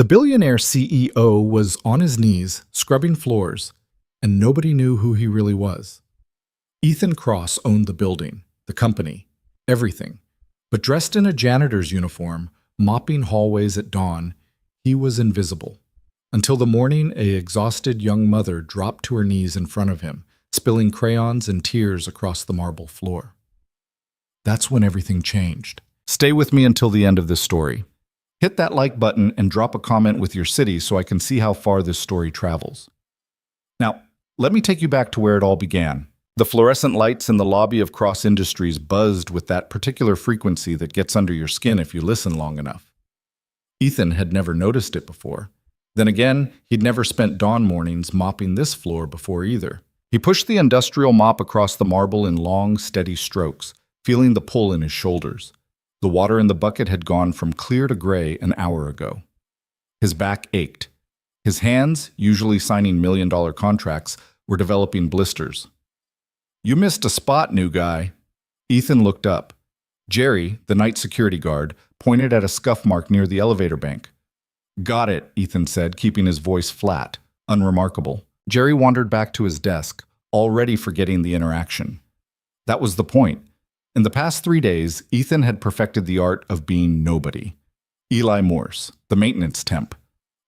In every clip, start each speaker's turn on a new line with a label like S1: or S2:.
S1: The billionaire CEO was on his knees, scrubbing floors, and nobody knew who he really was. Ethan Cross owned the building, the company, everything. But dressed in a janitor's uniform, mopping hallways at dawn, he was invisible. Until the morning, an exhausted young mother dropped to her knees in front of him, spilling crayons and tears across the marble floor. That's when everything changed. Stay with me until the end of this story. Hit that like button and drop a comment with your city so I can see how far this story travels. Now, let me take you back to where it all began. The fluorescent lights in the lobby of Cross Industries buzzed with that particular frequency that gets under your skin if you listen long enough. Ethan had never noticed it before. Then again, he'd never spent dawn mornings mopping this floor before either. He pushed the industrial mop across the marble in long, steady strokes, feeling the pull in his shoulders. The water in the bucket had gone from clear to gray an hour ago. His back ached. His hands, usually signing million-dollar contracts, were developing blisters. "You missed a spot, new guy." Ethan looked up. Jerry, the night security guard, pointed at a scuff mark near the elevator bank. "Got it," Ethan said, keeping his voice flat, unremarkable. Jerry wandered back to his desk, already forgetting the interaction. That was the point. In the past 3 days, Ethan had perfected the art of being nobody. Eli Morse, the maintenance temp.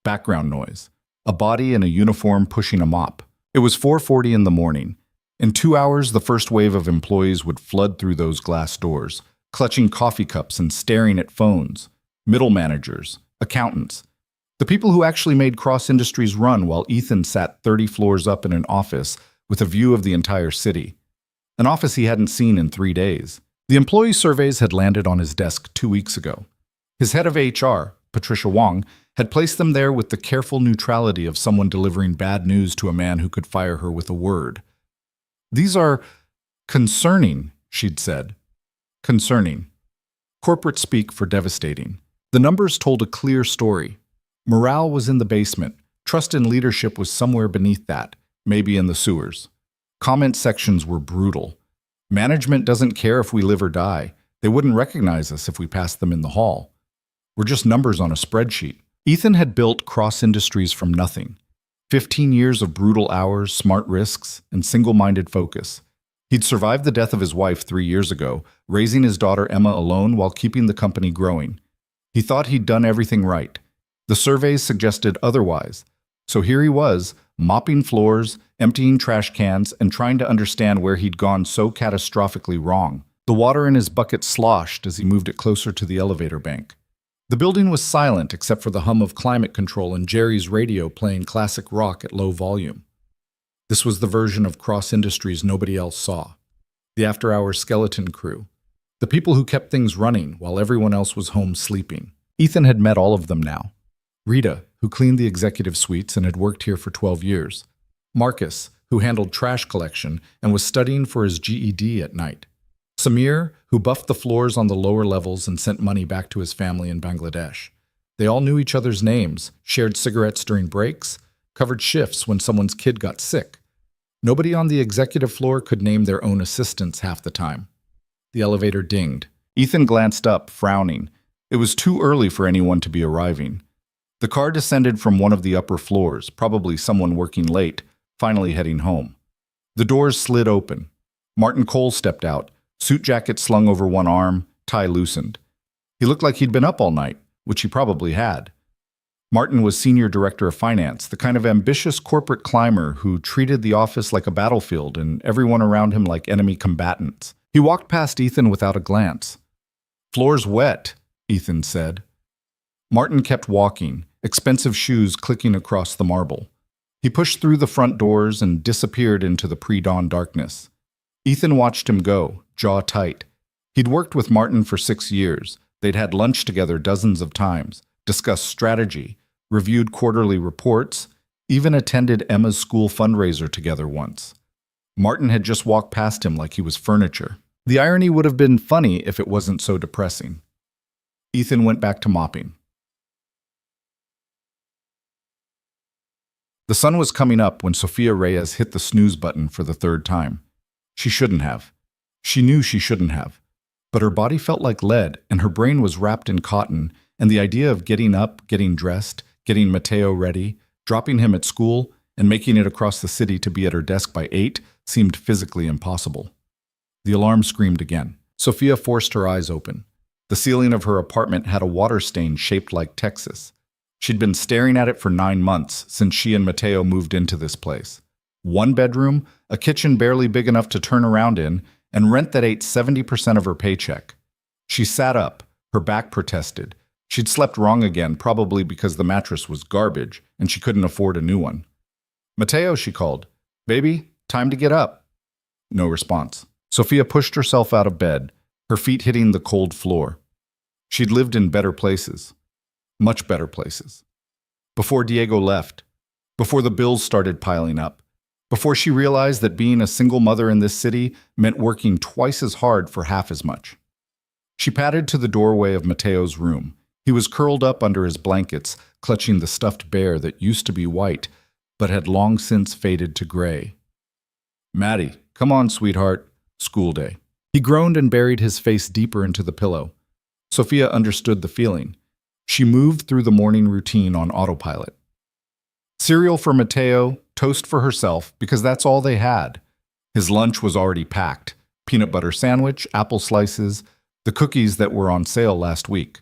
S1: Background noise. A body in a uniform pushing a mop. It was 4:40 in the morning. In 2 hours, the first wave of employees would flood through those glass doors, clutching coffee cups and staring at phones. Middle managers, accountants. The people who actually made Cross Industries run while Ethan sat 30 floors up in an office with a view of the entire city. An office he hadn't seen in 3 days. The employee surveys had landed on his desk 2 weeks ago. His head of HR, Patricia Wong, had placed them there with the careful neutrality of someone delivering bad news to a man who could fire her with a word. "These are concerning," she'd said. Concerning. Corporate speak for devastating. The numbers told a clear story. Morale was in the basement. Trust in leadership was somewhere beneath that, maybe in the sewers. Comment sections were brutal. Management doesn't care if we live or die. They wouldn't recognize us if we passed them in the hall. We're just numbers on a spreadsheet. Ethan had built Cross Industries from nothing. 15 years of brutal hours, smart risks, and single-minded focus. He'd survived the death of his wife 3 years ago, raising his daughter Emma alone while keeping the company growing. He thought he'd done everything right. The surveys suggested otherwise. So here he was, mopping floors, emptying trash cans, and trying to understand where he'd gone so catastrophically wrong. The water in his bucket sloshed as he moved it closer to the elevator bank. The building was silent except for the hum of climate control and Jerry's radio playing classic rock at low volume. This was the version of Cross Industries nobody else saw. The after-hours skeleton crew. The people who kept things running while everyone else was home sleeping. Ethan had met all of them now. Rita, who cleaned the executive suites and had worked here for 12 years. Marcus, who handled trash collection and was studying for his GED at night. Samir, who buffed the floors on the lower levels and sent money back to his family in Bangladesh. They all knew each other's names, shared cigarettes during breaks, covered shifts when someone's kid got sick. Nobody on the executive floor could name their own assistants half the time. The elevator dinged. Ethan glanced up, frowning. It was too early for anyone to be arriving. The car descended from one of the upper floors, probably someone working late, finally heading home. The doors slid open. Martin Cole stepped out, suit jacket slung over one arm, tie loosened. He looked like he'd been up all night, which he probably had. Martin was senior director of finance, the kind of ambitious corporate climber who treated the office like a battlefield and everyone around him like enemy combatants. He walked past Ethan without a glance. "Floor's wet," Ethan said. Martin kept walking, expensive shoes clicking across the marble. He pushed through the front doors and disappeared into the pre-dawn darkness. Ethan watched him go, jaw tight. He'd worked with Martin for 6 years. They'd had lunch together dozens of times, discussed strategy, reviewed quarterly reports, even attended Emma's school fundraiser together once. Martin had just walked past him like he was furniture. The irony would have been funny if it wasn't so depressing. Ethan went back to mopping. The sun was coming up when Sofia Reyes hit the snooze button for the 3rd time. She shouldn't have. She knew she shouldn't have. But her body felt like lead, and her brain was wrapped in cotton, and the idea of getting up, getting dressed, getting Mateo ready, dropping him at school, and making it across the city to be at her desk by 8 seemed physically impossible. The alarm screamed again. Sophia forced her eyes open. The ceiling of her apartment had a water stain shaped like Texas. She'd been staring at it for 9 months since she and Mateo moved into this place. 1 bedroom, a kitchen barely big enough to turn around in, and rent that ate 70% of her paycheck. She sat up. Her back protested. She'd slept wrong again, probably because the mattress was garbage and she couldn't afford a new one. "Mateo," she called. "Baby, time to get up." No response. Sophia pushed herself out of bed, her feet hitting the cold floor. She'd lived in better places. Much better places. Before Diego left. Before the bills started piling up. Before she realized that being a single mother in this city meant working twice as hard for half as much. She padded to the doorway of Mateo's room. He was curled up under his blankets, clutching the stuffed bear that used to be white, but had long since faded to gray. "Maddie, come on, sweetheart. School day." He groaned and buried his face deeper into the pillow. Sophia understood the feeling. She moved through the morning routine on autopilot. Cereal for Mateo, toast for herself, because that's all they had. His lunch was already packed. Peanut butter sandwich, apple slices, the cookies that were on sale last week.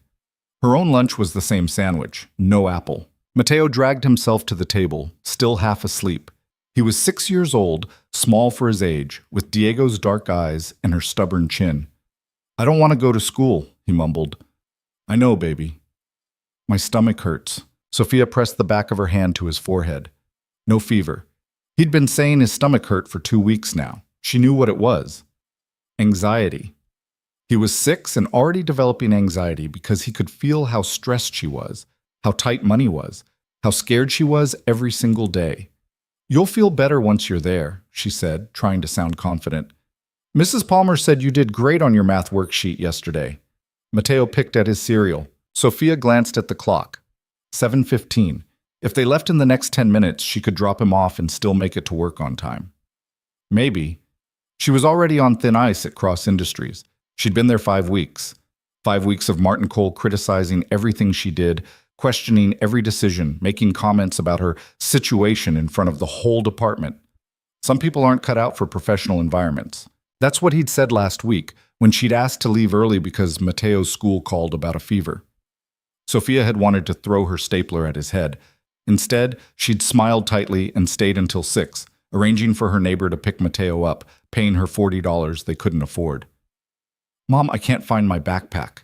S1: Her own lunch was the same sandwich, no apple. Mateo dragged himself to the table, still half asleep. He was 6 years old, small for his age, with Diego's dark eyes and her stubborn chin. "I don't want to go to school," he mumbled. "I know, baby." "My stomach hurts." Sophia pressed the back of her hand to his forehead. No fever. He'd been saying his stomach hurt for 2 weeks now. She knew what it was. Anxiety. He was 6 and already developing anxiety because he could feel how stressed she was, how tight money was, how scared she was every single day. "You'll feel better once you're there," she said, trying to sound confident. "Mrs. Palmer said you did great on your math worksheet yesterday." Mateo picked at his cereal. Sophia glanced at the clock. 7:15. If they left in the next 10 minutes, she could drop him off and still make it to work on time. Maybe. She was already on thin ice at Cross Industries. She'd been there 5 weeks. 5 weeks of Martin Cole criticizing everything she did, questioning every decision, making comments about her situation in front of the whole department. Some people aren't cut out for professional environments. That's what he'd said last week when she'd asked to leave early because Mateo's school called about a fever. Sophia had wanted to throw her stapler at his head. Instead, she'd smiled tightly and stayed until 6, arranging for her neighbor to pick Mateo up, paying her $40 they couldn't afford. "Mom, I can't find my backpack."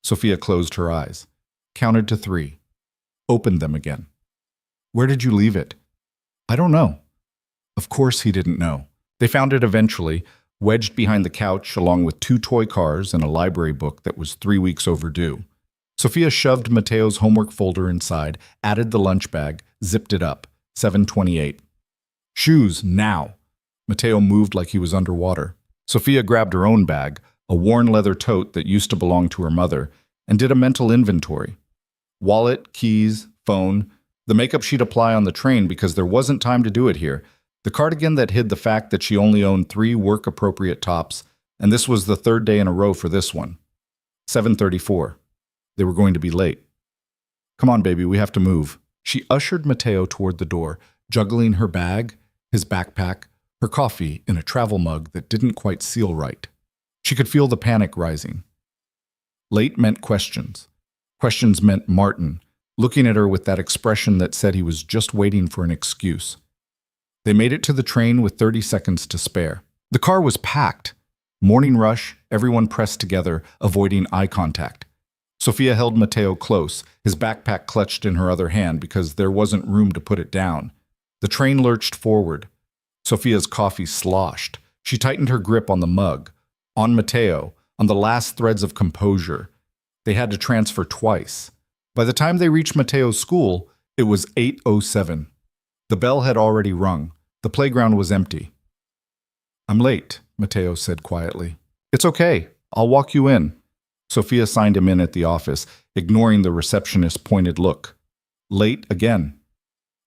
S1: Sophia closed her eyes, counted to 3, opened them again. "Where did you leave it?" "I don't know." Of course he didn't know. They found it eventually, wedged behind the couch along with 2 toy cars and a library book that was 3 weeks overdue. Sophia shoved Mateo's homework folder inside, added the lunch bag, zipped it up. 7:28. "Shoes, now!" Mateo moved like he was underwater. Sophia grabbed her own bag, a worn leather tote that used to belong to her mother, and did a mental inventory. Wallet, keys, phone, the makeup she'd apply on the train because there wasn't time to do it here, the cardigan that hid the fact that she only owned 3 work-appropriate tops, and this was the 3rd day in a row for this one. 7:34. They were going to be late. "Come on, baby, we have to move." She ushered Mateo toward the door, juggling her bag, his backpack, her coffee in a travel mug that didn't quite seal right. She could feel the panic rising. Late meant questions. Questions meant Martin, looking at her with that expression that said he was just waiting for an excuse. They made it to the train with 30 seconds to spare. The car was packed. Morning rush, everyone pressed together, avoiding eye contact. Sophia held Mateo close, his backpack clutched in her other hand because there wasn't room to put it down. The train lurched forward. Sophia's coffee sloshed. She tightened her grip on the mug, on Mateo, on the last threads of composure. They had to transfer twice. By the time they reached Mateo's school, it was 8:07. The bell had already rung. The playground was empty. "I'm late," Mateo said quietly. "It's okay. I'll walk you in." Sophia signed him in at the office, ignoring the receptionist's pointed look. Late again.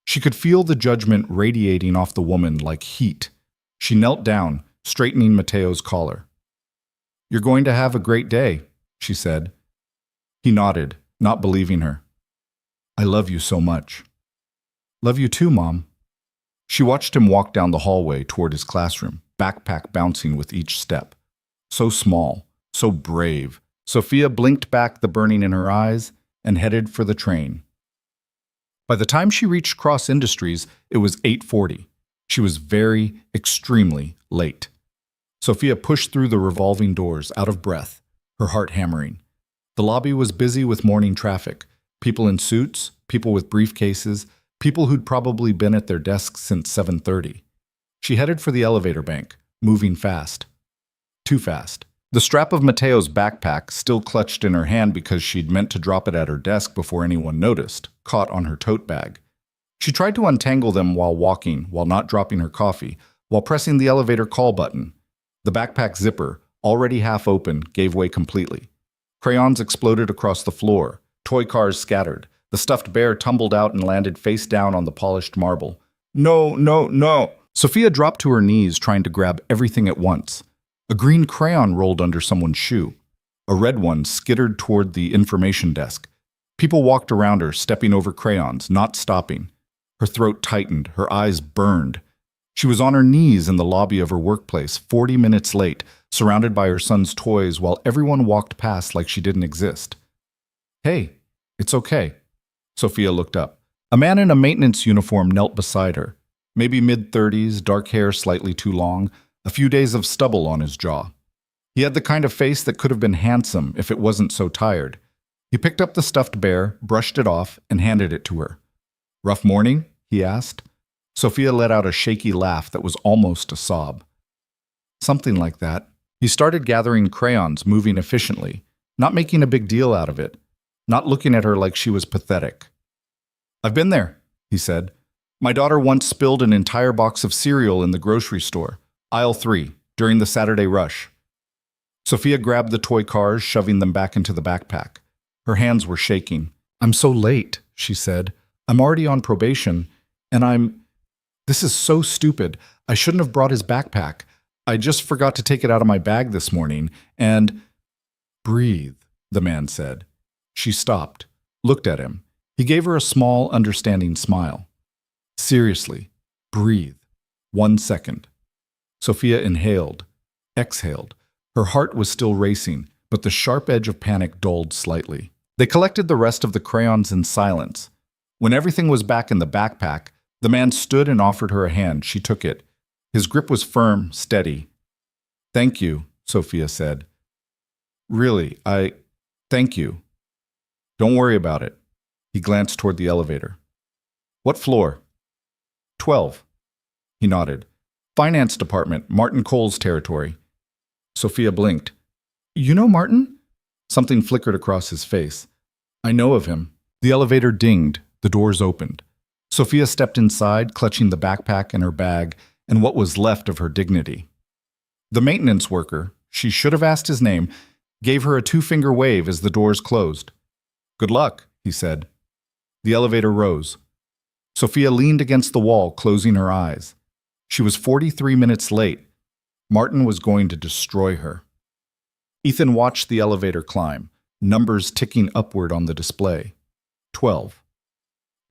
S1: She could feel the judgment radiating off the woman like heat. She knelt down, straightening Mateo's collar. "You're going to have a great day," she said. He nodded, not believing her. I love you so much." "Love you too, Mom." She watched him walk down the hallway toward his classroom, backpack bouncing with each step. So small, so brave. Sophia blinked back the burning in her eyes and headed for the train. By the time she reached Cross Industries, it was 8:40. She was very, extremely late. Sophia pushed through the revolving doors, out of breath, her heart hammering. The lobby was busy with morning traffic. People in suits, people with briefcases, people who'd probably been at their desks since 7:30. She headed for the elevator bank, moving fast. Too fast. The strap of Mateo's backpack, still clutched in her hand because she'd meant to drop it at her desk before anyone noticed, caught on her tote bag. She tried to untangle them while walking, while not dropping her coffee, while pressing the elevator call button. The backpack zipper, already half open, gave way completely. Crayons exploded across the floor. Toy cars scattered. The stuffed bear tumbled out and landed face down on the polished marble. "No, no, no!" Sophia dropped to her knees, trying to grab everything at once. A green crayon rolled under someone's shoe. A red one skittered toward the information desk. People walked around her, stepping over crayons, not stopping. Her throat tightened, her eyes burned. She was on her knees in the lobby of her workplace, 40 minutes late, surrounded by her son's toys while everyone walked past like she didn't exist. "Hey, it's okay." Sophia looked up. A man in a maintenance uniform knelt beside her. Maybe mid-30s, dark hair slightly too long, a few days of stubble on his jaw. He had the kind of face that could have been handsome if it wasn't so tired. He picked up the stuffed bear, brushed it off, and handed it to her. "Rough morning?" he asked. Sophia let out a shaky laugh that was almost a sob. "Something like that." He started gathering crayons, moving efficiently, not making a big deal out of it, not looking at her like she was pathetic. "I've been there," he said. "My daughter once spilled an entire box of cereal in the grocery store, aisle 3, during the Saturday rush." Sophia grabbed the toy cars, shoving them back into the backpack. Her hands were shaking. "I'm so late," she said. "I'm already on probation, and This is so stupid. I shouldn't have brought his backpack. I just forgot to take it out of my bag this morning, and—" "Breathe," the man said. She stopped, looked at him. He gave her a small, understanding smile. "Seriously, breathe. 1 second." Sophia inhaled, exhaled. Her heart was still racing, but the sharp edge of panic dulled slightly. They collected the rest of the crayons in silence. When everything was back in the backpack, the man stood and offered her a hand. She took it. His grip was firm, steady. "Thank you," Sophia said. "Really, thank you." "Don't worry about it." He glanced toward the elevator. "What floor?" 12. He nodded. "Finance department, Martin Cole's territory." Sophia blinked. "You know Martin?" Something flickered across his face. "I know of him." The elevator dinged. The doors opened. Sophia stepped inside, clutching the backpack and her bag and what was left of her dignity. The maintenance worker, she should have asked his name, gave her a 2-finger wave as the doors closed. "Good luck," he said. The elevator rose. Sophia leaned against the wall, closing her eyes. She was 43 minutes late. Martin was going to destroy her. Ethan watched the elevator climb, numbers ticking upward on the display. 12.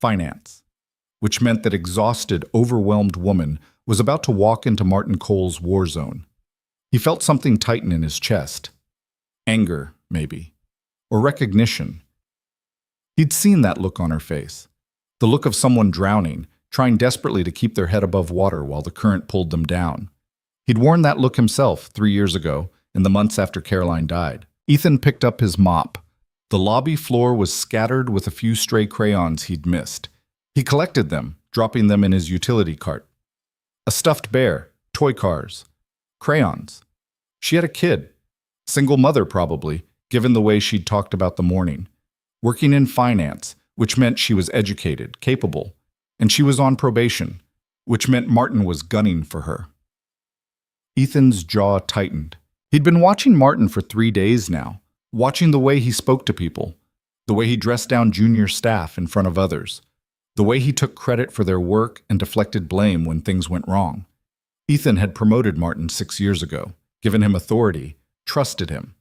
S1: Finance. Which meant that exhausted, overwhelmed woman was about to walk into Martin Cole's war zone. He felt something tighten in his chest. Anger, maybe. Or recognition. He'd seen that look on her face. The look of someone drowning, trying desperately to keep their head above water while the current pulled them down. He'd worn that look himself 3 years ago, in the months after Caroline died. Ethan picked up his mop. The lobby floor was scattered with a few stray crayons he'd missed. He collected them, dropping them in his utility cart. A stuffed bear, toy cars, crayons. She had a kid. Single mother, probably, given the way she'd talked about the morning. Working in finance, which meant she was educated, capable. And she was on probation, which meant Martin was gunning for her. Ethan's jaw tightened. He'd been watching Martin for 3 days now, watching the way he spoke to people, the way he dressed down junior staff in front of others, the way he took credit for their work and deflected blame when things went wrong. Ethan had promoted Martin 6 years ago, given him authority, trusted him.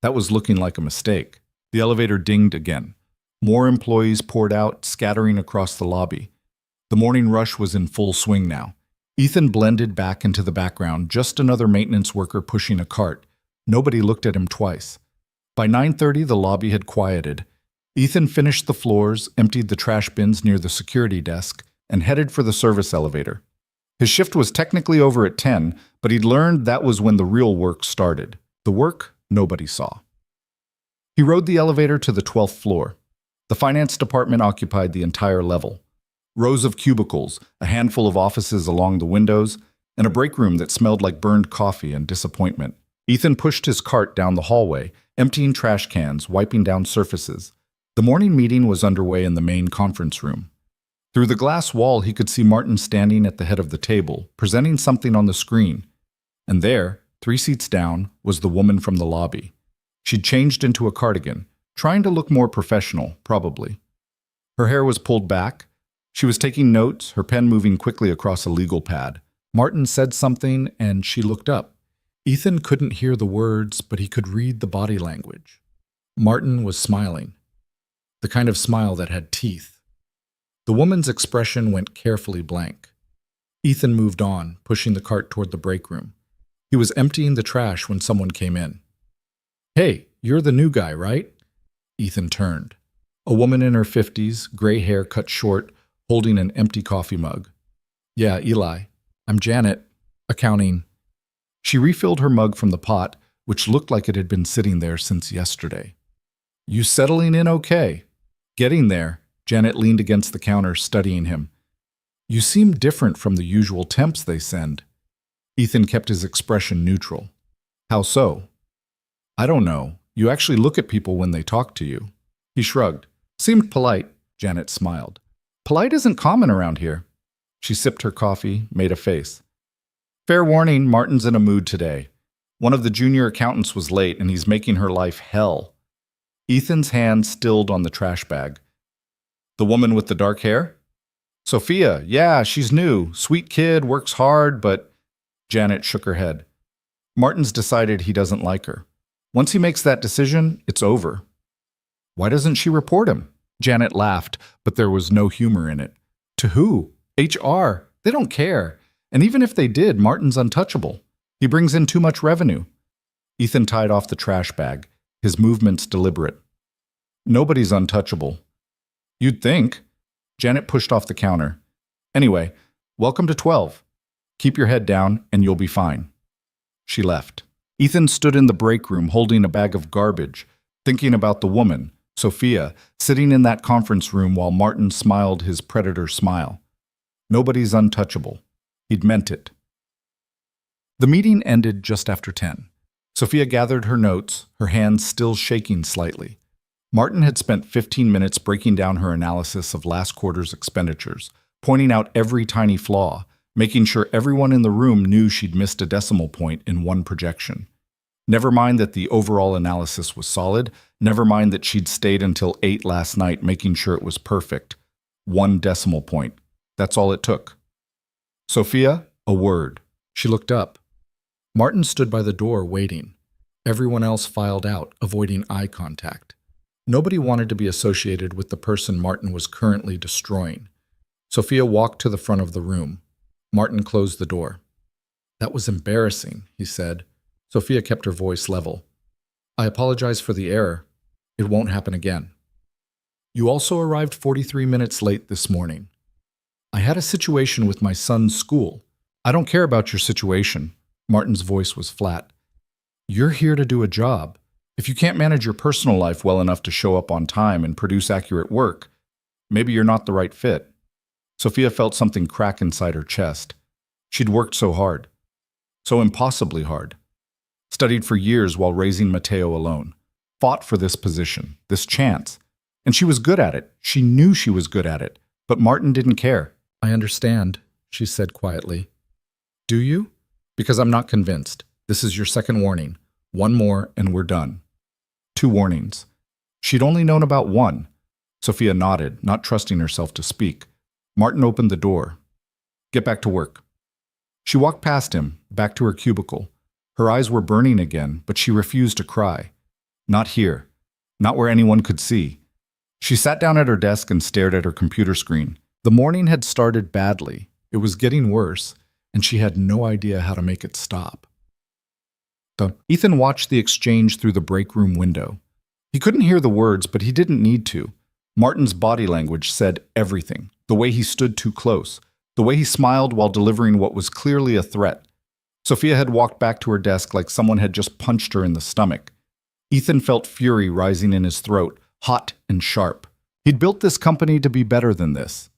S1: That was looking like a mistake. The elevator dinged again. More employees poured out, scattering across the lobby. The morning rush was in full swing now. Ethan blended back into the background, just another maintenance worker pushing a cart. Nobody looked at him twice. By 9:30, the lobby had quieted. Ethan finished the floors, emptied the trash bins near the security desk, and headed for the service elevator. His shift was technically over at 10, but he'd learned that was when the real work started. The work nobody saw. He rode the elevator to the 12th floor. The finance department occupied the entire level. Rows of cubicles, a handful of offices along the windows, and a break room that smelled like burned coffee and disappointment. Ethan pushed his cart down the hallway, emptying trash cans, wiping down surfaces. The morning meeting was underway in the main conference room. Through the glass wall, he could see Martin standing at the head of the table, presenting something on the screen. And there, 3 seats down, was the woman from the lobby. She'd changed into a cardigan, trying to look more professional, probably. Her hair was pulled back. She was taking notes, her pen moving quickly across a legal pad. Martin said something, and she looked up. Ethan couldn't hear the words, but he could read the body language. Martin was smiling. The kind of smile that had teeth. The woman's expression went carefully blank. Ethan moved on, pushing the cart toward the break room. He was emptying the trash when someone came in. "Hey, you're the new guy, right?" Ethan turned. A woman in her 50s, gray hair cut short, holding an empty coffee mug. "Yeah, Eli. I'm Janet. Accounting." She refilled her mug from the pot, which looked like it had been sitting there since yesterday. "You settling in okay?" "Getting there." Janet leaned against the counter, studying him. "You seem different from the usual temps they send." Ethan kept his expression neutral. "How so?" "I don't know. You actually look at people when they talk to you." He shrugged. "Seemed polite." Janet smiled. "Polite isn't common around here." She sipped her coffee, made a face. "Fair warning, Martin's in a mood today. One of the junior accountants was late, and he's making her life hell." Ethan's hand stilled on the trash bag. "The woman with the dark hair?" "Sophia, yeah, she's new. Sweet kid, works hard, but—" Janet shook her head. "Martin's decided he doesn't like her. Once he makes that decision, it's over." "Why doesn't she report him?" Janet laughed, but there was no humor in it. "To who? HR. They don't care. And even if they did, Martin's untouchable. He brings in too much revenue." Ethan tied off the trash bag, his movements deliberate. "Nobody's untouchable." "You'd think." Janet pushed off the counter. "Anyway, welcome to 12. Keep your head down and you'll be fine." She left. Ethan stood in the break room holding a bag of garbage, thinking about the woman, Sophia, sitting in that conference room while Martin smiled his predator smile. Nobody's untouchable. He'd meant it. The meeting ended just after 10. Sophia gathered her notes, her hands still shaking slightly. Martin had spent 15 minutes breaking down her analysis of last quarter's expenditures, pointing out every tiny flaw, making sure everyone in the room knew she'd missed a decimal point in one projection. Never mind that the overall analysis was solid, never mind that she'd stayed until 8 last night making sure it was perfect. 1 decimal point. That's all it took. "Sophia, a word." She looked up. Martin stood by the door waiting. Everyone else filed out, avoiding eye contact. Nobody wanted to be associated with the person Martin was currently destroying. Sophia walked to the front of the room. Martin closed the door. "That was embarrassing," he said. Sophia kept her voice level. "I apologize for the error. It won't happen again." "You also arrived 43 minutes late this morning." "I had a situation with my son's school." "I don't care about your situation." Martin's voice was flat. "You're here to do a job. If you can't manage your personal life well enough to show up on time and produce accurate work, maybe you're not the right fit." Sophia felt something crack inside her chest. She'd worked so hard. So impossibly hard. Studied for years while raising Mateo alone. Fought for this position, this chance. And she was good at it. She knew she was good at it. But Martin didn't care. "I understand," she said quietly. "Do you?" "Because I'm not convinced. This is your second warning. 1 more and we're done." 2 warnings. She'd only known about 1. Sophia nodded, not trusting herself to speak. Martin opened the door. "Get back to work." She walked past him, back to her cubicle. Her eyes were burning again, but she refused to cry. Not here. Not where anyone could see. She sat down at her desk and stared at her computer screen. The morning had started badly. It was getting worse, and she had no idea how to make it stop. Ethan watched the exchange through the break room window. He couldn't hear the words, but he didn't need to. Martin's body language said everything. The way he stood too close. The way he smiled while delivering what was clearly a threat. Sophia had walked back to her desk like someone had just punched her in the stomach. Ethan felt fury rising in his throat, hot and sharp. He'd built this company to be better than this.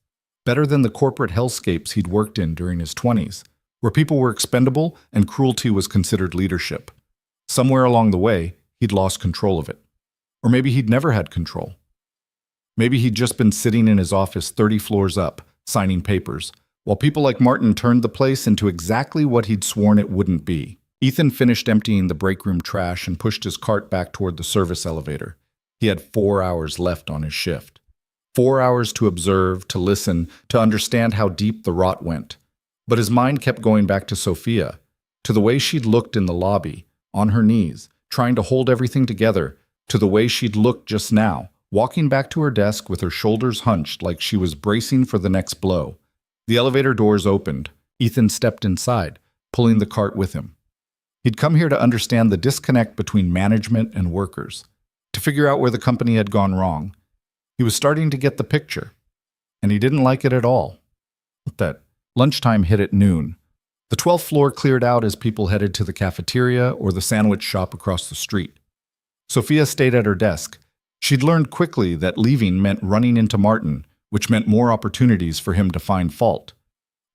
S1: Better than the corporate hellscapes he'd worked in during his 20s, where people were expendable and cruelty was considered leadership. Somewhere along the way, he'd lost control of it. Or maybe he'd never had control. Maybe he'd just been sitting in his office 30 floors up, signing papers, while people like Martin turned the place into exactly what he'd sworn it wouldn't be. Ethan finished emptying the break room trash and pushed his cart back toward the service elevator. He had 4 hours left on his shift. 4 hours to observe, to listen, to understand how deep the rot went. But his mind kept going back to Sophia, to the way she'd looked in the lobby, on her knees, trying to hold everything together, to the way she'd looked just now, walking back to her desk with her shoulders hunched like she was bracing for the next blow. The elevator doors opened. Ethan stepped inside, pulling the cart with him. He'd come here to understand the disconnect between management and workers, to figure out where the company had gone wrong. He was starting to get the picture, and he didn't like it at all. That lunchtime hit at noon. The 12th floor cleared out as people headed to the cafeteria or the sandwich shop across the street. Sophia stayed at her desk. She'd learned quickly that leaving meant running into Martin, which meant more opportunities for him to find fault.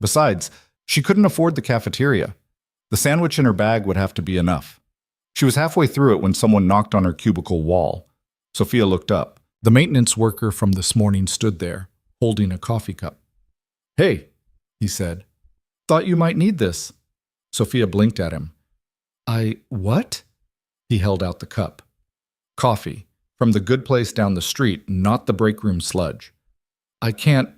S1: Besides, she couldn't afford the cafeteria. The sandwich in her bag would have to be enough. She was halfway through it when someone knocked on her cubicle wall. Sophia looked up. The maintenance worker from this morning stood there, holding a coffee cup. "Hey," he said. "Thought you might need this." Sophia blinked at him. What?" He held out the cup. "Coffee. From the good place down the street, not the break room sludge." "I can't.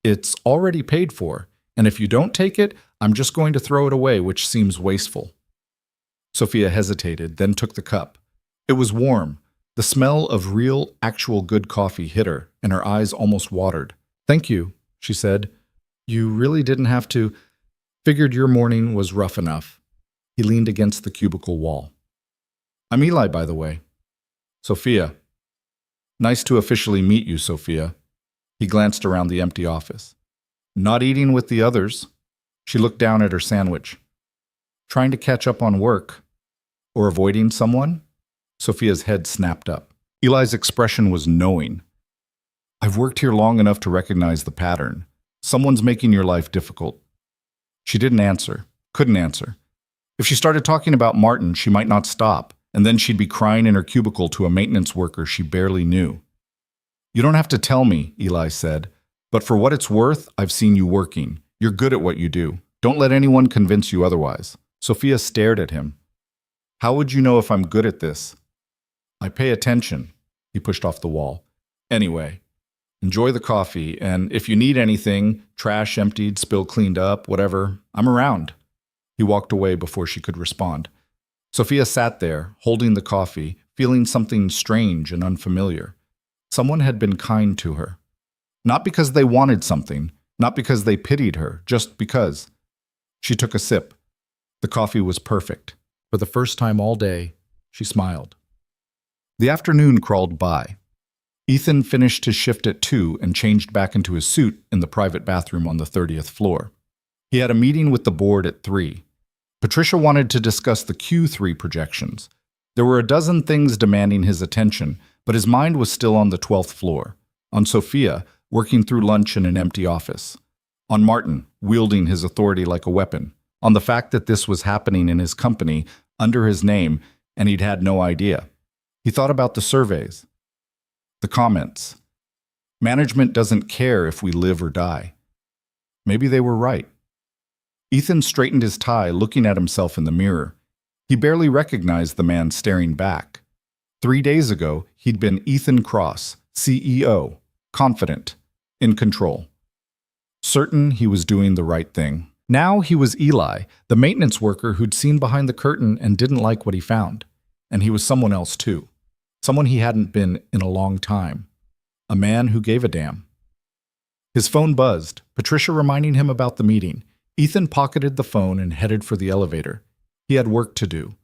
S1: It's already paid for, and if you don't take it, I'm just going to throw it away, which seems wasteful." Sophia hesitated, then took the cup. It was warm. The smell of real, actual good coffee hit her, and her eyes almost watered. "Thank you," she said. "You really didn't have to. Figured your morning was rough enough." He leaned against the cubicle wall. "I'm Eli, by the way." "Sophia." "Nice to officially meet you, Sophia." He glanced around the empty office. "Not eating with the others." She looked down at her sandwich. "Trying to catch up on work. Or avoiding someone?" Sophia's head snapped up. Eli's expression was knowing. "I've worked here long enough to recognize the pattern. Someone's making your life difficult." She didn't answer, couldn't answer. If she started talking about Martin, she might not stop, and then she'd be crying in her cubicle to a maintenance worker she barely knew. "You don't have to tell me," Eli said, "but for what it's worth, I've seen you working. You're good at what you do. Don't let anyone convince you otherwise." Sophia stared at him. "How would you know if I'm good at this?" "I pay attention." He pushed off the wall. "Anyway, enjoy the coffee, and if you need anything, trash emptied, spill cleaned up, whatever, I'm around." He walked away before she could respond. Sophia sat there, holding the coffee, feeling something strange and unfamiliar. Someone had been kind to her. Not because they wanted something, not because they pitied her, just because. She took a sip. The coffee was perfect. For the first time all day, she smiled. The afternoon crawled by. Ethan finished his shift at 2 and changed back into his suit in the private bathroom on the 30th floor. He had a meeting with the board at 3. Patricia wanted to discuss the Q3 projections. There were a dozen things demanding his attention, but his mind was still on the 12th floor, on Sophia, working through lunch in an empty office, on Martin, wielding his authority like a weapon, on the fact that this was happening in his company, under his name, and he'd had no idea. He thought about the surveys, the comments. Management doesn't care if we live or die. Maybe they were right. Ethan straightened his tie, looking at himself in the mirror. He barely recognized the man staring back. 3 days ago, he'd been Ethan Cross, CEO, confident, in control. Certain he was doing the right thing. Now he was Eli, the maintenance worker who'd seen behind the curtain and didn't like what he found. And he was someone else too. Someone he hadn't been in a long time. A man who gave a damn. His phone buzzed, Patricia reminding him about the meeting. Ethan pocketed the phone and headed for the elevator. He had work to do.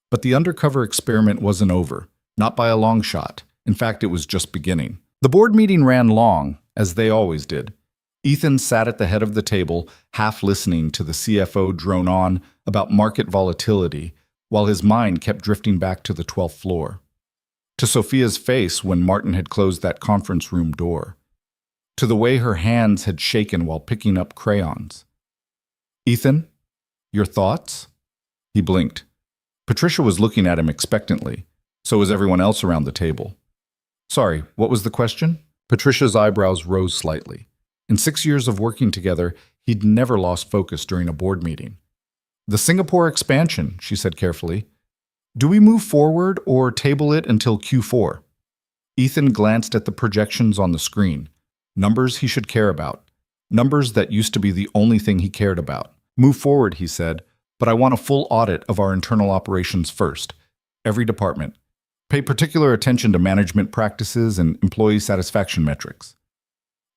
S1: But the undercover experiment wasn't over, not by a long shot. In fact, it was just beginning. The board meeting ran long, as they always did. Ethan sat at the head of the table, half listening to the CFO drone on about market volatility, while his mind kept drifting back to the 12th floor. To Sophia's face when Martin had closed that conference room door. To the way her hands had shaken while picking up crayons. Ethan, your thoughts? He blinked. Patricia was looking at him expectantly. So was everyone else around the table. Sorry, what was the question? Patricia's eyebrows rose slightly. In 6 years of working together, he'd never lost focus during a board meeting. The Singapore expansion, she said carefully. Do we move forward or table it until Q4? Ethan glanced at the projections on the screen. Numbers he should care about. Numbers that used to be the only thing he cared about. Move forward, he said, but I want a full audit of our internal operations first. Every department. Pay particular attention to management practices and employee satisfaction metrics.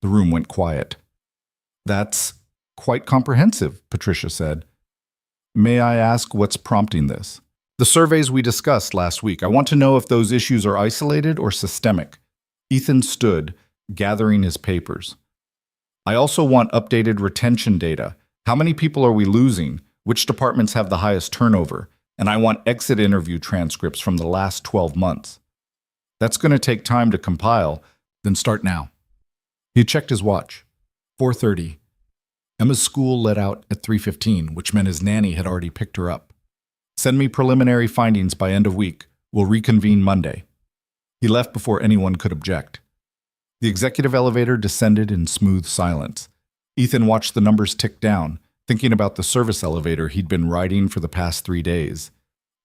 S1: The room went quiet. That's quite comprehensive, Patricia said. May I ask what's prompting this? The surveys we discussed last week. I want to know if those issues are isolated or systemic. Ethan stood, gathering his papers. I also want updated retention data. How many people are we losing? Which departments have the highest turnover? And I want exit interview transcripts from the last 12 months. That's going to take time to compile, then start now. He checked his watch. 4:30. Emma's school let out at 3:15, which meant his nanny had already picked her up. Send me preliminary findings by end of week. We'll reconvene Monday. He left before anyone could object. The executive elevator descended in smooth silence. Ethan watched the numbers tick down, thinking about the service elevator he'd been riding for the past 3 days.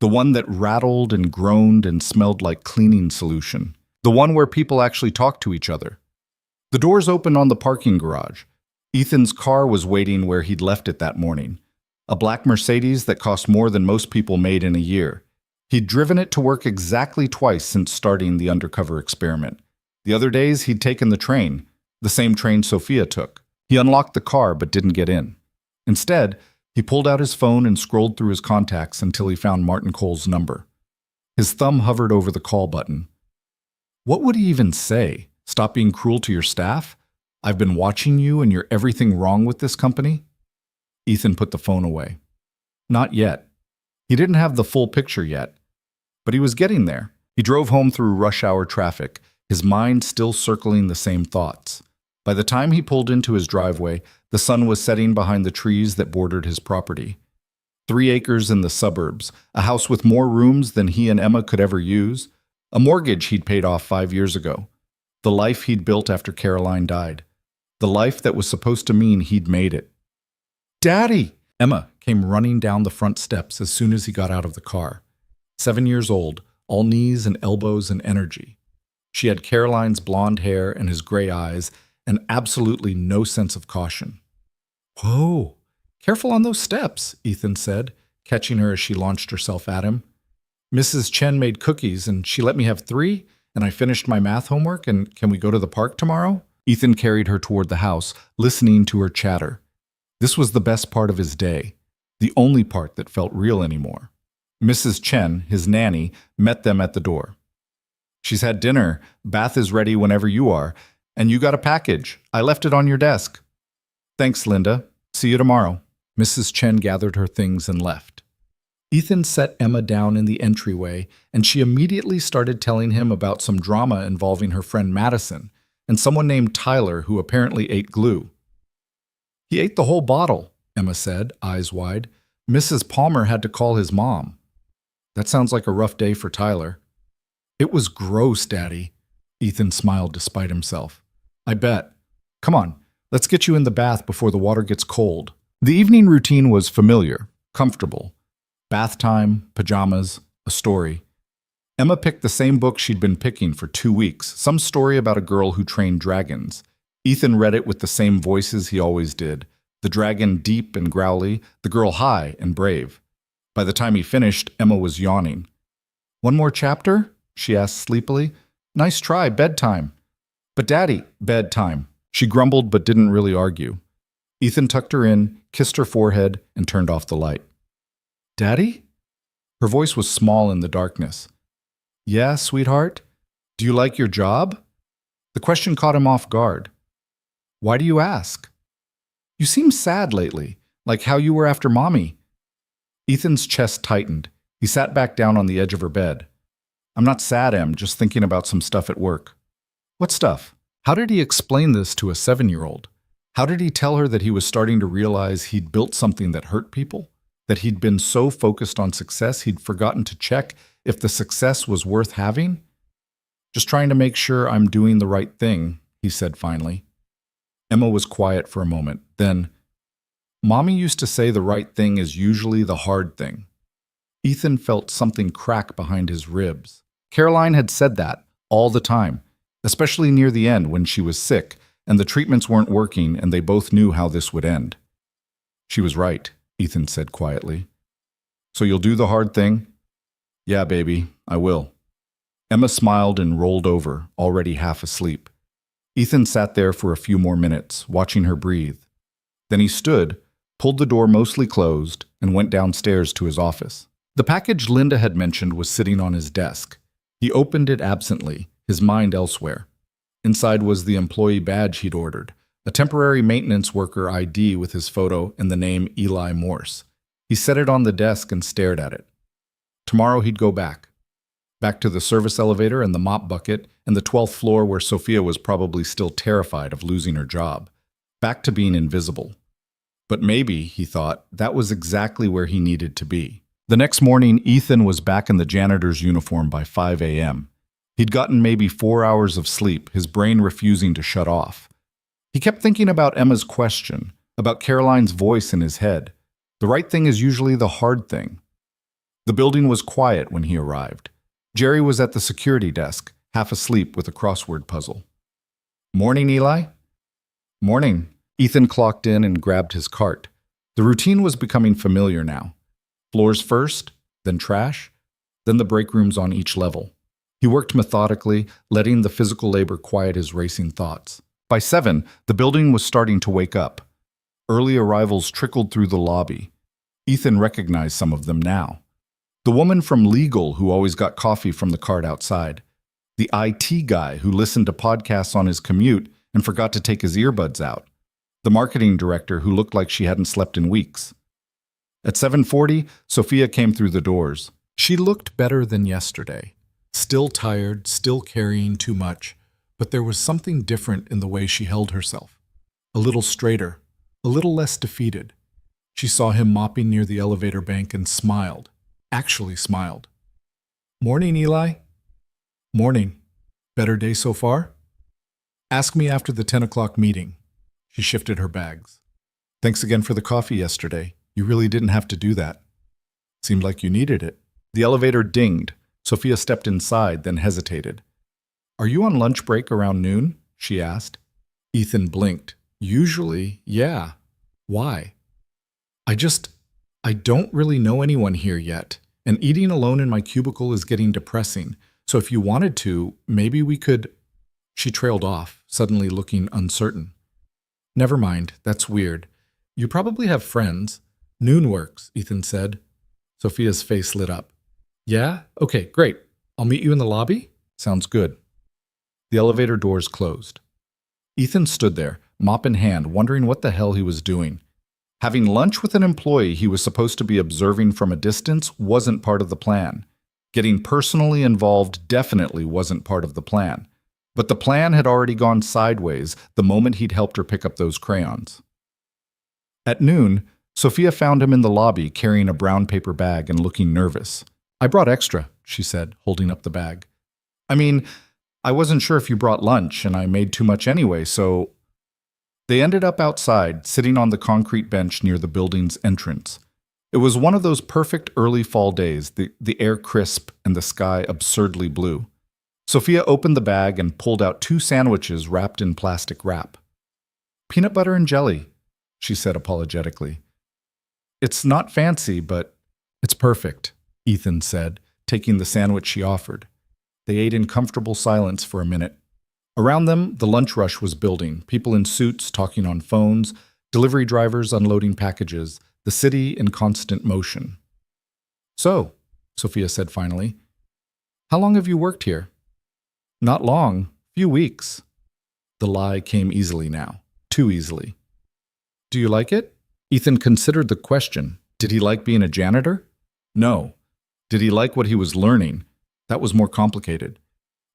S1: The one that rattled and groaned and smelled like cleaning solution. The one where people actually talked to each other. The doors opened on the parking garage. Ethan's car was waiting where he'd left it that morning. A black Mercedes that cost more than most people made in a year. He'd driven it to work exactly twice since starting the undercover experiment. The other days, he'd taken the train, the same train Sophia took. He unlocked the car but didn't get in. Instead, he pulled out his phone and scrolled through his contacts until he found Martin Cole's number. His thumb hovered over the call button. What would he even say? Stop being cruel to your staff? I've been watching you and you're everything wrong with this company? Ethan put the phone away. Not yet. He didn't have the full picture yet. But he was getting there. He drove home through rush hour traffic, his mind still circling the same thoughts. By the time he pulled into his driveway, the sun was setting behind the trees that bordered his property. 3 acres in the suburbs, a house with more rooms than he and Emma could ever use, a mortgage he'd paid off 5 years ago, the life he'd built after Caroline died, the life that was supposed to mean he'd made it. Daddy! Emma came running down the front steps as soon as he got out of the car. 7 years old, all knees and elbows and energy. She had Caroline's blonde hair and his gray eyes, and absolutely no sense of caution. Whoa, careful on those steps, Ethan said, catching her as she launched herself at him. Mrs. Chen made cookies, and she let me have 3, and I finished my math homework, and can we go to the park tomorrow? Ethan carried her toward the house, listening to her chatter. This was the best part of his day, the only part that felt real anymore. Mrs. Chen, his nanny, met them at the door. She's had dinner, bath is ready whenever you are, and you got a package. I left it on your desk. Thanks, Linda. See you tomorrow. Mrs. Chen gathered her things and left. Ethan set Emma down in the entryway, and she immediately started telling him about some drama involving her friend Madison and someone named Tyler who apparently ate glue. He ate the whole bottle, Emma said, eyes wide. Mrs. Palmer had to call his mom. That sounds like a rough day for Tyler. It was gross, Daddy. Ethan smiled despite himself. I bet. Come on, let's get you in the bath before the water gets cold. The evening routine was familiar, comfortable. Bath time, pajamas, a story. Emma picked the same book she'd been picking for 2 weeks, some story about a girl who trained dragons. Ethan read it with the same voices he always did, the dragon deep and growly, the girl high and brave. By the time he finished, Emma was yawning. One more chapter? She asked sleepily. Nice try, bedtime. But Daddy, bedtime. She grumbled but didn't really argue. Ethan tucked her in, kissed her forehead, and turned off the light. Daddy? Her voice was small in the darkness. Yeah, sweetheart? Do you like your job? The question caught him off guard. Why do you ask? You seem sad lately, like how you were after Mommy. Ethan's chest tightened. He sat back down on the edge of her bed. I'm not sad, Em, just thinking about some stuff at work. What stuff? How did he explain this to a 7-year-old? How did he tell her that he was starting to realize he'd built something that hurt people? That he'd been so focused on success he'd forgotten to check if the success was worth having? Just trying to make sure I'm doing the right thing, he said finally. Emma was quiet for a moment. Then, Mommy used to say the right thing is usually the hard thing. Ethan felt something crack behind his ribs. Caroline had said that all the time, especially near the end when she was sick and the treatments weren't working and they both knew how this would end. She was right, Ethan said quietly. So you'll do the hard thing? Yeah, baby, I will. Emma smiled and rolled over, already half asleep. Ethan sat there for a few more minutes, watching her breathe. Then he stood, pulled the door mostly closed, and went downstairs to his office. The package Linda had mentioned was sitting on his desk. He opened it absently, his mind elsewhere. Inside was the employee badge he'd ordered, a temporary maintenance worker ID with his photo and the name Eli Morse. He set it on the desk and stared at it. Tomorrow he'd go back. Back to the service elevator and the mop bucket and the 12th floor where Sophia was probably still terrified of losing her job. Back to being invisible. But maybe, he thought, that was exactly where he needed to be. The next morning, Ethan was back in the janitor's uniform by 5 a.m. He'd gotten maybe 4 hours of sleep, his brain refusing to shut off. He kept thinking about Emma's question, about Caroline's voice in his head. The right thing is usually the hard thing. The building was quiet when he arrived. Jerry was at the security desk, half asleep with a crossword puzzle. Morning, Eli? Morning. Ethan clocked in and grabbed his cart. The routine was becoming familiar now. Floors first, then trash, then the break rooms on each level. He worked methodically, letting the physical labor quiet his racing thoughts. By 7, the building was starting to wake up. Early arrivals trickled through the lobby. Ethan recognized some of them now. The woman from legal who always got coffee from the cart outside. The IT guy who listened to podcasts on his commute and forgot to take his earbuds out. The marketing director who looked like she hadn't slept in weeks. At 7:40, Sophia came through the doors. She looked better than yesterday. Still tired, still carrying too much, but there was something different in the way she held herself. A little straighter, a little less defeated. She saw him mopping near the elevator bank and smiled. Actually smiled. Morning, Eli. Morning. Better day so far? Ask me after the 10 o'clock meeting. She shifted her bags. Thanks again for the coffee yesterday. You really didn't have to do that. Seemed like you needed it. The elevator dinged. Sophia stepped inside, then hesitated. Are you on lunch break around noon? She asked. Ethan blinked. Usually, yeah. Why? I don't really know anyone here yet, and eating alone in my cubicle is getting depressing, so if you wanted to, maybe we could… She trailed off, suddenly looking uncertain. Never mind, that's weird. You probably have friends. Noon works, Ethan said. Sophia's face lit up. Yeah? Okay, great. I'll meet you in the lobby? Sounds good. The elevator doors closed. Ethan stood there, mop in hand, wondering what the hell he was doing. Having lunch with an employee he was supposed to be observing from a distance wasn't part of the plan. Getting personally involved definitely wasn't part of the plan. But the plan had already gone sideways the moment he'd helped her pick up those crayons. At noon, Sophia found him in the lobby carrying a brown paper bag and looking nervous. I brought extra, she said, holding up the bag. I mean, I wasn't sure if you brought lunch, and I made too much anyway, so… They ended up outside, sitting on the concrete bench near the building's entrance. It was one of those perfect early fall days, the air crisp and the sky absurdly blue. Sophia opened the bag and pulled out 2 sandwiches wrapped in plastic wrap. Peanut butter and jelly, she said apologetically. It's not fancy, but it's perfect, Ethan said, taking the sandwich she offered. They ate in comfortable silence for a minute. Around them, the lunch rush was building, people in suits talking on phones, delivery drivers unloading packages, the city in constant motion. "So," Sophia said finally, "how long have you worked here?" "Not long, few weeks." The lie came easily now, too easily. "Do you like it?" Ethan considered the question. Did he like being a janitor? No. Did he like what he was learning? That was more complicated.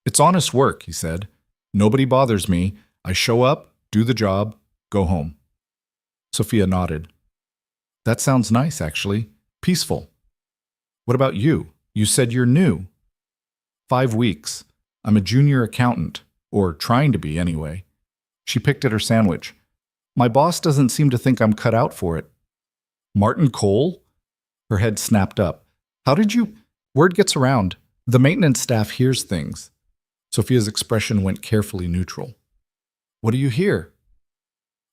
S1: "It's honest work," he said. "Nobody bothers me. I show up, do the job, go home." Sophia nodded. "That sounds nice, actually. Peaceful. What about you? You said you're new." 5 weeks. I'm a junior accountant, or trying to be anyway." She picked at her sandwich. "My boss doesn't seem to think I'm cut out for it." "Martin Cole?" Her head snapped up. "How did you—" "Word gets around. The maintenance staff hears things." Sophia's expression went carefully neutral. "What do you hear?"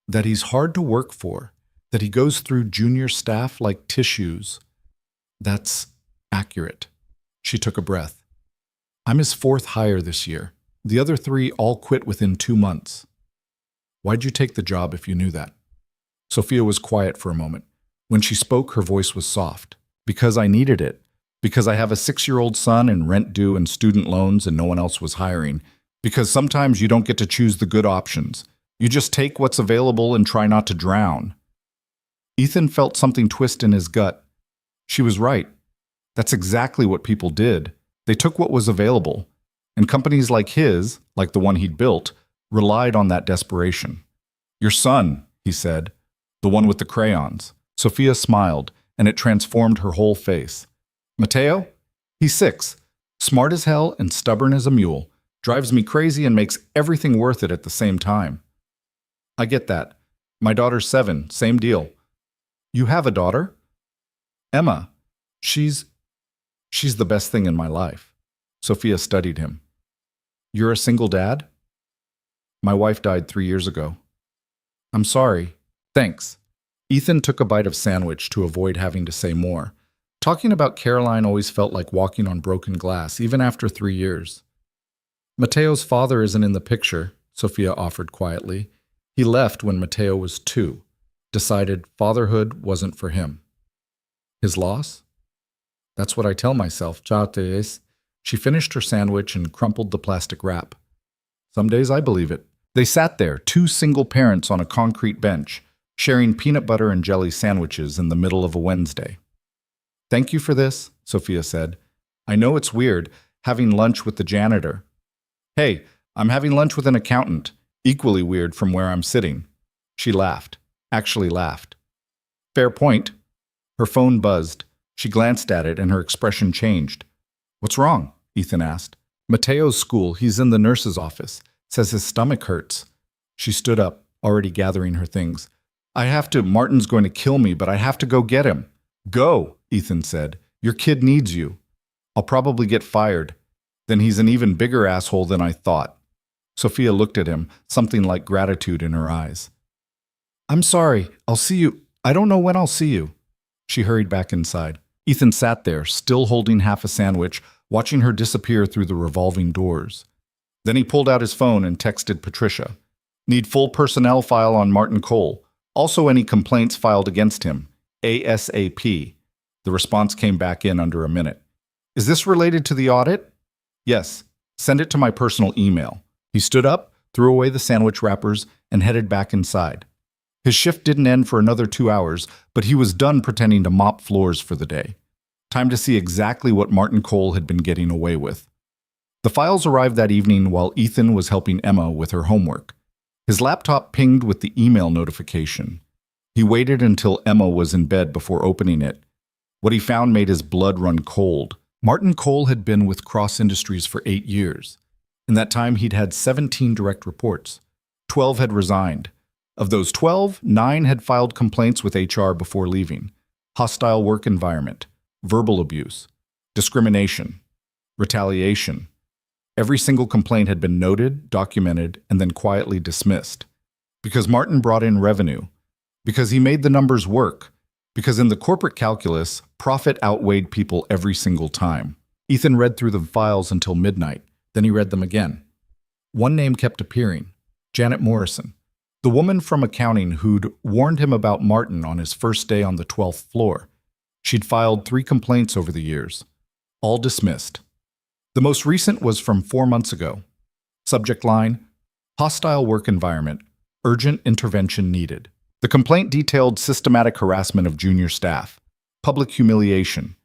S1: "That he's hard to work for, that he goes through junior staff like tissues." "That's accurate." She took a breath. "I'm his 4th hire this year. The other 3 all quit within 2 months." "Why'd you take the job if you knew that?" Sophia was quiet for a moment. When she spoke, her voice was soft. "Because I needed it. Because I have a 6-year-old son and rent due and student loans and no one else was hiring. Because sometimes you don't get to choose the good options. You just take what's available and try not to drown." Ethan felt something twist in his gut. She was right. That's exactly what people did. They took what was available. And companies like his, like the one he'd built, relied on that desperation. "Your son," he said, "the one with the crayons." Sophia smiled, and it transformed her whole face. "Mateo? He's 6, smart as hell and stubborn as a mule, drives me crazy and makes everything worth it at the same time." "I get that. My daughter's 7, same deal." "You have a daughter?" "Emma. She's the best thing in my life." Sophia studied him. "You're a single dad?" "My wife died 3 years ago." "I'm sorry." "Thanks." Ethan took a bite of sandwich to avoid having to say more. Talking about Caroline always felt like walking on broken glass, even after 3 years. "Mateo's father isn't in the picture," Sophia offered quietly. "He left when Mateo was 2. Decided fatherhood wasn't for him." "His loss?" "That's what I tell myself. Chates." She finished her sandwich and crumpled the plastic wrap. "Some days I believe it." They sat there, 2 single parents on a concrete bench, sharing peanut butter and jelly sandwiches in the middle of a Wednesday. "Thank you for this," Sophia said. "I know it's weird, having lunch with the janitor." "Hey, I'm having lunch with an accountant. Equally weird from where I'm sitting." She laughed. Actually laughed. "Fair point." Her phone buzzed. She glanced at it and her expression changed. "What's wrong?" Ethan asked. "Mateo's school. He's in the nurse's office. Says his stomach hurts." She stood up, already gathering her things. Martin's going to kill me, but I have to go get him." "Go," Ethan said. "Your kid needs you." "I'll probably get fired." "Then he's an even bigger asshole than I thought." Sophia looked at him, something like gratitude in her eyes. "I'm sorry. I'll see you. I don't know when I'll see you." She hurried back inside. Ethan sat there, still holding half a sandwich, watching her disappear through the revolving doors. Then he pulled out his phone and texted Patricia. "Need full personnel file on Martin Cole. Also any complaints filed against him. ASAP." The response came back in under a minute. "Is this related to the audit?" "Yes. Send it to my personal email." He stood up, threw away the sandwich wrappers, and headed back inside. His shift didn't end for another 2 hours, but he was done pretending to mop floors for the day. Time to see exactly what Martin Cole had been getting away with. The files arrived that evening while Ethan was helping Emma with her homework. His laptop pinged with the email notification. He waited until Emma was in bed before opening it. What he found made his blood run cold. Martin Cole had been with Cross Industries for 8 years. In that time, he'd had 17 direct reports. 12 had resigned. Of those 12, 9 had filed complaints with HR before leaving. Hostile work environment, verbal abuse, discrimination, retaliation. Every single complaint had been noted, documented, and then quietly dismissed. Because Martin brought in revenue. Because he made the numbers work. Because in the corporate calculus, profit outweighed people every single time. Ethan read through the files until midnight. Then he read them again. One name kept appearing: Janet Morrison, the woman from accounting who'd warned him about Martin on his first day on the 12th floor. She'd filed 3 complaints over the years, all dismissed. The most recent was from 4 months ago. Subject line: hostile work environment, urgent intervention needed. The complaint detailed systematic harassment of junior staff, public humiliation,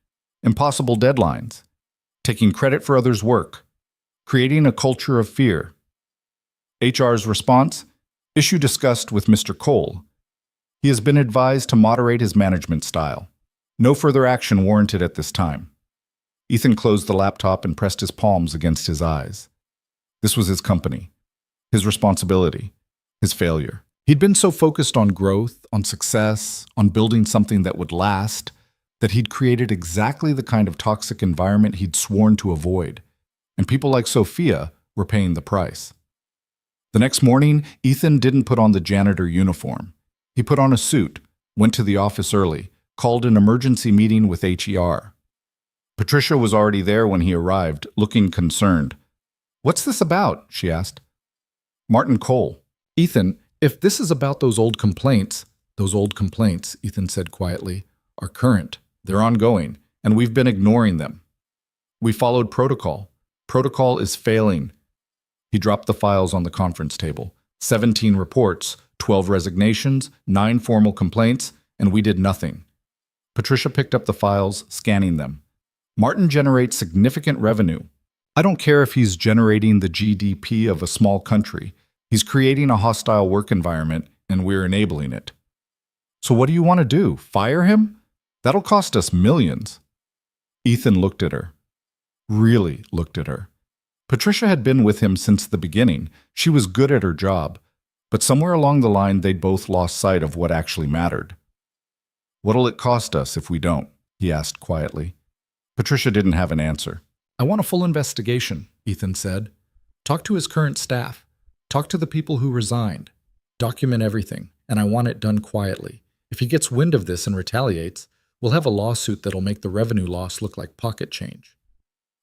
S1: impossible deadlines, taking credit for others' work, creating a culture of fear. HR's response: issue discussed with Mr. Cole. He has been advised to moderate his management style. No further action warranted at this time. Ethan closed the laptop and pressed his palms against his eyes. This was his company, his responsibility, his failure. He'd been so focused on growth, on success, on building something that would last, that he'd created exactly the kind of toxic environment he'd sworn to avoid. And people like Sophia were paying the price. The next morning, Ethan didn't put on the janitor uniform. He put on a suit, went to the office early, called an emergency meeting with HER. Patricia was already there when he arrived, looking concerned. "What's this about?" she asked. "Martin Cole." "Ethan, if this is about those old complaints," Ethan said quietly, "are current. They're ongoing, and we've been ignoring them. We followed protocol. Protocol is failing." He dropped the files on the conference table. 17 reports, 12 resignations, 9 formal complaints, and we did nothing. Patricia picked up the files, scanning them. "Martin generates significant revenue. I don't care if he's generating the GDP of a small country. He's creating a hostile work environment, and we're enabling it. So what do you want to do? Fire him? That'll cost us millions." Ethan looked at her. Really looked at her. Patricia had been with him since the beginning. She was good at her job, but somewhere along the line they'd both lost sight of what actually mattered. "What'll it cost us if we don't?" he asked quietly. Patricia didn't have an answer. "I want a full investigation," Ethan said. "Talk to his current staff. Talk to the people who resigned. Document everything, and I want it done quietly. If he gets wind of this and retaliates, we'll have a lawsuit that'll make the revenue loss look like pocket change.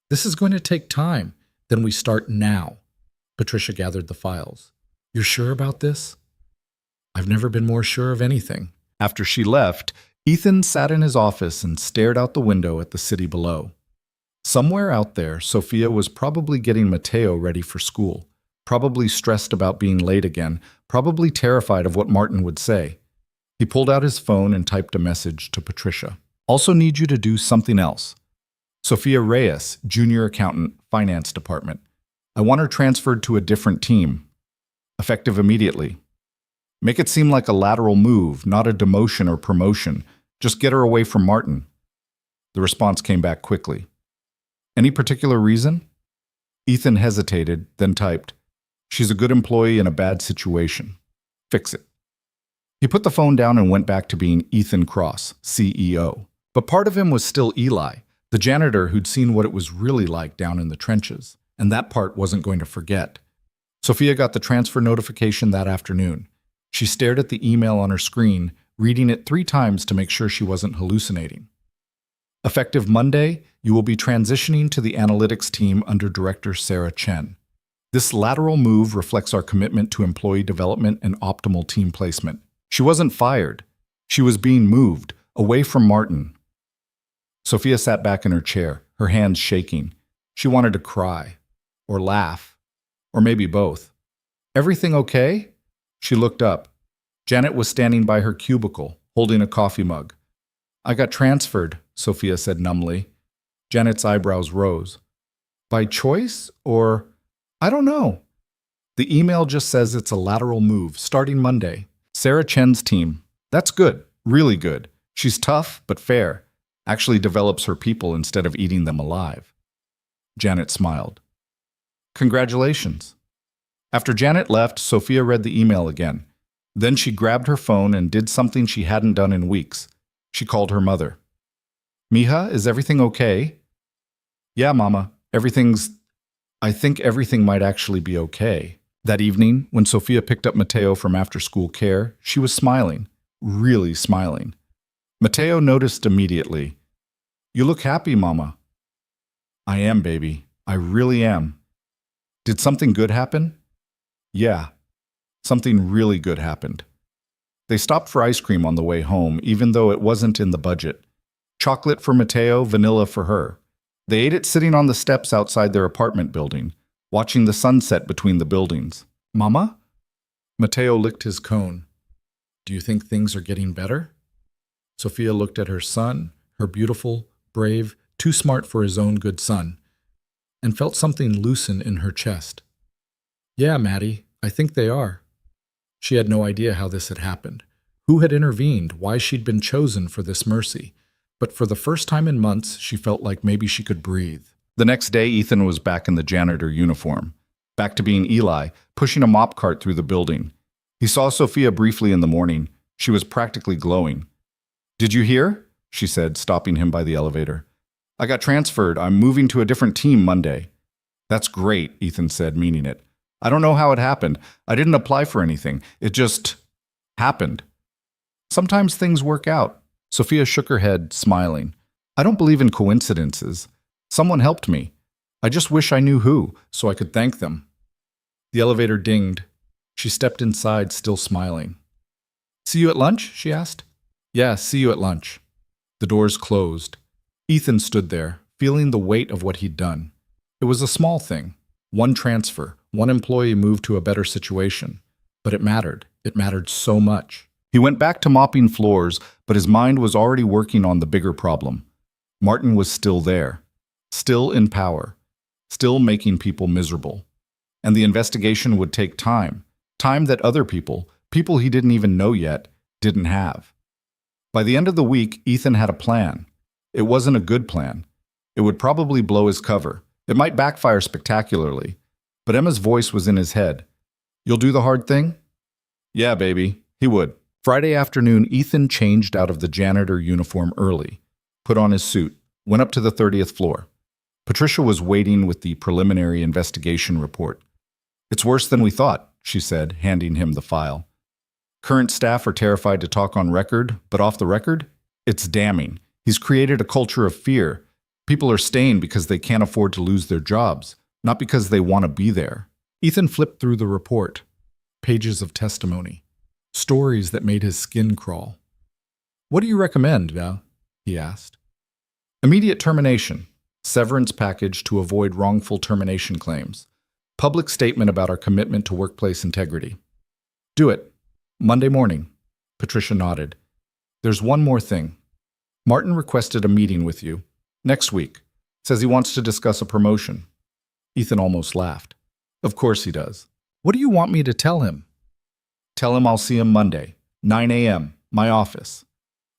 S1: This is going to take time. Then we start now." Patricia gathered the files. "You're sure about this?" "I've never been more sure of anything." After she left, Ethan sat in his office and stared out the window at the city below. Somewhere out there, Sophia was probably getting Matteo ready for school, probably stressed about being late again, probably terrified of what Martin would say. He pulled out his phone and typed a message to Patricia. "Also need you to do something else. Sophia Reyes, junior accountant, finance department. I want her transferred to a different team. Effective immediately. Make it seem like a lateral move, not a demotion or promotion. Just get her away from Martin." The response came back quickly. "Any particular reason?" Ethan hesitated, then typed, "She's a good employee in a bad situation. Fix it." He put the phone down and went back to being Ethan Cross, CEO. But part of him was still Eli, the janitor who'd seen what it was really like down in the trenches, and that part wasn't going to forget. Sophia got the transfer notification that afternoon. She stared at the email on her screen, reading it 3 times to make sure she wasn't hallucinating. "Effective Monday, you will be transitioning to the analytics team under Director Sarah Chen. This lateral move reflects our commitment to employee development and optimal team placement." She wasn't fired. She was being moved, away from Martin. Sophia sat back in her chair, her hands shaking. She wanted to cry, or laugh, or maybe both. "Everything okay?" She looked up. Janet was standing by her cubicle, holding a coffee mug. "I got transferred," Sophia said numbly. Janet's eyebrows rose. "By choice, or I don't know. The email just says it's a lateral move, starting Monday. Sarah Chen's team. That's good, really good. She's tough, but fair. Actually develops her people instead of eating them alive." Janet smiled. "Congratulations." After Janet left, Sophia read the email again. Then she grabbed her phone and did something she hadn't done in weeks. She called her mother. "Mija, is everything okay?" "Yeah, Mama, I think everything might actually be okay." That evening, when Sophia picked up Matteo from after-school care, she was smiling, really smiling. Matteo noticed immediately. "You look happy, Mama." "I am, baby. I really am." "Did something good happen?" Yeah, something really good happened. They stopped for ice cream on the way home, even though it wasn't in the budget. Chocolate for Mateo, vanilla for her. They ate it sitting on the steps outside their apartment building, watching the sunset between the buildings. Mama? Mateo licked his cone. Do you think things are getting better? Sophia looked at her son, her beautiful, brave, too smart for his own good son, and felt something loosen in her chest. Yeah, Maddie, I think they are. She had no idea how this had happened, who had intervened, why she'd been chosen for this mercy. But for the first time in months, she felt like maybe she could breathe. The next day, Ethan was back in the janitor uniform, back to being Eli, pushing a mop cart through the building. He saw Sophia briefly in the morning. She was practically glowing. Did you hear? She said, stopping him by the elevator. I got transferred. I'm moving to a different team Monday. That's great, Ethan said, meaning it. I don't know how it happened. I didn't apply for anything. It just happened. Sometimes things work out. Sophia shook her head, smiling. I don't believe in coincidences. Someone helped me. I just wish I knew who, so I could thank them. The elevator dinged. She stepped inside, still smiling. See you at lunch? She asked. Yeah, see you at lunch. The doors closed. Ethan stood there, feeling the weight of what he'd done. It was a small thing. One transfer, one employee moved to a better situation. But it mattered. It mattered so much. He went back to mopping floors, but his mind was already working on the bigger problem. Martin was still there, still in power, still making people miserable. And the investigation would take time, time that other people he didn't even know yet, didn't have. By the end of the week, Ethan had a plan. It wasn't a good plan. It would probably blow his cover. It might backfire spectacularly. But Emma's voice was in his head. You'll do the hard thing? Yeah, baby, he would. Friday afternoon, Ethan changed out of the janitor uniform early, put on his suit, went up to the 30th floor. Patricia was waiting with the preliminary investigation report. It's worse than we thought, she said, handing him the file. Current staff are terrified to talk on record, but off the record, it's damning. He's created a culture of fear. People are staying because they can't afford to lose their jobs, not because they want to be there. Ethan flipped through the report. Pages of testimony. Stories that made his skin crawl. What do you recommend, Val? He asked. Immediate termination. Severance package to avoid wrongful termination claims. Public statement about our commitment to workplace integrity. Do it. Monday morning. Patricia nodded. There's one more thing. Martin requested a meeting with you. Next week. Says he wants to discuss a promotion. Ethan almost laughed. Of course he does. What do you want me to tell him? Tell him I'll see him Monday, 9 a.m., my office.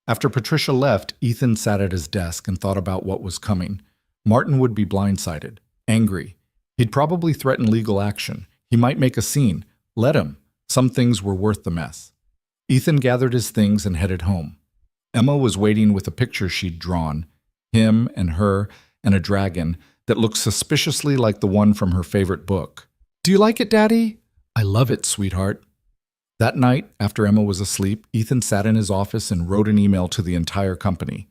S1: After Patricia left, Ethan sat at his desk and thought about what was coming. Martin would be blindsided, angry. He'd probably threaten legal action. He might make a scene. Let him. Some things were worth the mess. Ethan gathered his things and headed home. Emma was waiting with a picture she'd drawn, him and her and a dragon that looked suspiciously like the one from her favorite book. Do you like it, Daddy? I love it, sweetheart. That night, after Emma was asleep, Ethan sat in his office and wrote an email to the entire company.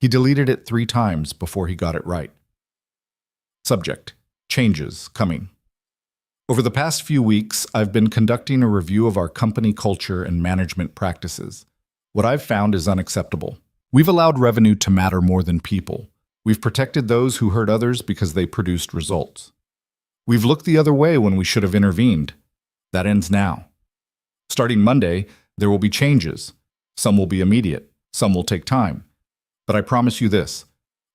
S1: He deleted it 3 times before he got it right. Subject: changes coming. Over the past few weeks, I've been conducting a review of our company culture and management practices. What I've found is unacceptable. We've allowed revenue to matter more than people. We've protected those who hurt others because they produced results. We've looked the other way when we should have intervened. That ends now. Starting Monday, there will be changes. Some will be immediate, some will take time. But I promise you this: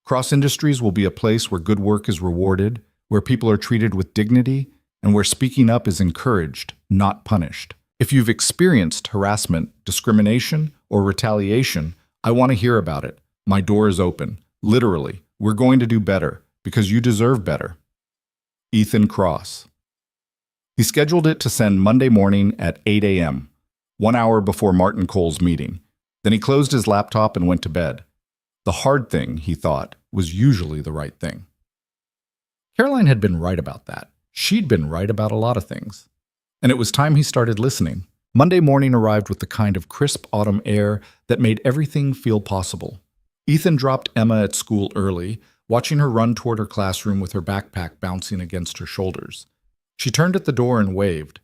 S1: Cross Industries will be a place where good work is rewarded, where people are treated with dignity, and where speaking up is encouraged, not punished. If you've experienced harassment, discrimination, or retaliation, I want to hear about it. My door is open. Literally, we're going to do better, because you deserve better. Ethan Cross. He scheduled it to send Monday morning at 8 a.m., 1 hour before Martin Cole's meeting. Then he closed his laptop and went to bed. The hard thing, he thought, was usually the right thing. Caroline had been right about that. She'd been right about a lot of things. And it was time he started listening. Monday morning arrived with the kind of crisp autumn air that made everything feel possible. Ethan dropped Emma at school early, watching her run toward her classroom with her backpack bouncing against her shoulders. She turned at the door and waved.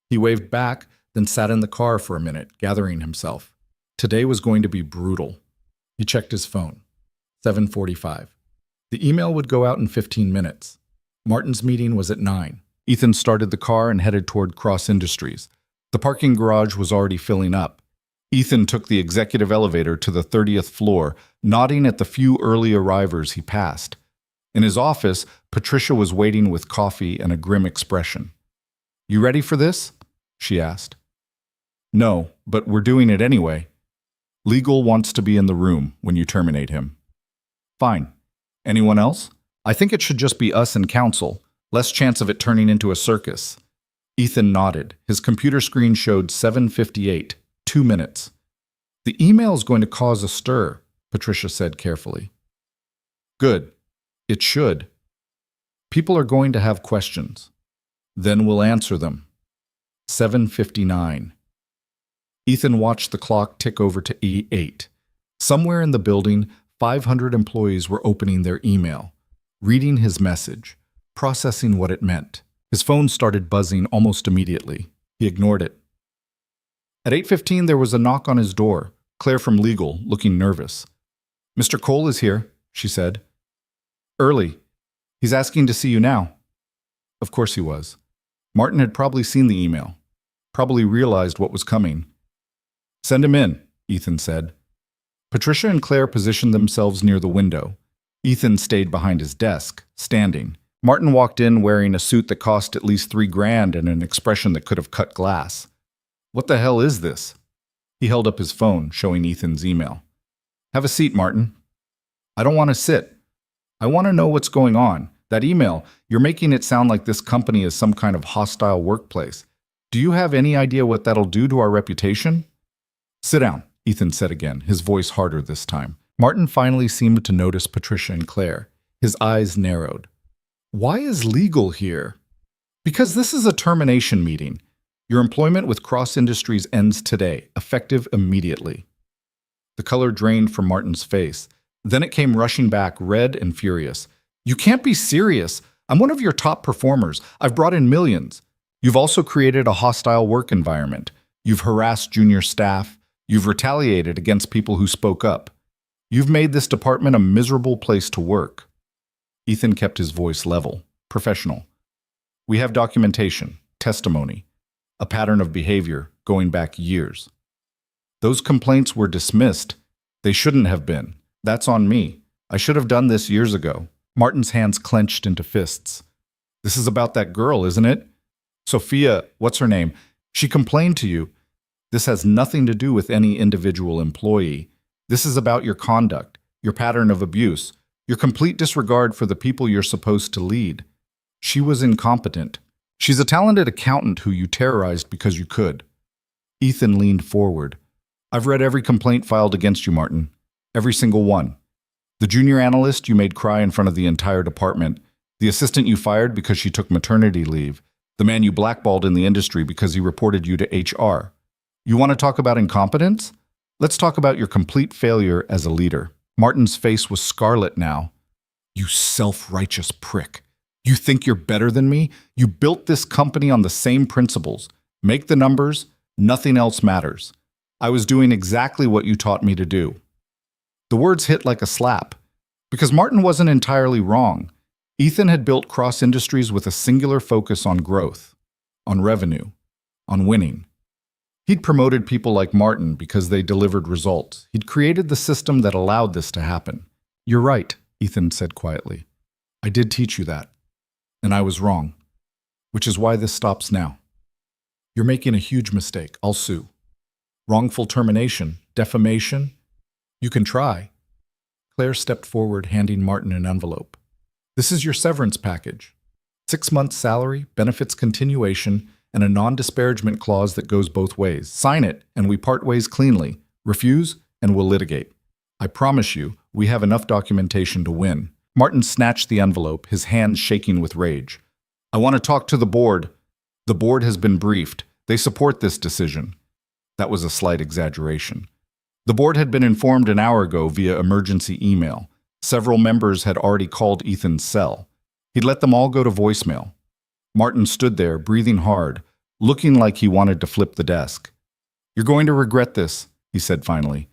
S1: He waved back, then sat in the car for a minute, gathering himself. Today was going to be brutal. He checked his phone. 7:45. The email would go out in 15 minutes. Martin's meeting was at 9. Ethan started the car and headed toward Cross Industries. The parking garage was already filling up. Ethan took the executive elevator to the 30th floor, nodding at the few early arrivers he passed. In his office, Patricia was waiting with coffee and a grim expression. "You ready for this?" she asked. "No, but we're doing it anyway. Legal wants to be in the room when you terminate him." "Fine. Anyone else?" "I think it should just be us and counsel. Less chance of it turning into a circus." Ethan nodded. His computer screen showed 7:58, 2 minutes. "The email is going to cause a stir," Patricia said carefully. "Good. It should. People are going to have questions. Then we'll answer them." 7:59. Ethan watched the clock tick over to E8. Somewhere in the building, 500 employees were opening their email, reading his message, processing what it meant. His phone started buzzing almost immediately. He ignored it. At 8:15, there was a knock on his door. Claire from legal, looking nervous. "Mr. Cole is here," she said. "Early. He's asking to see you now." Of course he was. Martin had probably seen the email, probably realized what was coming. "Send him in," Ethan said. Patricia and Claire positioned themselves near the window. Ethan stayed behind his desk, standing. Martin walked in wearing a suit that cost at least $3,000 and an expression that could have cut glass. "What the hell is this?" He held up his phone, showing Ethan's email. "Have a seat, Martin." "I don't want to sit. I want to know what's going on. That email, you're making it sound like this company is some kind of hostile workplace. Do you have any idea what that'll do to our reputation?" "Sit down," Ethan said again, his voice harder this time. Martin finally seemed to notice Patricia and Claire. His eyes narrowed. "Why is legal here?" "Because this is a termination meeting. Your employment with Cross Industries ends today, effective immediately." The color drained from Martin's face. Then it came rushing back, red and furious. "You can't be serious. I'm one of your top performers. I've brought in millions. You've also created a hostile work environment. You've harassed junior staff. You've retaliated against people who spoke up. You've made this department a miserable place to work." Ethan kept his voice level, professional. "We have documentation, testimony, a pattern of behavior going back years. Those complaints were dismissed. They shouldn't have been. That's on me. I should have done this years ago." Martin's hands clenched into fists. "This is about that girl, isn't it? Sophia, what's her name? She complained to you. This has nothing to do with any individual employee. This is about your conduct, your pattern of abuse, your complete disregard for the people you're supposed to lead. She was incompetent. She's a talented accountant who you terrorized because you could." Ethan leaned forward. "I've read every complaint filed against you, Martin. Every single one. The junior analyst you made cry in front of the entire department, the assistant you fired because she took maternity leave, the man you blackballed in the industry because he reported you to HR. You want to talk about incompetence? Let's talk about your complete failure as a leader." Martin's face was scarlet now. "You self-righteous prick. You think you're better than me? You built this company on the same principles. Make the numbers, nothing else matters. I was doing exactly what you taught me to do." The words hit like a slap, because Martin wasn't entirely wrong. Ethan had built Cross Industries with a singular focus on growth, on revenue, on winning. He'd promoted people like Martin because they delivered results. He'd created the system that allowed this to happen. "You're right," Ethan said quietly. "I did teach you that. And I was wrong. Which is why this stops now. You're making a huge mistake. I'll sue. Wrongful termination, defamation. You can try." Claire stepped forward, handing Martin an envelope. "This is your severance package. 6 months' salary, benefits continuation, and a non-disparagement clause that goes both ways. Sign it, and we part ways cleanly. Refuse, and we'll litigate. I promise you, we have enough documentation to win." Martin snatched the envelope, his hands shaking with rage. "I want to talk to the board. The board has been briefed. They support this decision." That was a slight exaggeration. The board had been informed an hour ago via emergency email. Several members had already called Ethan's cell. He'd let them all go to voicemail. Martin stood there, breathing hard, looking like he wanted to flip the desk. "You're going to regret this," he said finally.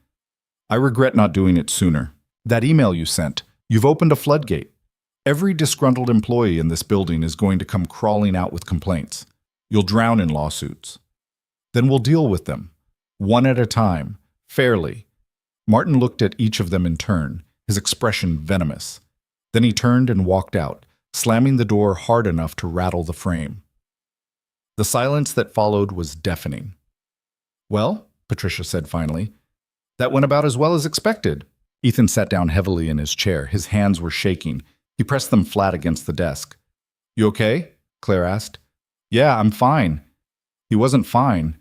S1: "I regret not doing it sooner. That email you sent, you've opened a floodgate. Every disgruntled employee in this building is going to come crawling out with complaints. You'll drown in lawsuits. Then we'll deal with them, one at a time, fairly." Martin looked at each of them in turn, his expression venomous. Then he turned and walked out, slamming the door hard enough to rattle the frame. The silence that followed was deafening. "Well," Patricia said finally, "that went about as well as expected." Ethan sat down heavily in his chair. His hands were shaking. He pressed them flat against the desk. "You okay?" Claire asked. "Yeah, I'm fine." He wasn't fine.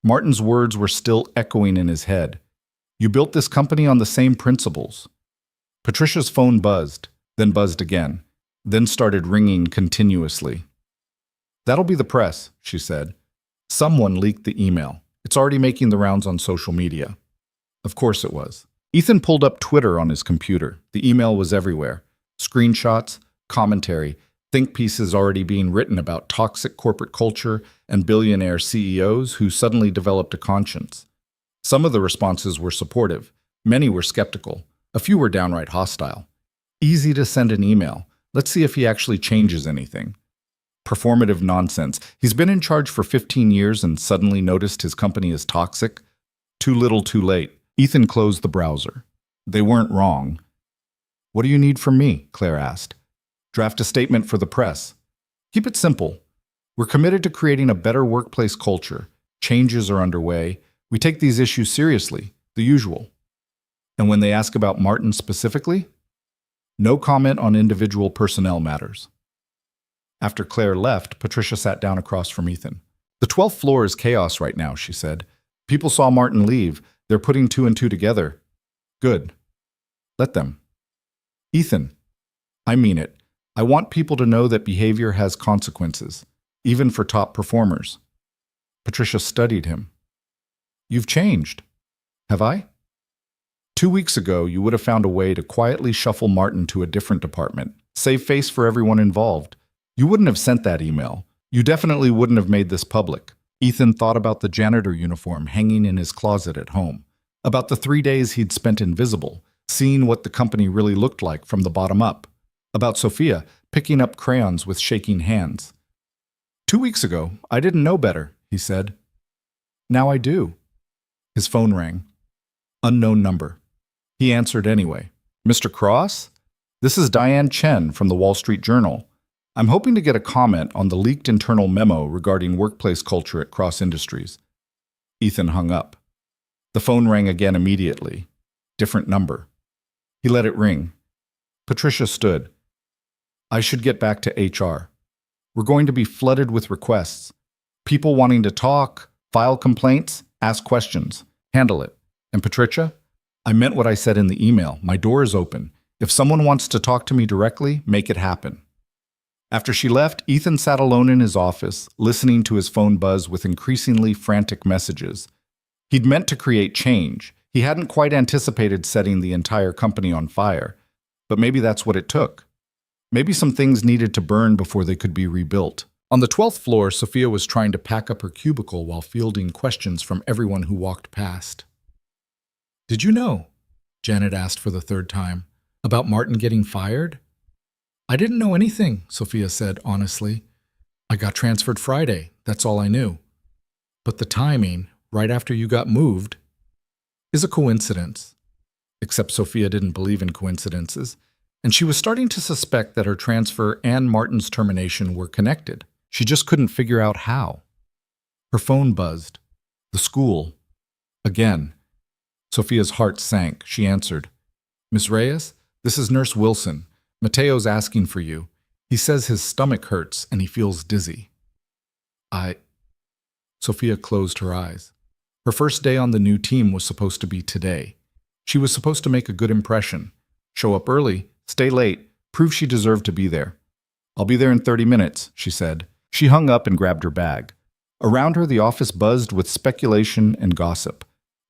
S1: Martin's words were still echoing in his head. "You built this company on the same principles." Patricia's phone buzzed, then buzzed again, then started ringing continuously. "That'll be the press," she said. "Someone leaked the email. It's already making the rounds on social media." Of course it was. Ethan pulled up Twitter on his computer. The email was everywhere. Screenshots, commentary, think pieces already being written about toxic corporate culture and billionaire CEOs who suddenly developed a conscience. Some of the responses were supportive. Many were skeptical. A few were downright hostile. Easy to send an email. Let's see if he actually changes anything. Performative nonsense. He's been in charge for 15 years and suddenly noticed his company is toxic. Too little, too late. Ethan closed the browser. They weren't wrong. "What do you need from me?" Claire asked. "Draft a statement for the press. Keep it simple. We're committed to creating a better workplace culture. Changes are underway. We take these issues seriously, the usual." And when they ask about Martin specifically, no comment on individual personnel matters. After Claire left, Patricia sat down across from Ethan. "The 12th floor is chaos right now," she said. "People saw Martin leave. They're putting two and two together." "Good. Let them." "Ethan, I mean it. I want people to know that behavior has consequences, even for top performers." Patricia studied him. "You've changed." "Have I?" 2 weeks ago, you would have found a way to quietly shuffle Martin to a different department, save face for everyone involved. You wouldn't have sent that email. You definitely wouldn't have made this public. Ethan thought about the janitor uniform hanging in his closet at home, about the 3 days he'd spent invisible, seeing what the company really looked like from the bottom up, about Sophia picking up crayons with shaking hands. 2 weeks ago, I didn't know better, he said. Now I do. His phone rang. Unknown number. He answered anyway. "Mr. Cross? This is Diane Chen from the Wall Street Journal. I'm hoping to get a comment on the leaked internal memo regarding workplace culture at Cross Industries." Ethan hung up. The phone rang again immediately. Different number. He let it ring. Patricia stood. "I should get back to HR. We're going to be flooded with requests. People wanting to talk, file complaints, ask questions. Handle it. And Patricia, I meant what I said in the email. My door is open. If someone wants to talk to me directly, make it happen." After she left, Ethan sat alone in his office, listening to his phone buzz with increasingly frantic messages. He'd meant to create change. He hadn't quite anticipated setting the entire company on fire. But maybe that's what it took. Maybe some things needed to burn before they could be rebuilt. On the 12th floor, Sophia was trying to pack up her cubicle while fielding questions from everyone who walked past. "Did you know," Janet asked for the third time, "about Martin getting fired?" "I didn't know anything," Sophia said honestly. "I got transferred Friday, that's all I knew. But the timing, right after you got moved, is a coincidence." Except Sophia didn't believe in coincidences, and she was starting to suspect that her transfer and Martin's termination were connected. She just couldn't figure out how. Her phone buzzed. The school. Again. Sophia's heart sank. She answered. "Miss Reyes, this is Nurse Wilson. Mateo's asking for you. He says his stomach hurts and he feels dizzy." Sophia closed her eyes. Her first day on the new team was supposed to be today. She was supposed to make a good impression. Show up early, stay late, prove she deserved to be there. "I'll be there in 30 minutes, she said. She hung up and grabbed her bag. Around her, the office buzzed with speculation and gossip.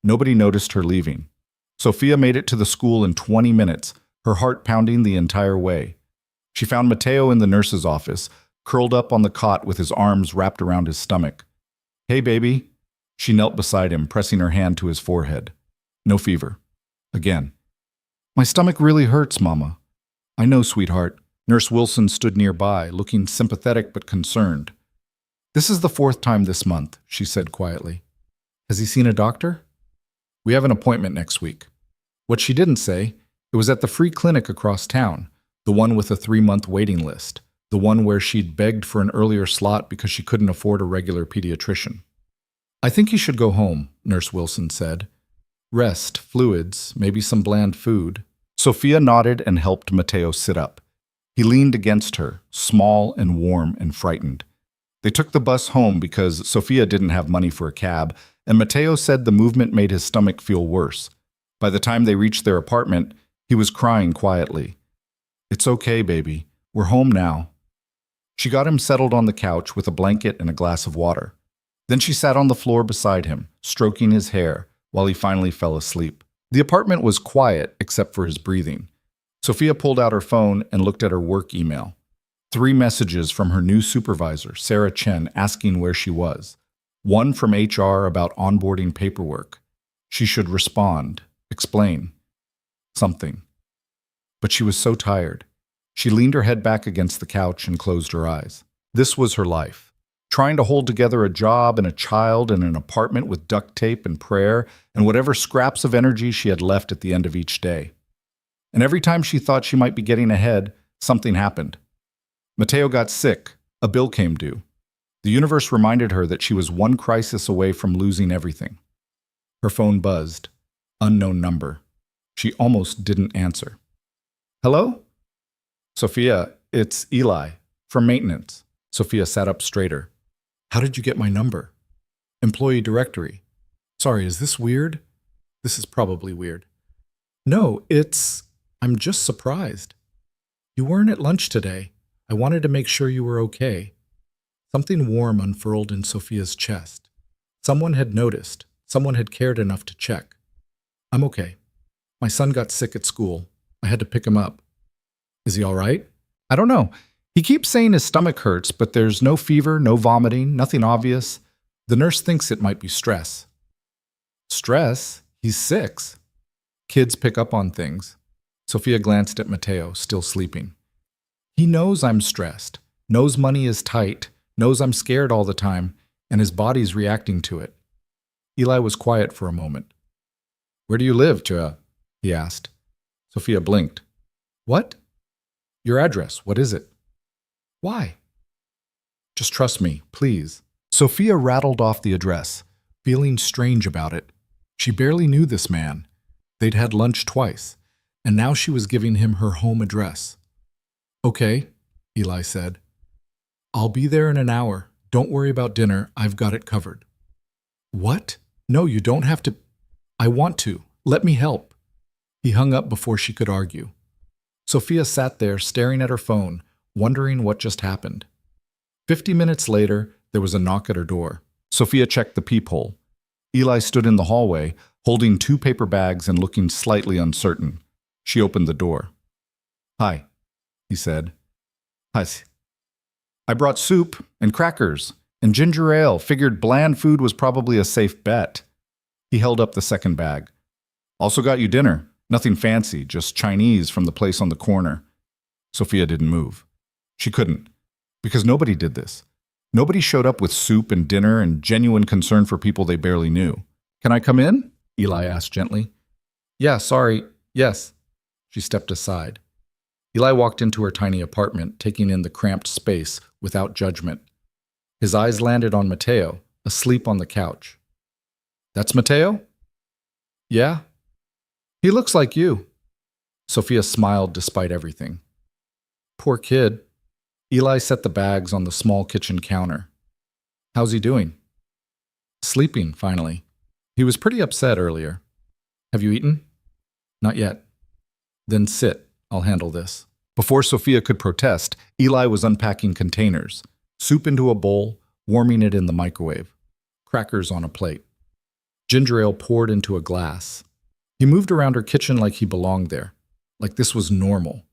S1: Nobody noticed her leaving. Sophia made it to the school in 20 minutes, her heart pounding the entire way. She found Mateo in the nurse's office, curled up on the cot with his arms wrapped around his stomach. Hey, baby. She knelt beside him, pressing her hand to his forehead. No fever. Again. My stomach really hurts, Mama. I know, sweetheart. Nurse Wilson stood nearby, looking sympathetic but concerned. This is the 4th time this month, she said quietly. Has he seen a doctor? We have an appointment next week. What she didn't say, it was at the free clinic across town, the one with a 3-month waiting list, the one where she'd begged for an earlier slot because she couldn't afford a regular pediatrician. I think you should go home, Nurse Wilson said. Rest, fluids, maybe some bland food. Sophia nodded and helped Matteo sit up. He leaned against her, small and warm and frightened. They took the bus home because Sophia didn't have money for a cab, and Matteo said the movement made his stomach feel worse. By the time they reached their apartment, he was crying quietly. It's okay, baby. We're home now. She got him settled on the couch with a blanket and a glass of water. Then she sat on the floor beside him, stroking his hair, while he finally fell asleep. The apartment was quiet except for his breathing. Sophia pulled out her phone and looked at her work email. 3 messages from her new supervisor, Sarah Chen, asking where she was. 1 from HR about onboarding paperwork. She should respond, explain. Something. But she was so tired. She leaned her head back against the couch and closed her eyes. This was her life. Trying to hold together a job and a child and an apartment with duct tape and prayer and whatever scraps of energy she had left at the end of each day. And every time she thought she might be getting ahead, something happened. Matteo got sick. A bill came due. The universe reminded her that she was one crisis away from losing everything. Her phone buzzed. Unknown number. She almost didn't answer. Hello? Sophia, it's Eli, from maintenance. Sophia sat up straighter. How did you get my number? Employee directory. Sorry, is this weird? This is probably weird. No, I'm just surprised. You weren't at lunch today. I wanted to make sure you were okay. Something warm unfurled in Sophia's chest. Someone had noticed. Someone had cared enough to check. I'm okay. My son got sick at school. I had to pick him up. Is he all right? I don't know. He keeps saying his stomach hurts, but there's no fever, no vomiting, nothing obvious. The nurse thinks it might be stress. Stress? He's 6. Kids pick up on things. Sophia glanced at Matteo, still sleeping. He knows I'm stressed, knows money is tight, knows I'm scared all the time, and his body's reacting to it. Eli was quiet for a moment. Where do you live, Tua? He asked. Sophia blinked. What? Your address, what is it? Why? Just trust me, please. Sophia rattled off the address, feeling strange about it. She barely knew this man. They'd had lunch twice, and now she was giving him her home address. Okay, Eli said. I'll be there in an hour. Don't worry about dinner. I've got it covered. What? No, you don't have to. I want to. Let me help. He hung up before she could argue. Sophia sat there staring at her phone, wondering what just happened. 50 minutes later, there was a knock at her door. Sophia checked the peephole. Eli stood in the hallway, holding 2 paper bags and looking slightly uncertain. She opened the door. Hi, he said. Hi. I brought soup and crackers and ginger ale. Figured bland food was probably a safe bet. He held up the second bag. Also got you dinner. Nothing fancy, just Chinese from the place on the corner. Sophia didn't move. She couldn't, because nobody did this. Nobody showed up with soup and dinner and genuine concern for people they barely knew. Can I come in? Eli asked gently. Yeah, sorry. Yes. She stepped aside. Eli walked into her tiny apartment, taking in the cramped space without judgment. His eyes landed on Matteo, asleep on the couch. That's Matteo? Yeah. He looks like you. Sophia smiled despite everything. Poor kid. Eli set the bags on the small kitchen counter. How's he doing? Sleeping, finally. He was pretty upset earlier. Have you eaten? Not yet. Then sit. I'll handle this. Before Sophia could protest, Eli was unpacking containers, soup into a bowl, warming it in the microwave, crackers on a plate. Ginger ale poured into a glass. He moved around her kitchen like he belonged there, like this was normal.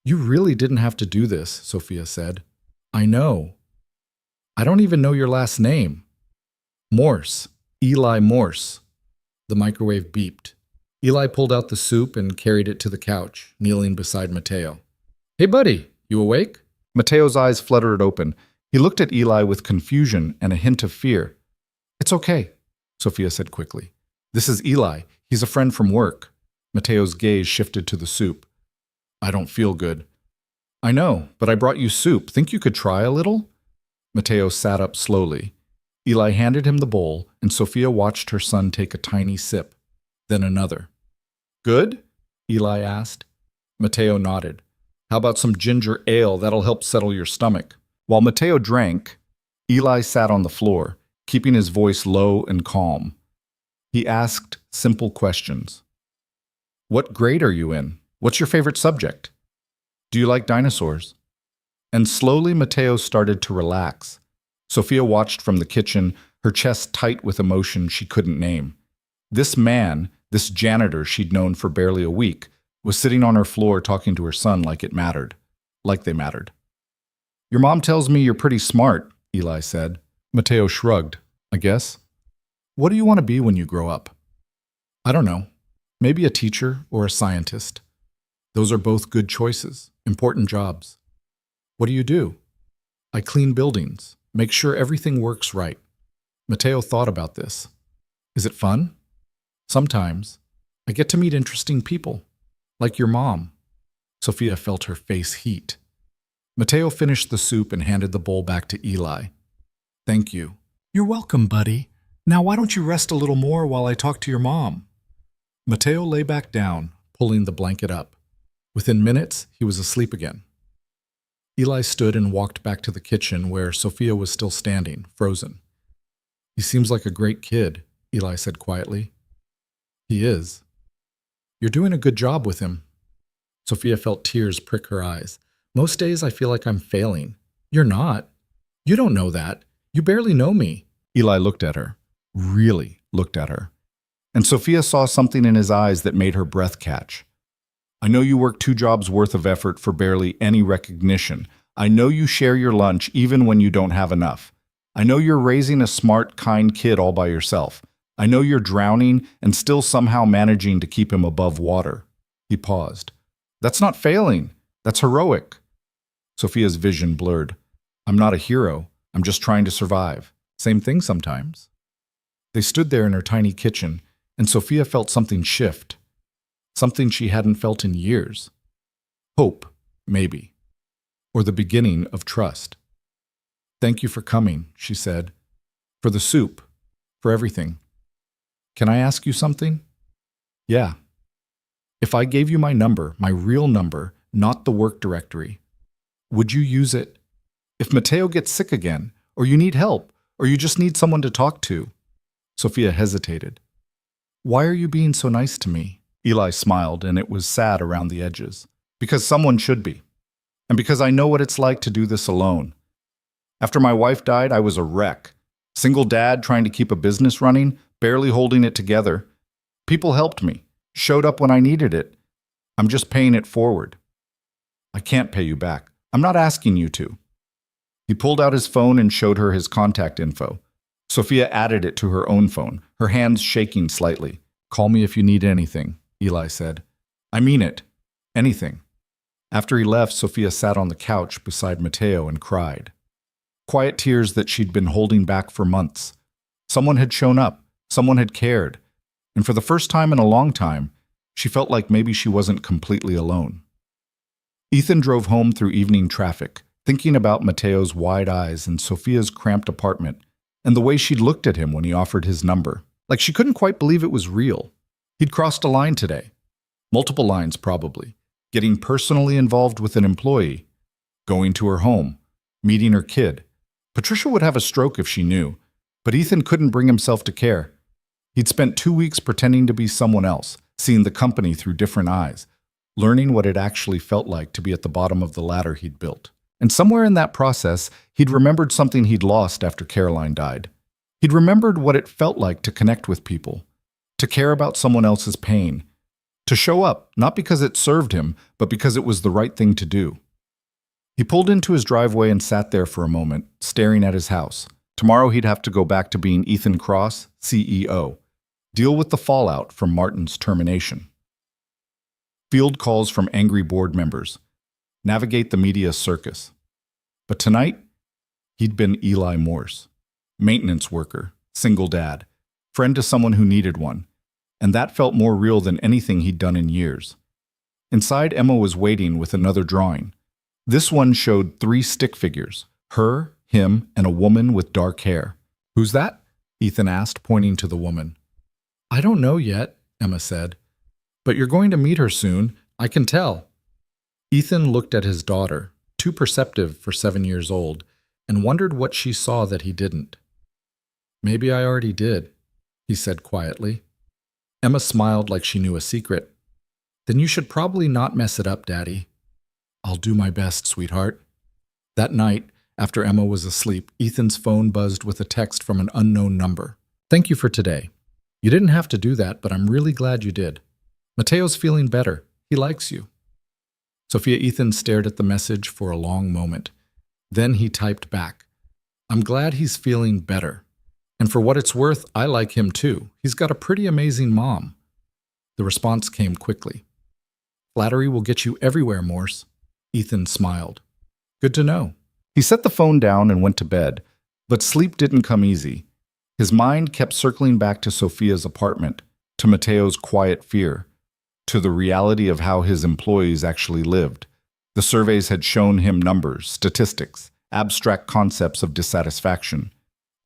S1: You really didn't have to do this, Sophia said. I know. I don't even know your last name. Morse. Eli Morse. The microwave beeped. Eli pulled out the soup and carried it to the couch, kneeling beside Mateo. Hey, buddy, you awake? Mateo's eyes fluttered open. He looked at Eli with confusion and a hint of fear. It's okay, Sophia said quickly. This is Eli. He's a friend from work. Mateo's gaze shifted to the soup. I don't feel good. I know, but I brought you soup. Think you could try a little? Mateo sat up slowly. Eli handed him the bowl, and Sophia watched her son take a tiny sip, then another. Good? Eli asked. Mateo nodded. How about some ginger ale? That'll help settle your stomach. While Mateo drank, Eli sat on the floor, keeping his voice low and calm. He asked simple questions. What grade are you in? What's your favorite subject? Do you like dinosaurs? And slowly Mateo started to relax. Sophia watched from the kitchen, her chest tight with emotion she couldn't name. This man, this janitor she'd known for barely a week, was sitting on her floor talking to her son like it mattered. Like they mattered. Your mom tells me you're pretty smart, Eli said. Mateo shrugged. I guess. What do you want to be when you grow up? I don't know. Maybe a teacher or a scientist. Those are both good choices, important jobs. What do you do? I clean buildings, make sure everything works right. Mateo thought about this. Is it fun? Sometimes. I get to meet interesting people, like your mom. Sophia felt her face heat. Mateo finished the soup and handed the bowl back to Eli. Thank you. You're welcome, buddy. Now why don't you rest a little more while I talk to your mom? Mateo lay back down, pulling the blanket up. Within minutes, he was asleep again. Eli stood and walked back to the kitchen where Sophia was still standing, frozen. He seems like a great kid, Eli said quietly. He is. You're doing a good job with him. Sophia felt tears prick her eyes. Most days I feel like I'm failing. You're not. You don't know that. You barely know me. Eli looked at her. Really looked at her. And Sophia saw something in his eyes that made her breath catch. I know you work 2 jobs worth of effort for barely any recognition. I know you share your lunch even when you don't have enough. I know you're raising a smart, kind kid all by yourself. I know you're drowning and still somehow managing to keep him above water. He paused. That's not failing. That's heroic. Sophia's vision blurred. I'm not a hero. I'm just trying to survive. Same thing sometimes. They stood there in her tiny kitchen, and Sophia felt something shift. Something she hadn't felt in years. Hope, maybe. Or the beginning of trust. Thank you for coming, she said. For the soup. For everything. Can I ask you something? Yeah. If I gave you my number, my real number, not the work directory, would you use it? If Mateo gets sick again, or you need help, or you just need someone to talk to? Sophia hesitated. Why are you being so nice to me? Eli smiled, and it was sad around the edges. Because someone should be. And because I know what it's like to do this alone. After my wife died, I was a wreck. Single dad trying to keep a business running, barely holding it together. People helped me, showed up when I needed it. I'm just paying it forward. I can't pay you back. I'm not asking you to. He pulled out his phone and showed her his contact info. Sophia added it to her own phone, her hands shaking slightly. Call me if you need anything, Eli said. I mean it. Anything. After he left, Sophia sat on the couch beside Mateo and cried. Quiet tears that she'd been holding back for months. Someone had shown up. Someone had cared. And for the first time in a long time, she felt like maybe she wasn't completely alone. Ethan drove home through evening traffic, thinking about Mateo's wide eyes and Sophia's cramped apartment, and the way she'd looked at him when he offered his number. Like she couldn't quite believe it was real. He'd crossed a line today. Multiple lines, probably. Getting personally involved with an employee. Going to her home. Meeting her kid. Patricia would have a stroke if she knew, but Ethan couldn't bring himself to care. He'd spent 2 weeks pretending to be someone else, seeing the company through different eyes, learning what it actually felt like to be at the bottom of the ladder he'd built. And somewhere in that process, he'd remembered something he'd lost after Caroline died. He'd remembered what it felt like to connect with people, to care about someone else's pain, to show up, not because it served him, but because it was the right thing to do. He pulled into his driveway and sat there for a moment, staring at his house, Tomorrow he'd have to go back to being Ethan Cross, CEO, deal with the fallout from Martin's termination. Field calls from angry board members, navigate the media circus. But tonight, he'd been Eli Morse, maintenance worker, single dad, friend to someone who needed one, and that felt more real than anything he'd done in years. Inside, Emma was waiting with another drawing. This one showed 3 stick figures, her, him, and a woman with dark hair. "Who's that?" Ethan asked, pointing to the woman. "I don't know yet," Emma said. "But you're going to meet her soon, I can tell." Ethan looked at his daughter, too perceptive for 7 years old, and wondered what she saw that he didn't. "Maybe I already did," he said quietly. Emma smiled like she knew a secret. "Then you should probably not mess it up, Daddy." "I'll do my best, sweetheart." That night, after Emma was asleep, Ethan's phone buzzed with a text from an unknown number. "Thank you for today. You didn't have to do that, but I'm really glad you did. Mateo's feeling better. He likes you." Sophia Ethan stared at the message for a long moment. Then he typed back, "I'm glad he's feeling better. And for what it's worth, I like him too. He's got a pretty amazing mom." The response came quickly. "Flattery will get you everywhere, Morse." Ethan smiled. "Good to know." He set the phone down and went to bed, but sleep didn't come easy. His mind kept circling back to Sophia's apartment, to Mateo's quiet fear, to the reality of how his employees actually lived. The surveys had shown him numbers, statistics, abstract concepts of dissatisfaction.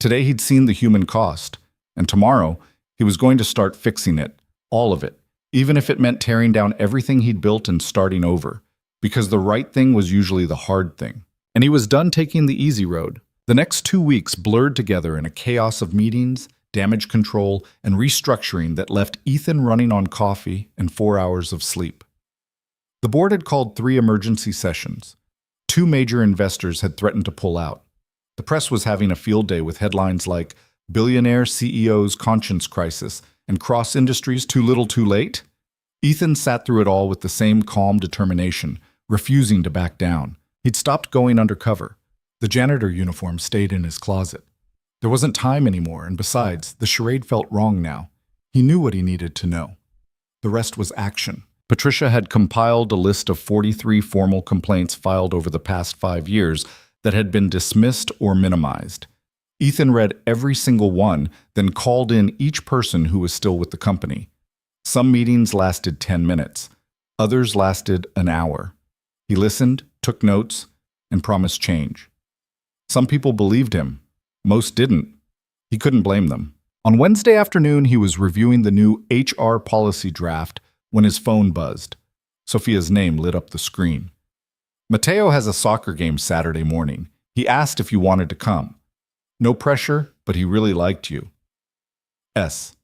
S1: Today he'd seen the human cost, and tomorrow he was going to start fixing it, all of it, even if it meant tearing down everything he'd built and starting over, because the right thing was usually the hard thing. And he was done taking the easy road. The next 2 weeks blurred together in a chaos of meetings, damage control, and restructuring that left Ethan running on coffee and 4 hours of sleep. The board had called 3 emergency sessions. 2 major investors had threatened to pull out. The press was having a field day with headlines like "Billionaire CEO's Conscience Crisis" and "Cross Industries Too Little Too Late." Ethan sat through it all with the same calm determination, refusing to back down. He'd stopped going undercover. The janitor uniform stayed in his closet. There wasn't time anymore, and besides, the charade felt wrong now. He knew what he needed to know. The rest was action. Patricia had compiled a list of 43 formal complaints filed over the past 5 years that had been dismissed or minimized. Ethan read every single one, then called in each person who was still with the company. Some meetings lasted 10 minutes. Others lasted an hour. He listened, took notes, and promised change. Some people believed him. Most didn't. He couldn't blame them. On Wednesday afternoon, he was reviewing the new HR policy draft when his phone buzzed. Sophia's name lit up the screen. "Mateo has a soccer game Saturday morning. He asked if you wanted to come. No pressure, but he really liked you. S."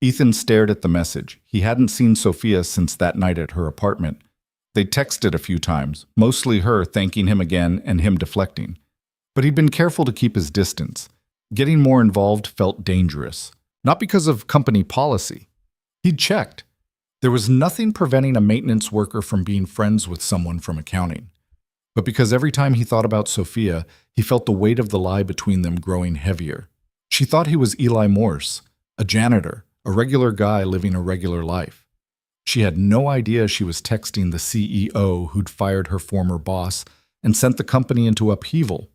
S1: Ethan stared at the message. He hadn't seen Sophia since that night at her apartment. They texted a few times, mostly her thanking him again and him deflecting. But he'd been careful to keep his distance. Getting more involved felt dangerous. Not because of company policy. He'd checked. There was nothing preventing a maintenance worker from being friends with someone from accounting. But because every time he thought about Sophia, he felt the weight of the lie between them growing heavier. She thought he was Eli Morse, a janitor, a regular guy living a regular life. She had no idea she was texting the CEO who'd fired her former boss and sent the company into upheaval.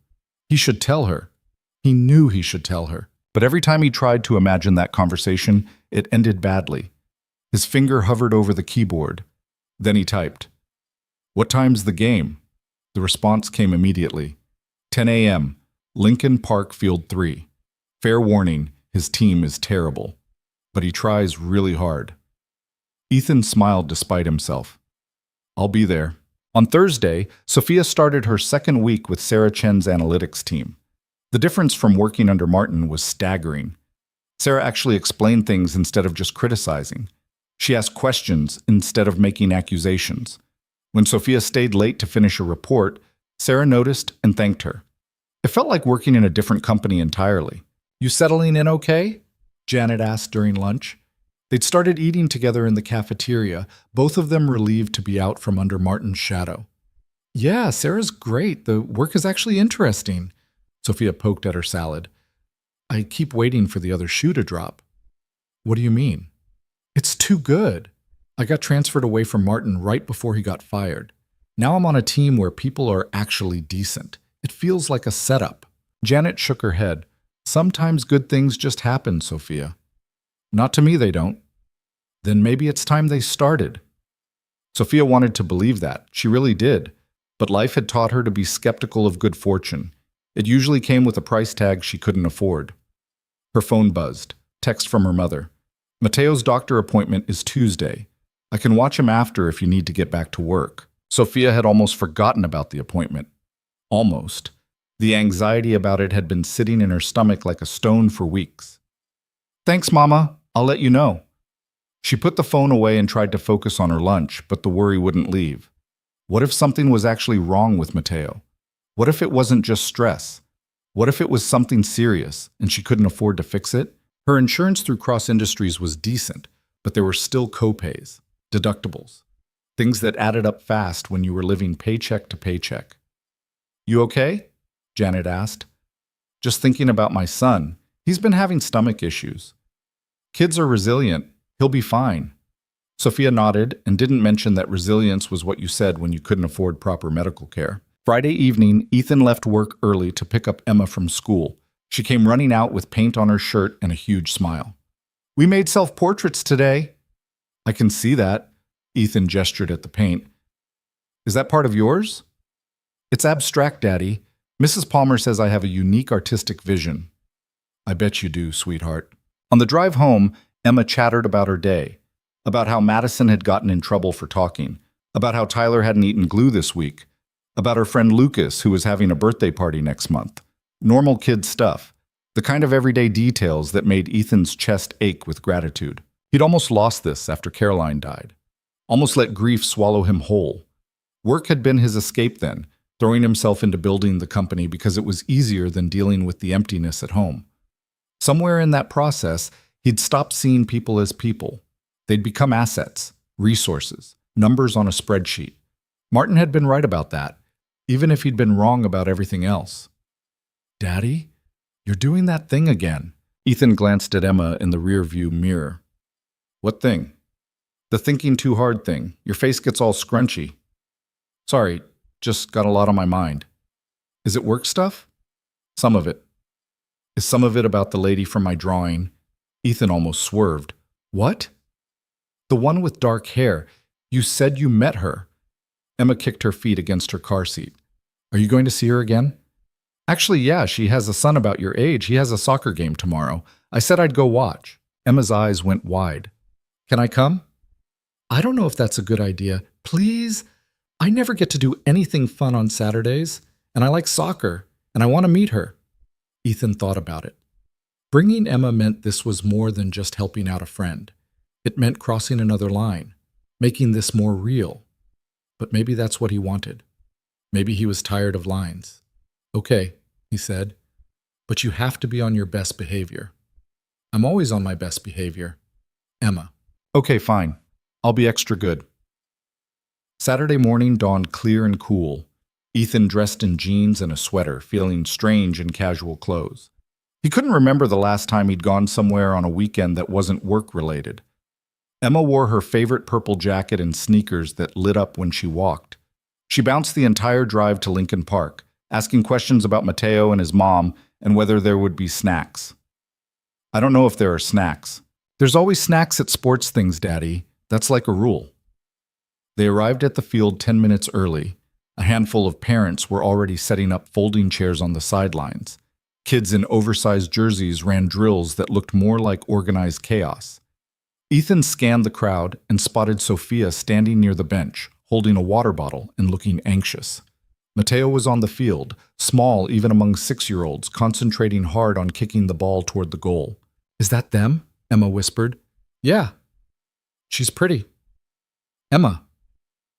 S1: He should tell her. He knew he should tell her. But every time he tried to imagine that conversation, it ended badly. His finger hovered over the keyboard. Then he typed, "What time's the game?" The response came immediately. 10 a.m., Lincoln Park Field 3. Fair warning, his team is terrible. But he tries really hard. Ethan smiled despite himself. "I'll be there." On Thursday, Sophia started her second week with Sarah Chen's analytics team. The difference from working under Martin was staggering. Sarah actually explained things instead of just criticizing. She asked questions instead of making accusations. When Sophia stayed late to finish a report, Sarah noticed and thanked her. It felt like working in a different company entirely. "You settling in okay?" Janet asked during lunch. They'd started eating together in the cafeteria, both of them relieved to be out from under Martin's shadow. "Yeah, Sarah's great. The work is actually interesting." Sophia poked at her salad. I keep waiting for the other shoe to drop. What do you mean? It's too good. I got transferred away from Martin right before he got fired. Now I'm on a team where people are actually decent. It feels like a setup. Janet shook her head. Sometimes good things just happen, Sophia. Not to me, they don't. Then maybe it's time they started. Sophia wanted to believe that. She really did. But life had taught her to be skeptical of good fortune. It usually came with a price tag she couldn't afford. Her phone buzzed. Text from her mother. Mateo's doctor appointment is Tuesday. I can watch him after if you need to get back to work. Sophia had almost forgotten about the appointment. Almost. The anxiety about it had been sitting in her stomach like a stone for weeks. Thanks, Mama. I'll let you know. She put the phone away and tried to focus on her lunch, but the worry wouldn't leave. What if something was actually wrong with Mateo? What if it wasn't just stress? What if it was something serious and she couldn't afford to fix it? Her insurance through Cross Industries was decent, but there were still co-pays, deductibles, things that added up fast when you were living paycheck to paycheck. You okay? Janet asked. Just thinking about my son. He's been having stomach issues. Kids are resilient. He'll be fine. Sophia nodded and didn't mention that resilience was what you said when you couldn't afford proper medical care. Friday evening, Ethan left work early to pick up Emma from school. She came running out with paint on her shirt and a huge smile. We made self-portraits today. I can see that. Ethan gestured at the paint. Is that part of yours? It's abstract, Daddy. Mrs. Palmer says I have a unique artistic vision. I bet you do, sweetheart. On the drive home, Emma chattered about her day, about how Madison had gotten in trouble for talking, about how Tyler hadn't eaten glue this week, about her friend Lucas, who was having a birthday party next month. Normal kid stuff, the kind of everyday details that made Ethan's chest ache with gratitude. He'd almost lost this after Caroline died, almost let grief swallow him whole. Work had been his escape then, throwing himself into building the company because it was easier than dealing with the emptiness at home. Somewhere in that process, he'd stopped seeing people as people. They'd become assets, resources, numbers on a spreadsheet. Martin had been right about that, even if he'd been wrong about everything else. Daddy, you're doing that thing again. Ethan glanced at Emma in the rearview mirror. What thing? The thinking too hard thing. Your face gets all scrunchy. Sorry, just got a lot on my mind. Is it work stuff? Some of it. Is some of it about the lady from my drawing? Ethan almost swerved. What? The one with dark hair. You said you met her. Emma kicked her feet against her car seat. Are you going to see her again? Actually, yeah, she has a son about your age. He has a soccer game tomorrow. I said I'd go watch. Emma's eyes went wide. Can I come? I don't know if that's a good idea. Please? I never get to do anything fun on Saturdays, and I like soccer, and I want to meet her. Ethan thought about it. Bringing Emma meant this was more than just helping out a friend. It meant crossing another line, making this more real. But maybe that's what he wanted. Maybe he was tired of lines. Okay, he said, but you have to be on your best behavior. I'm always on my best behavior. Emma. Okay, fine. I'll be extra good. Saturday morning dawned clear and cool. Ethan dressed in jeans and a sweater, feeling strange in casual clothes. He couldn't remember the last time he'd gone somewhere on a weekend that wasn't work-related. Emma wore her favorite purple jacket and sneakers that lit up when she walked. She bounced the entire drive to Lincoln Park, asking questions about Mateo and his mom and whether there would be snacks. I don't know if there are snacks. There's always snacks at sports things, Daddy. That's like a rule. They arrived at the field 10 minutes early. A handful of parents were already setting up folding chairs on the sidelines. Kids in oversized jerseys ran drills that looked more like organized chaos. Ethan scanned the crowd and spotted Sophia standing near the bench, holding a water bottle and looking anxious. Mateo was on the field, small even among 6-year-olds, concentrating hard on kicking the ball toward the goal. Is that them? Emma whispered. Yeah. She's pretty. Emma.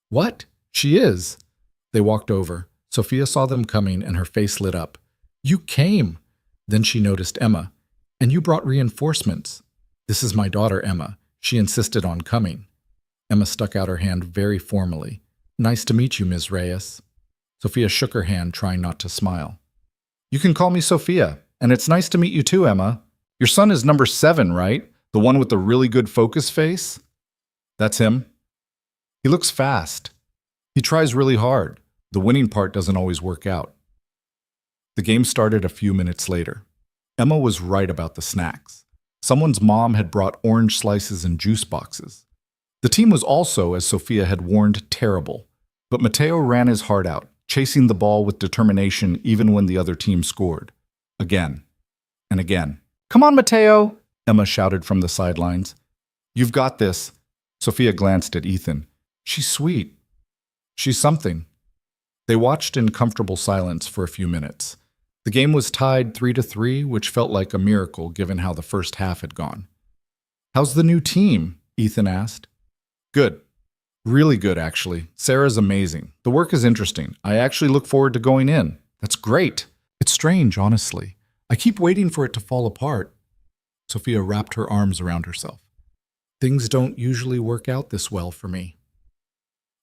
S1: What? She is. They walked over. Sophia saw them coming and her face lit up. You came. Then she noticed Emma. And you brought reinforcements. This is my daughter, Emma. She insisted on coming. Emma stuck out her hand very formally. Nice to meet you, Ms. Reyes. Sophia shook her hand, trying not to smile. You can call me Sophia, and it's nice to meet you too, Emma. Your son is number 7, right? The one with the really good focus face? That's him. He looks fast. He tries really hard. The winning part doesn't always work out. The game started a few minutes later. Emma was right about the snacks. Someone's mom had brought orange slices and juice boxes. The team was also, as Sophia had warned, terrible. But Matteo ran his heart out, chasing the ball with determination even when the other team scored. Again and again. "Come on, Matteo!" Emma shouted from the sidelines. "You've got this." Sophia glanced at Ethan. "She's sweet. She's something." They watched in comfortable silence for a few minutes. The game was tied 3-3, which felt like a miracle given how the first half had gone. "How's the new team?" Ethan asked. "Good. Really good, actually. Sarah's amazing. The work is interesting. I actually look forward to going in." "That's great." "It's strange, honestly. I keep waiting for it to fall apart." Sophia wrapped her arms around herself. "Things don't usually work out this well for me."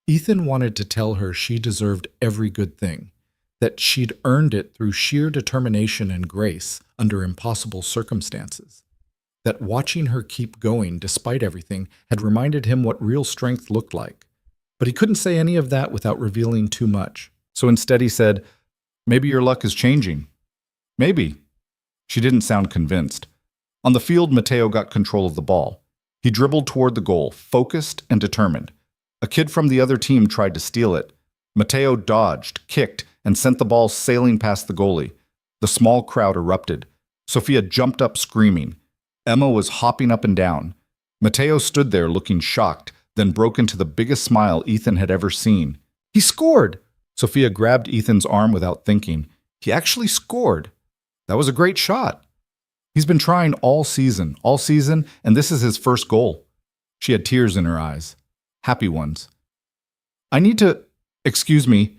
S1: Ethan wanted to tell her she deserved every good thing, that she'd earned it through sheer determination and grace under impossible circumstances, that watching her keep going despite everything had reminded him what real strength looked like. But he couldn't say any of that without revealing too much. So instead he said, "Maybe your luck is changing." "Maybe." She didn't sound convinced. On the field, Matteo got control of the ball. He dribbled toward the goal, focused and determined. A kid from the other team tried to steal it. Matteo dodged, kicked, and sent the ball sailing past the goalie. The small crowd erupted. Sophia jumped up screaming. Emma was hopping up and down. Matteo stood there looking shocked, then broke into the biggest smile Ethan had ever seen. "He scored!" Sophia grabbed Ethan's arm without thinking. "He actually scored. That was a great shot. He's been trying all season, and this is his first goal." She had tears in her eyes. Happy ones. "I need to... Excuse me."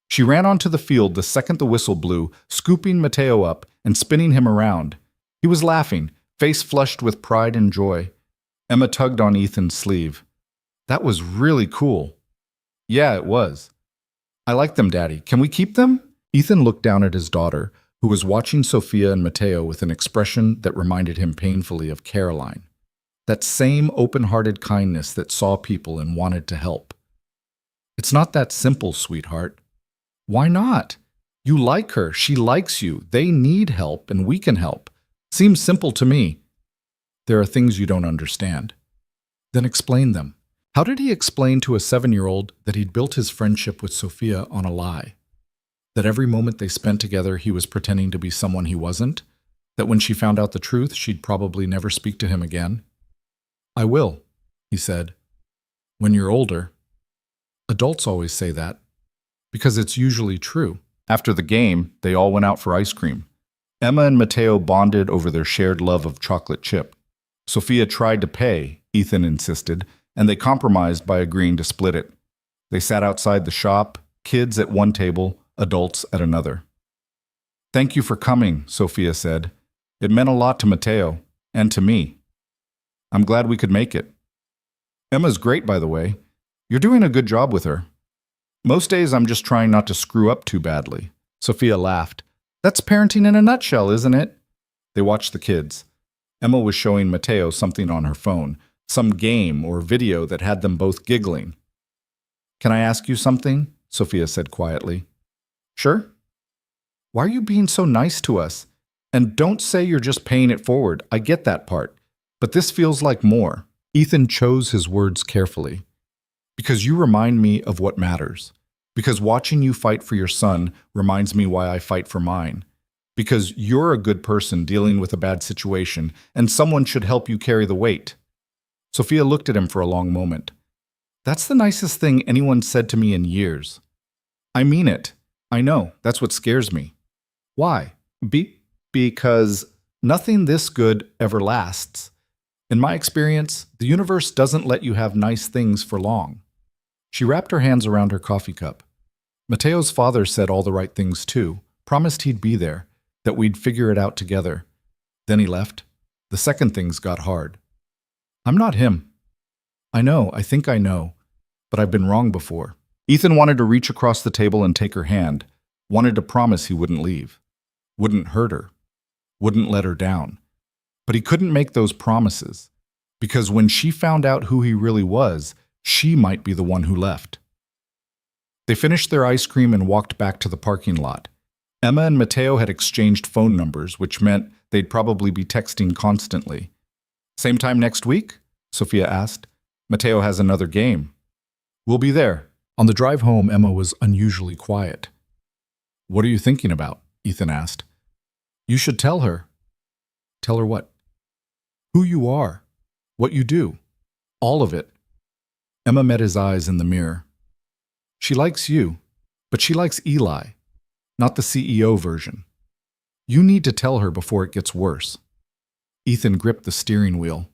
S1: She ran onto the field the second the whistle blew, scooping Matteo up and spinning him around. He was laughing, face flushed with pride and joy. Emma tugged on Ethan's sleeve. "That was really cool." "Yeah, it was." "I like them, Daddy. Can we keep them?" Ethan looked down at his daughter, who was watching Sophia and Matteo with an expression that reminded him painfully of Caroline. That same open-hearted kindness that saw people and wanted to help. "It's not that simple, sweetheart." "Why not? You like her, she likes you, they need help, and we can help. Seems simple to me." "There are things you don't understand." "Then explain them." How did he explain to a 7-year-old that he'd built his friendship with Sophia on a lie? That every moment they spent together he was pretending to be someone he wasn't? That when she found out the truth, she'd probably never speak to him again? "I will," he said. "When you're older." Adults always say that, because it's usually true. After the game, they all went out for ice cream. Emma and Matteo bonded over their shared love of chocolate chip. Sophia tried to pay, Ethan insisted, and they compromised by agreeing to split it. They sat outside the shop, kids at one table, adults at another. "Thank you for coming," Sophia said. "It meant a lot to Matteo, and to me. I'm glad we could make it." "Emma's great, by the way. You're doing a good job with her." "Most days I'm just trying not to screw up too badly." Sophia laughed. "That's parenting in a nutshell, isn't it?" They watched the kids. Emma was showing Matteo something on her phone, some game or video that had them both giggling. "Can I ask you something?" Sophia said quietly. "Sure." "Why are you being so nice to us? And don't say you're just paying it forward. I get that part. But this feels like more." Ethan chose his words carefully. "Because you remind me of what matters. Because watching you fight for your son reminds me why I fight for mine. Because you're a good person dealing with a bad situation, and someone should help you carry the weight." Sophia looked at him for a long moment. "That's the nicest thing anyone said to me in years." "I mean it. I know. That's what scares me." "Why?" Because nothing this good ever lasts. In my experience, the universe doesn't let you have nice things for long." She wrapped her hands around her coffee cup. "Matteo's father said all the right things too, promised he'd be there, that we'd figure it out together. Then he left. The second things got hard. I'm not him." I think I know, but I've been wrong before." Ethan wanted to reach across the table and take her hand, wanted to promise he wouldn't leave. wouldn't hurt her, wouldn't let her down. But he couldn't make those promises, because when she found out who he really was, she might be the one who left. They finished their ice cream and walked back to the parking lot. Emma and Matteo had exchanged phone numbers, which meant they'd probably be texting constantly. Same time next week? Sophia asked. Matteo has another game. We'll be there. On the drive home, Emma was unusually quiet. What are you thinking about? Ethan asked. You should tell her. Tell her what? Who you are. What you do. All of it. Emma met his eyes in the mirror. She likes you, but she likes Eli, not the CEO version. You need to tell her before it gets worse. Ethan gripped the steering wheel.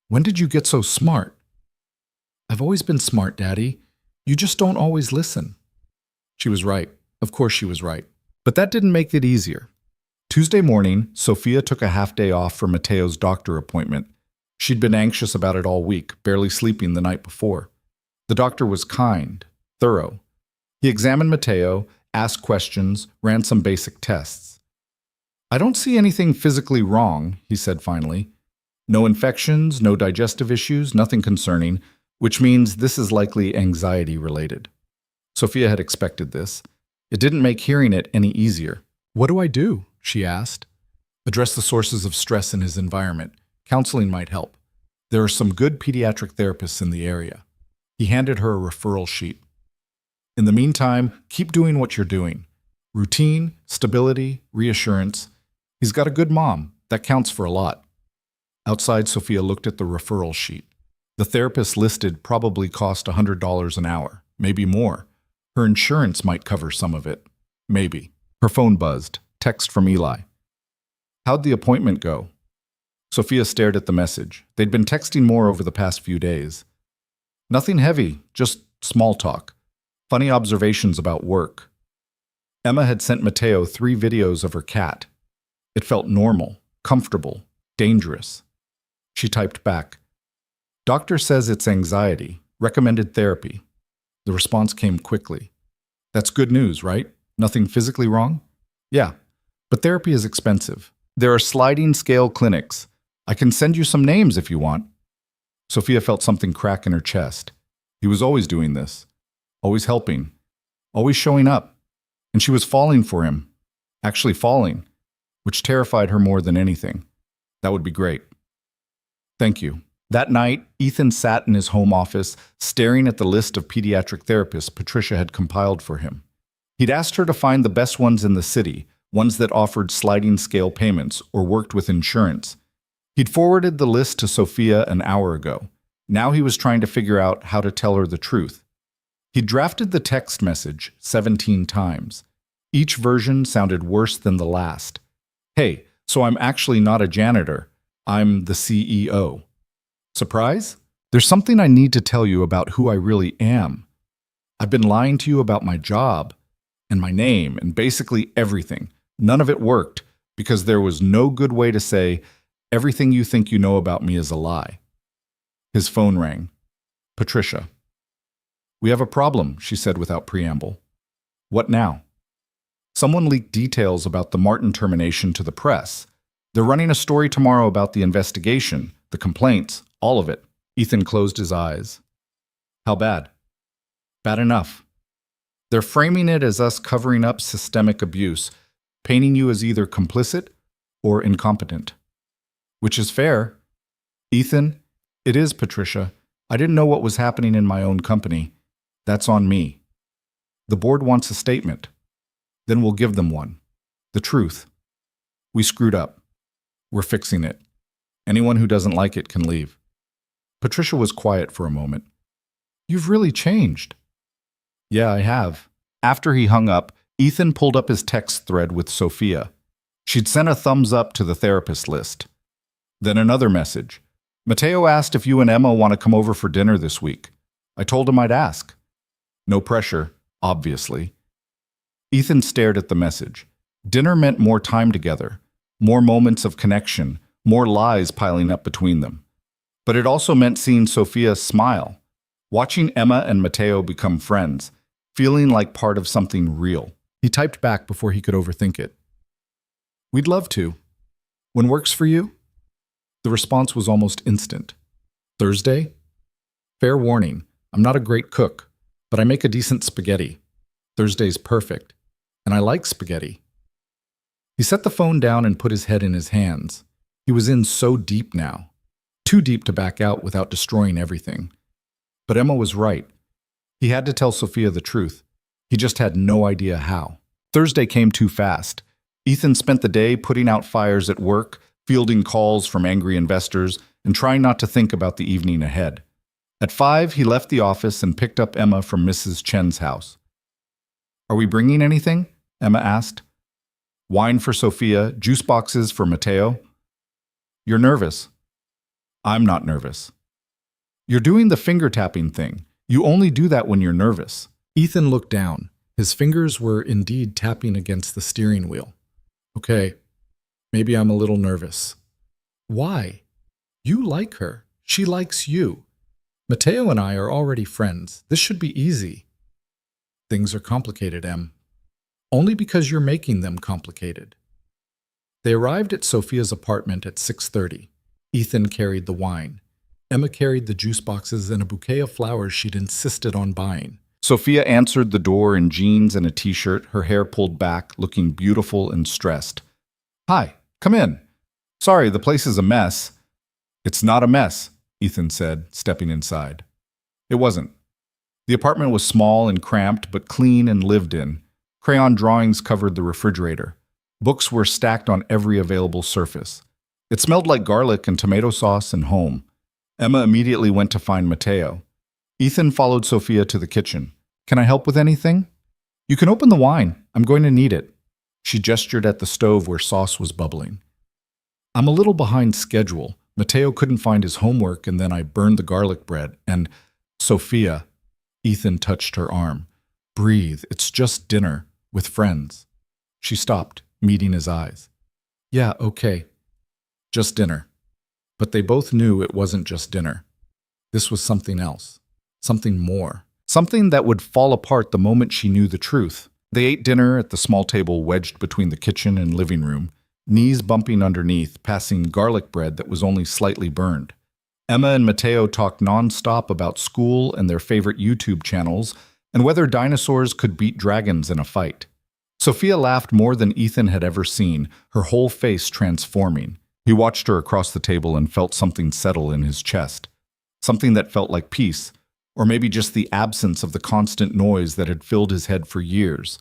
S1: When did you get so smart? I've always been smart, Daddy. You just don't always listen. She was right. Of course she was right. But that didn't make it easier. Tuesday morning, Sophia took a half day off for Matteo's doctor appointment. She'd been anxious about it all week, barely sleeping the night before. The doctor was kind, thorough. He examined Matteo, asked questions, ran some basic tests. I don't see anything physically wrong, he said finally. No infections, no digestive issues, nothing concerning, which means this is likely anxiety-related. Sophia had expected this. It didn't make hearing it any easier. What do I do? She asked. Address the sources of stress in his environment. Counseling might help. There are some good pediatric therapists in the area. He handed her a referral sheet. In the meantime, keep doing what you're doing. Routine, stability, reassurance. He's got a good mom. That counts for a lot. Outside, Sophia looked at the referral sheet. The therapist listed probably cost $100 an hour, maybe more. Her insurance might cover some of it. Maybe. Her phone buzzed. Text from Eli. How'd the appointment go? Sophia stared at the message. They'd been texting more over the past few days. Nothing heavy, just small talk. Funny observations about work. Emma had sent Matteo 3 videos of her cat. It felt normal, comfortable, dangerous. She typed back, Doctor says it's anxiety. Recommended therapy. The response came quickly. That's good news, right? Nothing physically wrong? Yeah, but therapy is expensive. There are sliding scale clinics. I can send you some names if you want. Sophia felt something crack in her chest. He was always doing this. Always helping. Always showing up. And she was falling for him. Actually falling. Which terrified her more than anything. That would be great. Thank you. That night, Ethan sat in his home office, staring at the list of pediatric therapists Patricia had compiled for him. He'd asked her to find the best ones in the city, ones that offered sliding scale payments or worked with insurance. He'd forwarded the list to Sophia an hour ago. Now he was trying to figure out how to tell her the truth. He drafted the text message 17 times. Each version sounded worse than the last. Hey, so I'm actually not a janitor. I'm the CEO. Surprise? There's something I need to tell you about who I really am. I've been lying to you about my job and my name and basically everything. None of it worked because there was no good way to say everything you think you know about me is a lie. His phone rang. Patricia. We have a problem, she said without preamble. What now? Someone leaked details about the Martin termination to the press. They're running a story tomorrow about the investigation, the complaints, all of it. Ethan closed his eyes. How bad? Bad enough. They're framing it as us covering up systemic abuse, painting you as either complicit or incompetent. Which is fair. Ethan, it is, Patricia. I didn't know what was happening in my own company. That's on me. The board wants a statement. Then we'll give them one. The truth. We screwed up. We're fixing it. Anyone who doesn't like it can leave. Patricia was quiet for a moment. You've really changed. Yeah, I have. After he hung up, Ethan pulled up his text thread with Sophia. She'd sent a thumbs up to the therapist list. Then another message. Matteo asked if you and Emma want to come over for dinner this week. I told him I'd ask. No pressure, obviously. Ethan stared at the message. Dinner meant more time together, more moments of connection, more lies piling up between them. But it also meant seeing Sophia smile, watching Emma and Matteo become friends, feeling like part of something real. He typed back before he could overthink it. We'd love to. When works for you? The response was almost instant. Thursday? Fair warning, I'm not a great cook, but I make a decent spaghetti. Thursday's perfect, and I like spaghetti. He set the phone down and put his head in his hands. He was in so deep now. Too deep to back out without destroying everything. But Emma was right. He had to tell Sophia the truth. He just had no idea how. Thursday came too fast. Ethan spent the day putting out fires at work, fielding calls from angry investors, and trying not to think about the evening ahead. At 5, he left the office and picked up Emma from Mrs. Chen's house. Are we bringing anything? Emma asked. Wine for Sophia, juice boxes for Mateo. You're nervous. I'm not nervous. You're doing the finger-tapping thing. You only do that when you're nervous. Ethan looked down. His fingers were indeed tapping against the steering wheel. Okay, maybe I'm a little nervous. Why? You like her. She likes you. Mateo and I are already friends. This should be easy. Things are complicated, Em. Only because you're making them complicated. They arrived at Sophia's apartment at 6:30. Ethan carried the wine. Emma carried the juice boxes and a bouquet of flowers she'd insisted on buying. Sophia answered the door in jeans and a t-shirt, her hair pulled back, looking beautiful and stressed. Hi, come in. Sorry, the place is a mess. It's not a mess, Ethan said, stepping inside. It wasn't. The apartment was small and cramped, but clean and lived in. Crayon drawings covered the refrigerator. Books were stacked on every available surface. It smelled like garlic and tomato sauce and home. Emma immediately went to find Mateo. Ethan followed Sophia to the kitchen. Can I help with anything? You can open the wine. I'm going to need it. She gestured at the stove where sauce was bubbling. I'm a little behind schedule. Mateo couldn't find his homework, and then I burned the garlic bread. And Sophia, Ethan touched her arm. Breathe. It's just dinner with friends. She stopped, meeting his eyes. Yeah, okay. Just dinner. But they both knew it wasn't just dinner. This was something else. Something more. Something that would fall apart the moment she knew the truth. They ate dinner at the small table wedged between the kitchen and living room, knees bumping underneath, passing garlic bread that was only slightly burned. Emma and Mateo talked nonstop about school and their favorite YouTube channels, and whether dinosaurs could beat dragons in a fight. Sophia laughed more than Ethan had ever seen, her whole face transforming. He watched her across the table and felt something settle in his chest. Something that felt like peace, or maybe just the absence of the constant noise that had filled his head for years.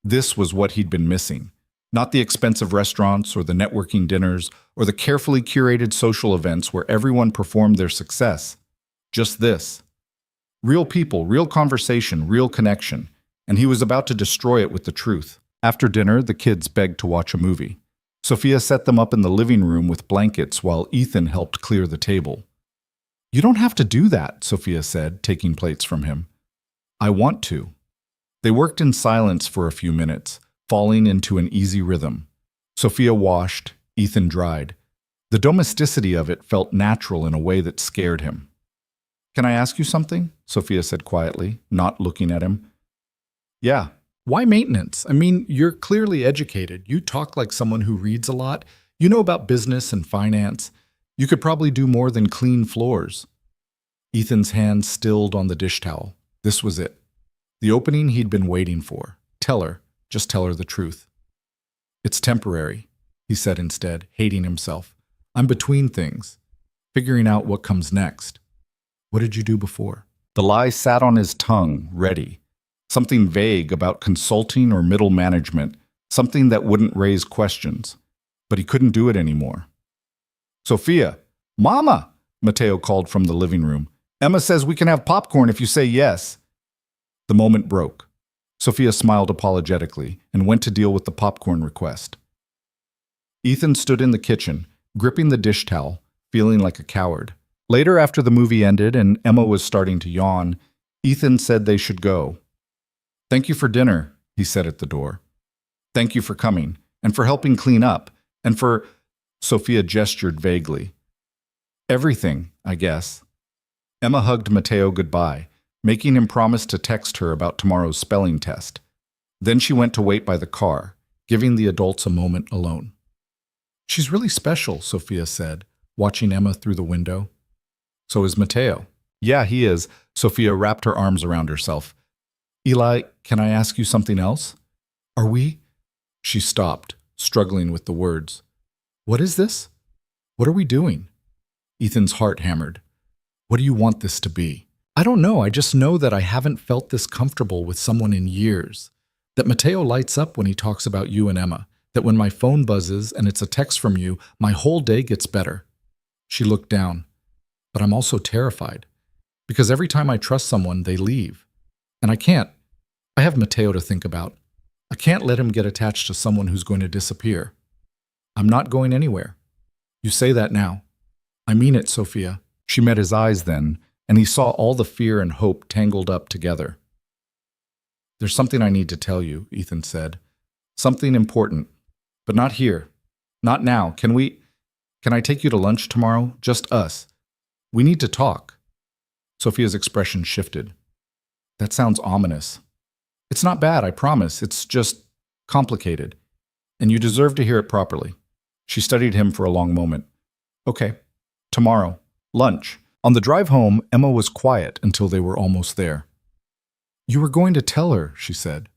S1: This was what he'd been missing. Not the expensive restaurants or the networking dinners or the carefully curated social events where everyone performed their success. Just this. Real people, real conversation, real connection. And he was about to destroy it with the truth. After dinner, the kids begged to watch a movie. Sophia set them up in the living room with blankets while Ethan helped clear the table. You don't have to do that, Sophia said, taking plates from him. I want to. They worked in silence for a few minutes, falling into an easy rhythm. Sophia washed, Ethan dried. The domesticity of it felt natural in a way that scared him. Can I ask you something? Sophia said quietly, not looking at him. Yeah. Why maintenance? I mean, you're clearly educated. You talk like someone who reads a lot. You know about business and finance. You could probably do more than clean floors. Ethan's hand stilled on the dish towel. This was it. The opening he'd been waiting for. Tell her. Just tell her the truth. It's temporary, he said instead, hating himself. I'm between things, figuring out what comes next. What did you do before? The lie sat on his tongue, ready. Something vague about consulting or middle management, something that wouldn't raise questions. But he couldn't do it anymore. Sophia! Mama! Mateo called from the living room. Emma says we can have popcorn if you say yes. The moment broke. Sophia smiled apologetically and went to deal with the popcorn request. Ethan stood in the kitchen, gripping the dish towel, feeling like a coward. Later, after the movie ended and Emma was starting to yawn, Ethan said they should go. Thank you for dinner, he said at the door. Thank you for coming, and for helping clean up, and for... Sophia gestured vaguely. Everything, I guess. Emma hugged Mateo goodbye, making him promise to text her about tomorrow's spelling test. Then she went to wait by the car, giving the adults a moment alone. She's really special, Sophia said, watching Emma through the window. So is Matteo. Yeah, he is. Sophia wrapped her arms around herself. Eli, can I ask you something else? Are we? She stopped, struggling with the words. What is this? What are we doing? Ethan's heart hammered. What do you want this to be? I don't know. I just know that I haven't felt this comfortable with someone in years. That Matteo lights up when he talks about you and Emma. That when my phone buzzes and it's a text from you, my whole day gets better. She looked down. But I'm also terrified. Because every time I trust someone, they leave. And I can't. I have Matteo to think about. I can't let him get attached to someone who's going to disappear. I'm not going anywhere. You say that now. I mean it, Sophia. She met his eyes then, and he saw all the fear and hope tangled up together. There's something I need to tell you, Ethan said. Something important. But not here. Not now. Can I take you to lunch tomorrow? Just us. We need to talk. Sophia's expression shifted. That sounds ominous. It's not bad, I promise. It's just complicated. And you deserve to hear it properly. She studied him for a long moment. Okay. Tomorrow. Lunch. On the drive home, Emma was quiet until they were almost there. You were going to tell her, she said.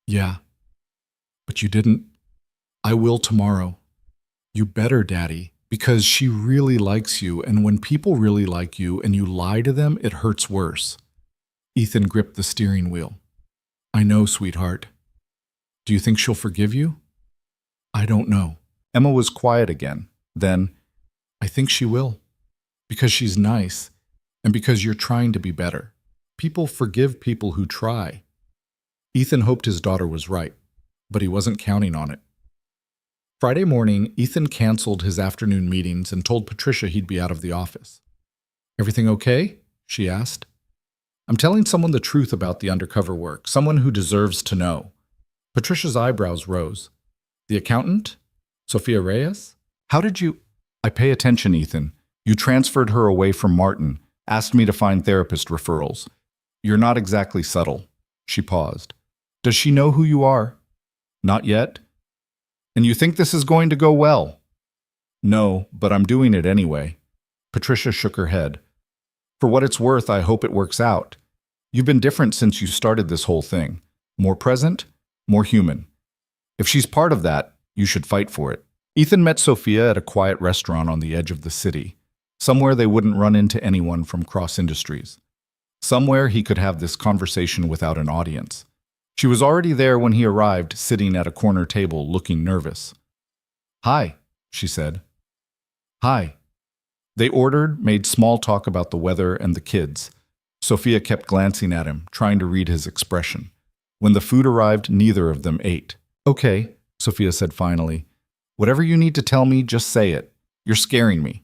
S1: Yeah. But you didn't. I will tomorrow. You better, Daddy, because she really likes you, and when people really like you and you lie to them, it hurts worse. Ethan gripped the steering wheel. I know, sweetheart. Do you think she'll forgive you? I don't know. Emma was quiet again. Then, I think she will. Because she's nice, and because you're trying to be better. People forgive people who try. Ethan hoped his daughter was right, but he wasn't counting on it. Friday morning, Ethan canceled his afternoon meetings and told Patricia he'd be out of the office. Everything okay? She asked. I'm telling someone the truth about the undercover work, someone who deserves to know. Patricia's eyebrows rose. The accountant? Sophia Reyes? How did you... I pay attention, Ethan. You transferred her away from Martin, asked me to find therapist referrals. You're not exactly subtle. She paused. Does she know who you are? Not yet. And you think this is going to go well? No, but I'm doing it anyway. Patricia shook her head. For what it's worth, I hope it works out. You've been different since you started this whole thing. More present, more human. If she's part of that, you should fight for it. Ethan met Sophia at a quiet restaurant on the edge of the city, somewhere they wouldn't run into anyone from Cross Industries. Somewhere he could have this conversation without an audience. She was already there when he arrived, sitting at a corner table, looking nervous. Hi, she said. Hi. They ordered, made small talk about the weather and the kids. Sophia kept glancing at him, trying to read his expression. When the food arrived, neither of them ate. Okay, Sophia said finally. Whatever you need to tell me, just say it. You're scaring me.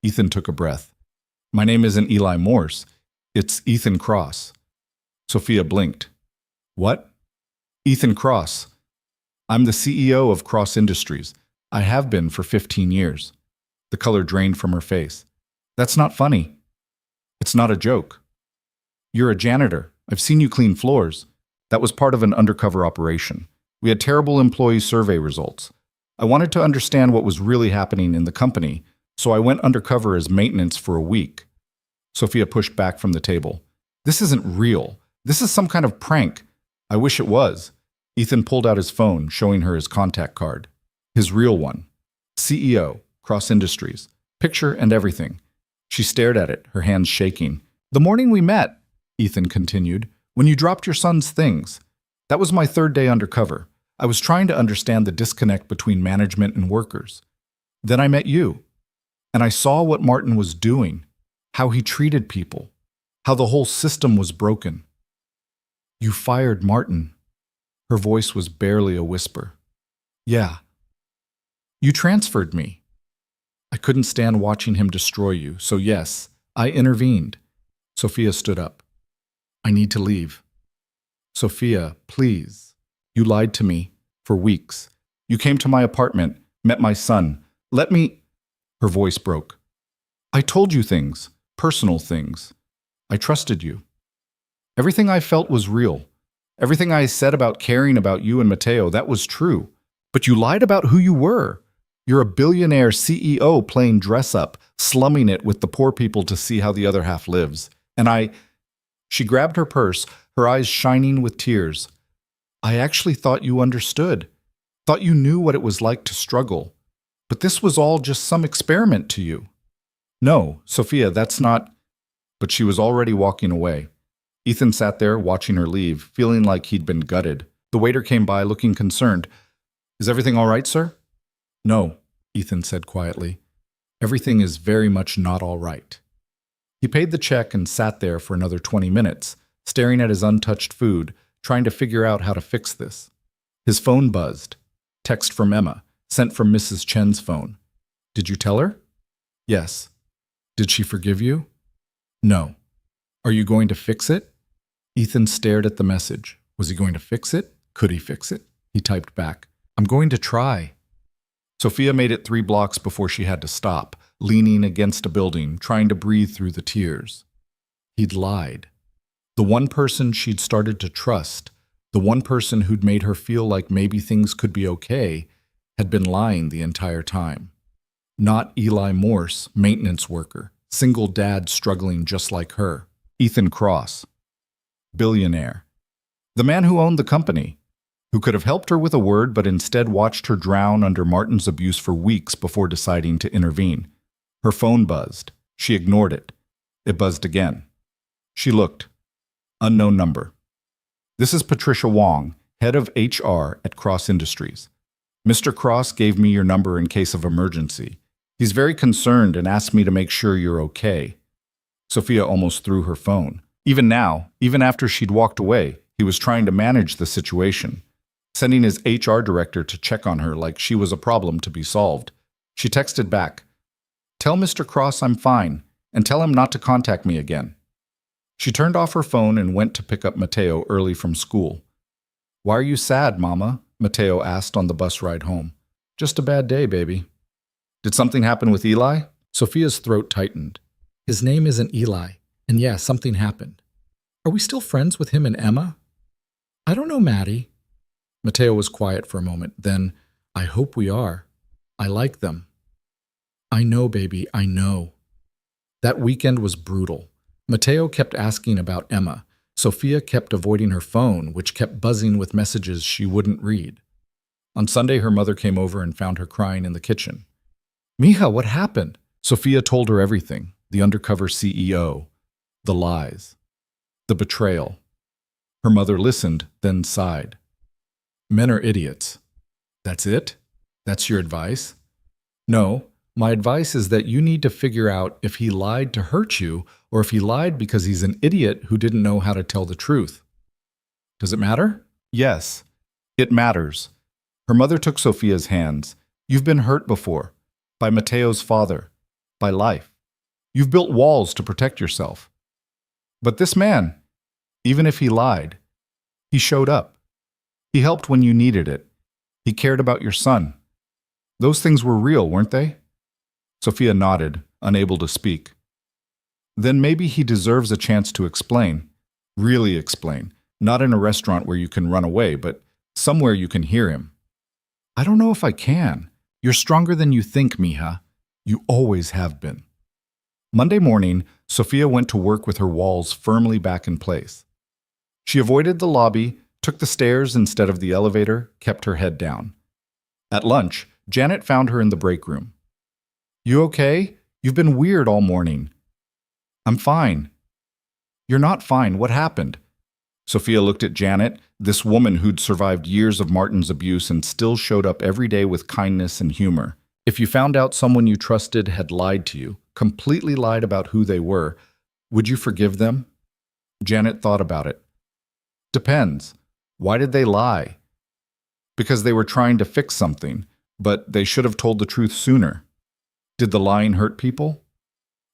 S1: Ethan took a breath. My name isn't Eli Morse. It's Ethan Cross. Sophia blinked. What? Ethan Cross. I'm the CEO of Cross Industries. I have been for 15 years. The color drained from her face. That's not funny. It's not a joke. You're a janitor. I've seen you clean floors. That was part of an undercover operation. We had terrible employee survey results. I wanted to understand what was really happening in the company, so I went undercover as maintenance for a week. Sophia pushed back from the table. This isn't real. This is some kind of prank. I wish it was. Ethan pulled out his phone, showing her his contact card. His real one. CEO, Cross Industries. Picture and everything. She stared at it, her hands shaking. The morning we met, Ethan continued, when you dropped your son's things. That was my third day undercover. I was trying to understand the disconnect between management and workers. Then I met you, and I saw what Martin was doing, how he treated people, how the whole system was broken. You fired Martin. Her voice was barely a whisper. Yeah. You transferred me. I couldn't stand watching him destroy you, so yes, I intervened. Sophia stood up. I need to leave. Sophia, please. You lied to me for weeks. You came to my apartment, met my son. Let me... Her voice broke. I told you things, personal things. I trusted you. Everything I felt was real. Everything I said about caring about you and Matteo, that was true. But you lied about who you were. You're a billionaire CEO playing dress up, slumming it with the poor people to see how the other half lives. And She grabbed her purse, her eyes shining with tears. I actually thought you understood. Thought you knew what it was like to struggle. But this was all just some experiment to you. No, Sophia, that's not... But she was already walking away. Ethan sat there, watching her leave, feeling like he'd been gutted. The waiter came by, looking concerned. Is everything all right, sir? No, Ethan said quietly. Everything is very much not all right. He paid the check and sat there for another 20 minutes, staring at his untouched food, trying to figure out how to fix this. His phone buzzed. Text from Emma, sent from Mrs. Chen's phone. Did you tell her? Yes. Did she forgive you? No. Are you going to fix it? Ethan stared at the message. Was he going to fix it? Could he fix it? He typed back, I'm going to try. Sophia made it 3 blocks before she had to stop, leaning against a building, trying to breathe through the tears. He'd lied. The one person she'd started to trust, the one person who'd made her feel like maybe things could be okay, had been lying the entire time. Not Eli Morse, maintenance worker, single dad struggling just like her. Ethan Cross, billionaire. The man who owned the company, who could have helped her with a word but instead watched her drown under Martin's abuse for weeks before deciding to intervene. Her phone buzzed. She ignored it. It buzzed again. She looked. Unknown number. This is Patricia Wong, head of HR at Cross Industries. Mr. Cross gave me your number in case of emergency. He's very concerned and asked me to make sure you're okay. Sophia almost threw her phone. Even now, even after she'd walked away, he was trying to manage the situation, sending his HR director to check on her like she was a problem to be solved. She texted back, Tell Mr. Cross I'm fine, and tell him not to contact me again. She turned off her phone and went to pick up Mateo early from school. Why are you sad, Mama? Mateo asked on the bus ride home. Just a bad day, baby. Did something happen with Eli? Sophia's throat tightened. His name isn't Eli, and yeah, something happened. Are we still friends with him and Emma? I don't know, Maddie. Mateo was quiet for a moment. Then, I hope we are. I like them. I know, baby, I know. That weekend was brutal. Mateo kept asking about Emma. Sophia kept avoiding her phone, which kept buzzing with messages she wouldn't read. On Sunday, her mother came over and found her crying in the kitchen. Mija, what happened? Sophia told her everything. The undercover CEO. The lies. The betrayal. Her mother listened, then sighed. Men are idiots. That's it? That's your advice? No, my advice is that you need to figure out if he lied to hurt you or if he lied because he's an idiot who didn't know how to tell the truth. Does it matter? Yes, it matters. Her mother took Sophia's hands. You've been hurt before. By Mateo's father. By life. You've built walls to protect yourself. But this man, even if he lied, he showed up. He helped when you needed it. He cared about your son. Those things were real, weren't they? Sophia nodded, unable to speak. Then maybe he deserves a chance to explain. Really explain. Not in a restaurant where you can run away, but somewhere you can hear him. I don't know if I can. You're stronger than you think, Mija. You always have been. Monday morning, Sophia went to work with her walls firmly back in place. She avoided the lobby, took the stairs instead of the elevator, kept her head down. At lunch, Janet found her in the break room. You okay? You've been weird all morning. I'm fine. You're not fine. What happened? Sophia looked at Janet, this woman who'd survived years of Martin's abuse and still showed up every day with kindness and humor. If you found out someone you trusted had lied to you, completely lied about who they were, would you forgive them? Janet thought about it. Depends. Why did they lie? Because they were trying to fix something, but they should have told the truth sooner. Did the lying hurt people?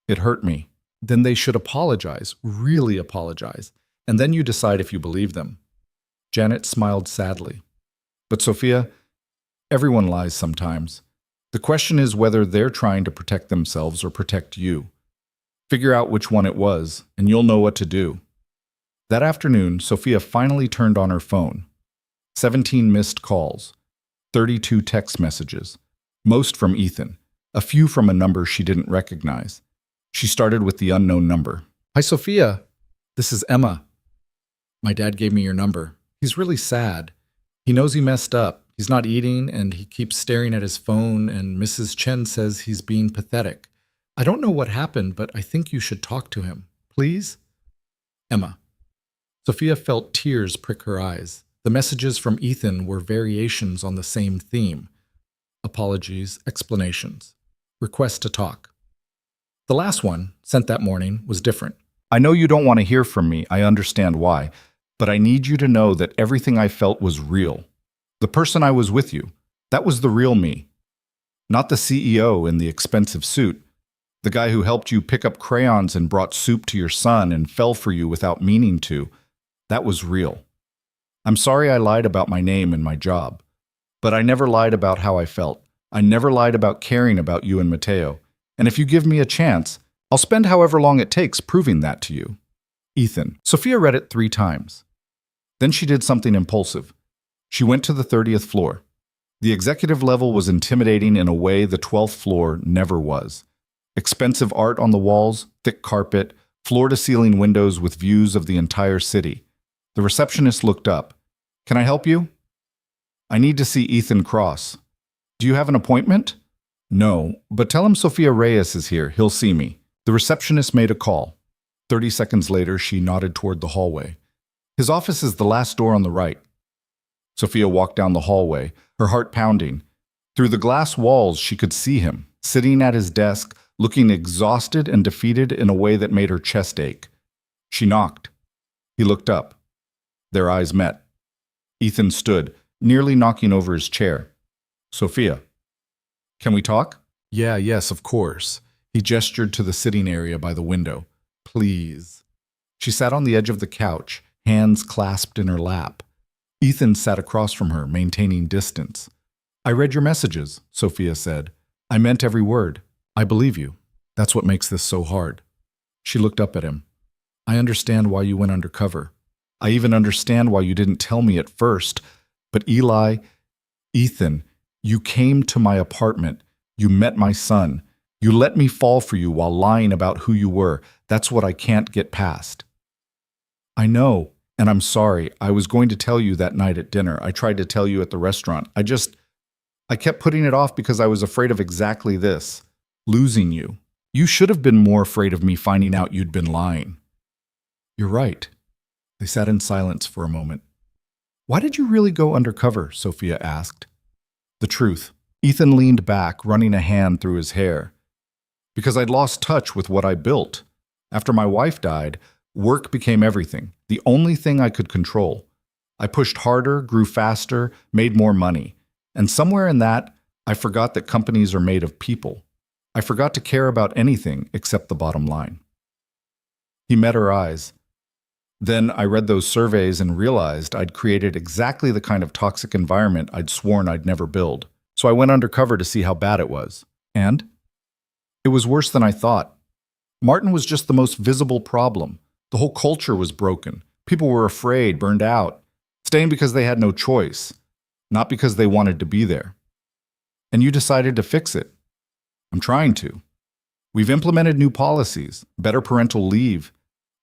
S1: It hurt me. Then they should apologize, really apologize, and then you decide if you believe them. Janet smiled sadly. But Sophia, everyone lies sometimes. The question is whether they're trying to protect themselves or protect you. Figure out which one it was, and you'll know what to do. That afternoon, Sophia finally turned on her phone. 17 missed calls, 32 text messages, Most from Ethan, a few from a number she didn't recognize. She started with the unknown number. Hi, Sophia. This is Emma. My dad gave me your number. He's really sad. He knows he messed up. He's not eating, and he keeps staring at his phone, and Mrs. Chen says he's being pathetic. I don't know what happened, but I think you should talk to him. Please? Emma. Sophia felt tears prick her eyes. The messages from Ethan were variations on the same theme. Apologies, explanations, request to talk. The last one, sent that morning, was different. I know you don't want to hear from me, I understand why, but I need you to know that everything I felt was real. The person I was with you, that was the real me. Not the CEO in the expensive suit, the guy who helped you pick up crayons and brought soup to your son and fell for you without meaning to. That was real. I'm sorry I lied about my name and my job, but I never lied about how I felt. I never lied about caring about you and Mateo. And if you give me a chance, I'll spend however long it takes proving that to you. Ethan. Sophia read it 3 times. Then she did something impulsive. She went to the 30th floor. The executive level was intimidating in a way the 12th floor never was. Expensive art on the walls, thick carpet, floor-to-ceiling windows with views of the entire city. The receptionist looked up. Can I help you? I need to see Ethan Cross. Do you have an appointment? No, but tell him Sophia Reyes is here. He'll see me. The receptionist made a call. 30 seconds later, she nodded toward the hallway. His office is the last door on the right. Sophia walked down the hallway, her heart pounding. Through the glass walls, she could see him, sitting at his desk, looking exhausted and defeated in a way that made her chest ache. She knocked. He looked up. Their eyes met. Ethan stood, nearly knocking over his chair. Sophia. Can we talk? Yes, of course. He gestured to the sitting area by the window. Please. She sat on the edge of the couch, hands clasped in her lap. Ethan sat across from her, maintaining distance. I read your messages, Sophia said. I meant every word. I believe you. That's what makes this so hard. She looked up at him. I understand why you went undercover. I even understand why you didn't tell me at first. But Ethan, you came to my apartment. You met my son. You let me fall for you while lying about who you were. That's what I can't get past. I know, and I'm sorry. I was going to tell you that night at dinner. I tried to tell you at the restaurant. I kept putting it off because I was afraid of exactly this, losing you. You should have been more afraid of me finding out you'd been lying. You're right. They sat in silence for a moment. Why did you really go undercover? Sophia asked. The truth. Ethan leaned back, running a hand through his hair. Because I'd lost touch with what I built. After my wife died, work became everything, the only thing I could control. I pushed harder, grew faster, made more money. And somewhere in that, I forgot that companies are made of people. I forgot to care about anything except the bottom line. He met her eyes. Then I read those surveys and realized I'd created exactly the kind of toxic environment I'd sworn I'd never build. So I went undercover to see how bad it was. And? It was worse than I thought. Martin was just the most visible problem. The whole culture was broken. People were afraid, burned out, staying because they had no choice, not because they wanted to be there. And you decided to fix it. I'm trying to. We've implemented new policies, better parental leave,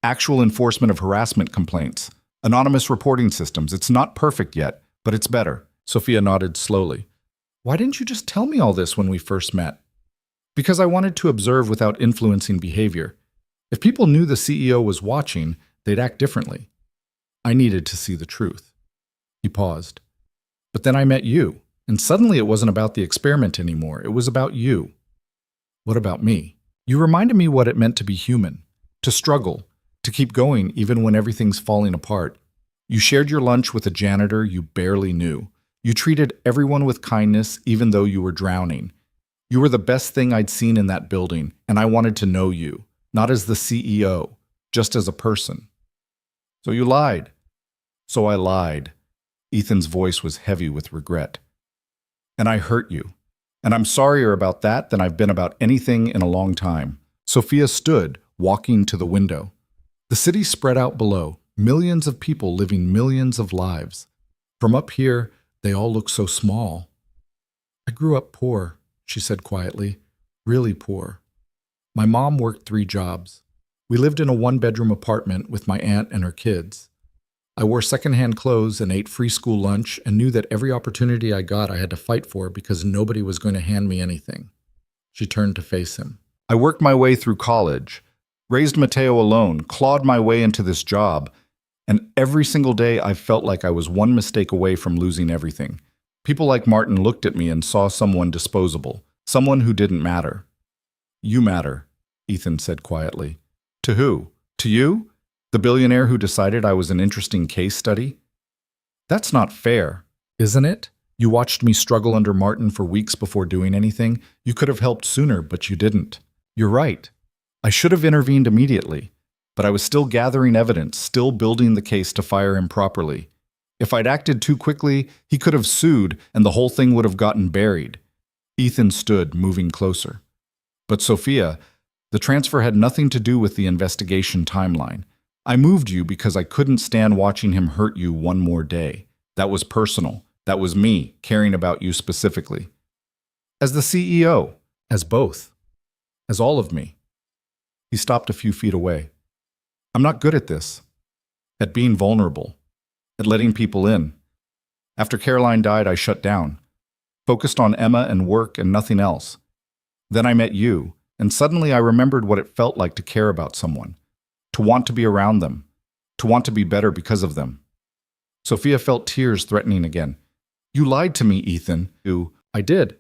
S1: actual enforcement of harassment complaints, anonymous reporting systems. It's not perfect yet, but it's better. Sophia nodded slowly. Why didn't you just tell me all this when we first met? Because I wanted to observe without influencing behavior. If people knew the CEO was watching, they'd act differently. I needed to see the truth. He paused. But then I met you, and suddenly it wasn't about the experiment anymore. It was about you. What about me? You reminded me what it meant to be human, to struggle, to keep going even when everything's falling apart. You shared your lunch with a janitor you barely knew. You treated everyone with kindness even though you were drowning. You were the best thing I'd seen in that building, and I wanted to know you, not as the CEO, just as a person. So you lied. So I lied. Ethan's voice was heavy with regret. And I hurt you. And I'm sorrier about that than I've been about anything in a long time. Sophia stood, walking to the window. The city spread out below, millions of people living millions of lives. From up here, they all look so small. I grew up poor. she said quietly. Really poor. My mom worked 3 jobs. We lived in a 1-bedroom apartment with my aunt and her kids. I wore secondhand clothes and ate free school lunch and knew that every opportunity I got I had to fight for because nobody was going to hand me anything. She turned to face him. I worked my way through college, raised Mateo alone, clawed my way into this job, and every single day I felt like I was one mistake away from losing everything. People like Martin looked at me and saw someone disposable, someone who didn't matter. You matter, Ethan said quietly. To who? To you? The billionaire who decided I was an interesting case study? That's not fair, isn't it? You watched me struggle under Martin for weeks before doing anything. You could have helped sooner, but you didn't. You're right. I should have intervened immediately, but I was still gathering evidence, still building the case to fire him properly. If I'd acted too quickly, he could have sued and the whole thing would have gotten buried. Ethan stood, moving closer. But Sophia, the transfer had nothing to do with the investigation timeline. I moved you because I couldn't stand watching him hurt you one more day. That was personal. That was me, caring about you specifically. As the CEO. As both. As all of me. He stopped a few feet away. I'm not good at this. At being vulnerable. At letting people in. After Caroline died, I shut down. Focused on Emma and work and nothing else. Then I met you, and suddenly I remembered what it felt like to care about someone. To want to be around them. To want to be better because of them. Sophia felt tears threatening again. You lied to me, Ethan. I did.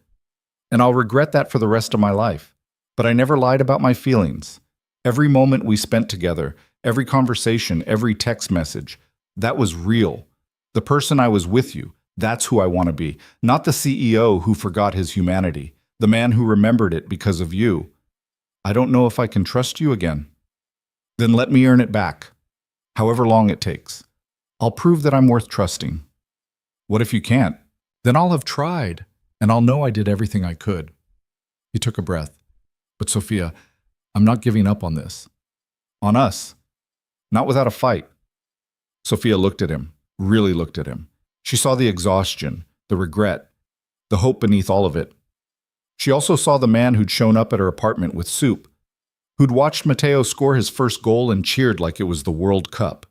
S1: And I'll regret that for the rest of my life. But I never lied about my feelings. Every moment we spent together, every conversation, every text message, that was real. The person I was with you, that's who I want to be. Not the CEO who forgot his humanity. The man who remembered it because of you. I don't know if I can trust you again. Then let me earn it back. However long it takes. I'll prove that I'm worth trusting. What if you can't? Then I'll have tried, and I'll know I did everything I could. He took a breath. But Sophia, I'm not giving up on this. On us. Not without a fight. Sophia looked at him, really looked at him. She saw the exhaustion, the regret, the hope beneath all of it. She also saw the man who'd shown up at her apartment with soup, who'd watched Mateo score his first goal and cheered like it was the World Cup,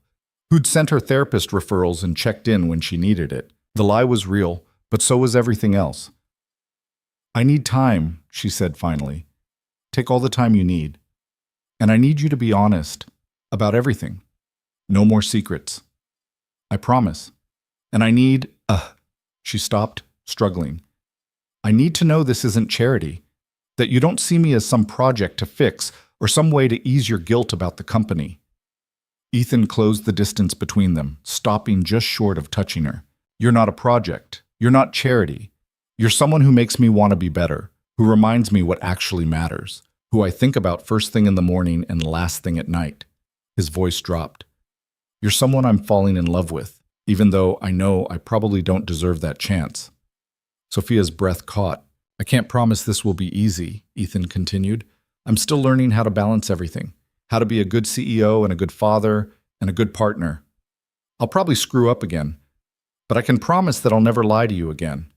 S1: who'd sent her therapist referrals and checked in when she needed it. The lie was real, but so was everything else. I need time, she said finally. Take all the time you need. And I need you to be honest about everything. No more secrets. I promise. And I need, she stopped, struggling. I need to know this isn't charity, that you don't see me as some project to fix or some way to ease your guilt about the company. Ethan closed the distance between them, stopping just short of touching her. You're not a project. You're not charity. You're someone who makes me want to be better, who reminds me what actually matters, who I think about first thing in the morning and last thing at night. His voice dropped. You're someone I'm falling in love with, even though I know I probably don't deserve that chance. Sophia's breath caught. I can't promise this will be easy, Ethan continued. I'm still learning how to balance everything, how to be a good CEO and a good father and a good partner. I'll probably screw up again, but I can promise that I'll never lie to you again,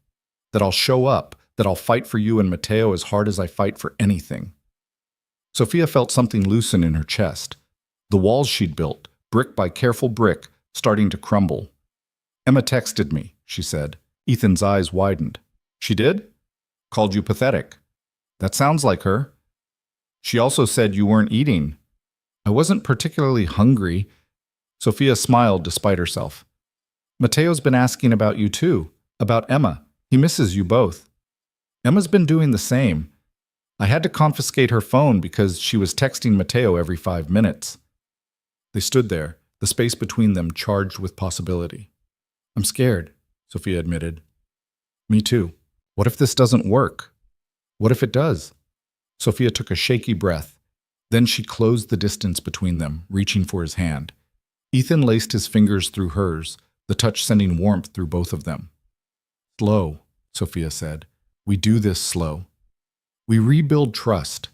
S1: that I'll show up, that I'll fight for you and Mateo as hard as I fight for anything. Sophia felt something loosen in her chest. The walls she'd built, brick by careful brick, starting to crumble. Emma texted me, she said. Ethan's eyes widened. She did? Called you pathetic. That sounds like her. She also said you weren't eating. I wasn't particularly hungry. Sophia smiled despite herself. Mateo's been asking about you too, about Emma. He misses you both. Emma's been doing the same. I had to confiscate her phone because she was texting Mateo every 5 minutes. They stood there, the space between them charged with possibility. I'm scared, Sophia admitted. Me too. What if this doesn't work? What if it does? Sophia took a shaky breath. Then she closed the distance between them, reaching for his hand. Ethan laced his fingers through hers, the touch sending warmth through both of them. Slow, Sophia said. We do this slow. We rebuild trust.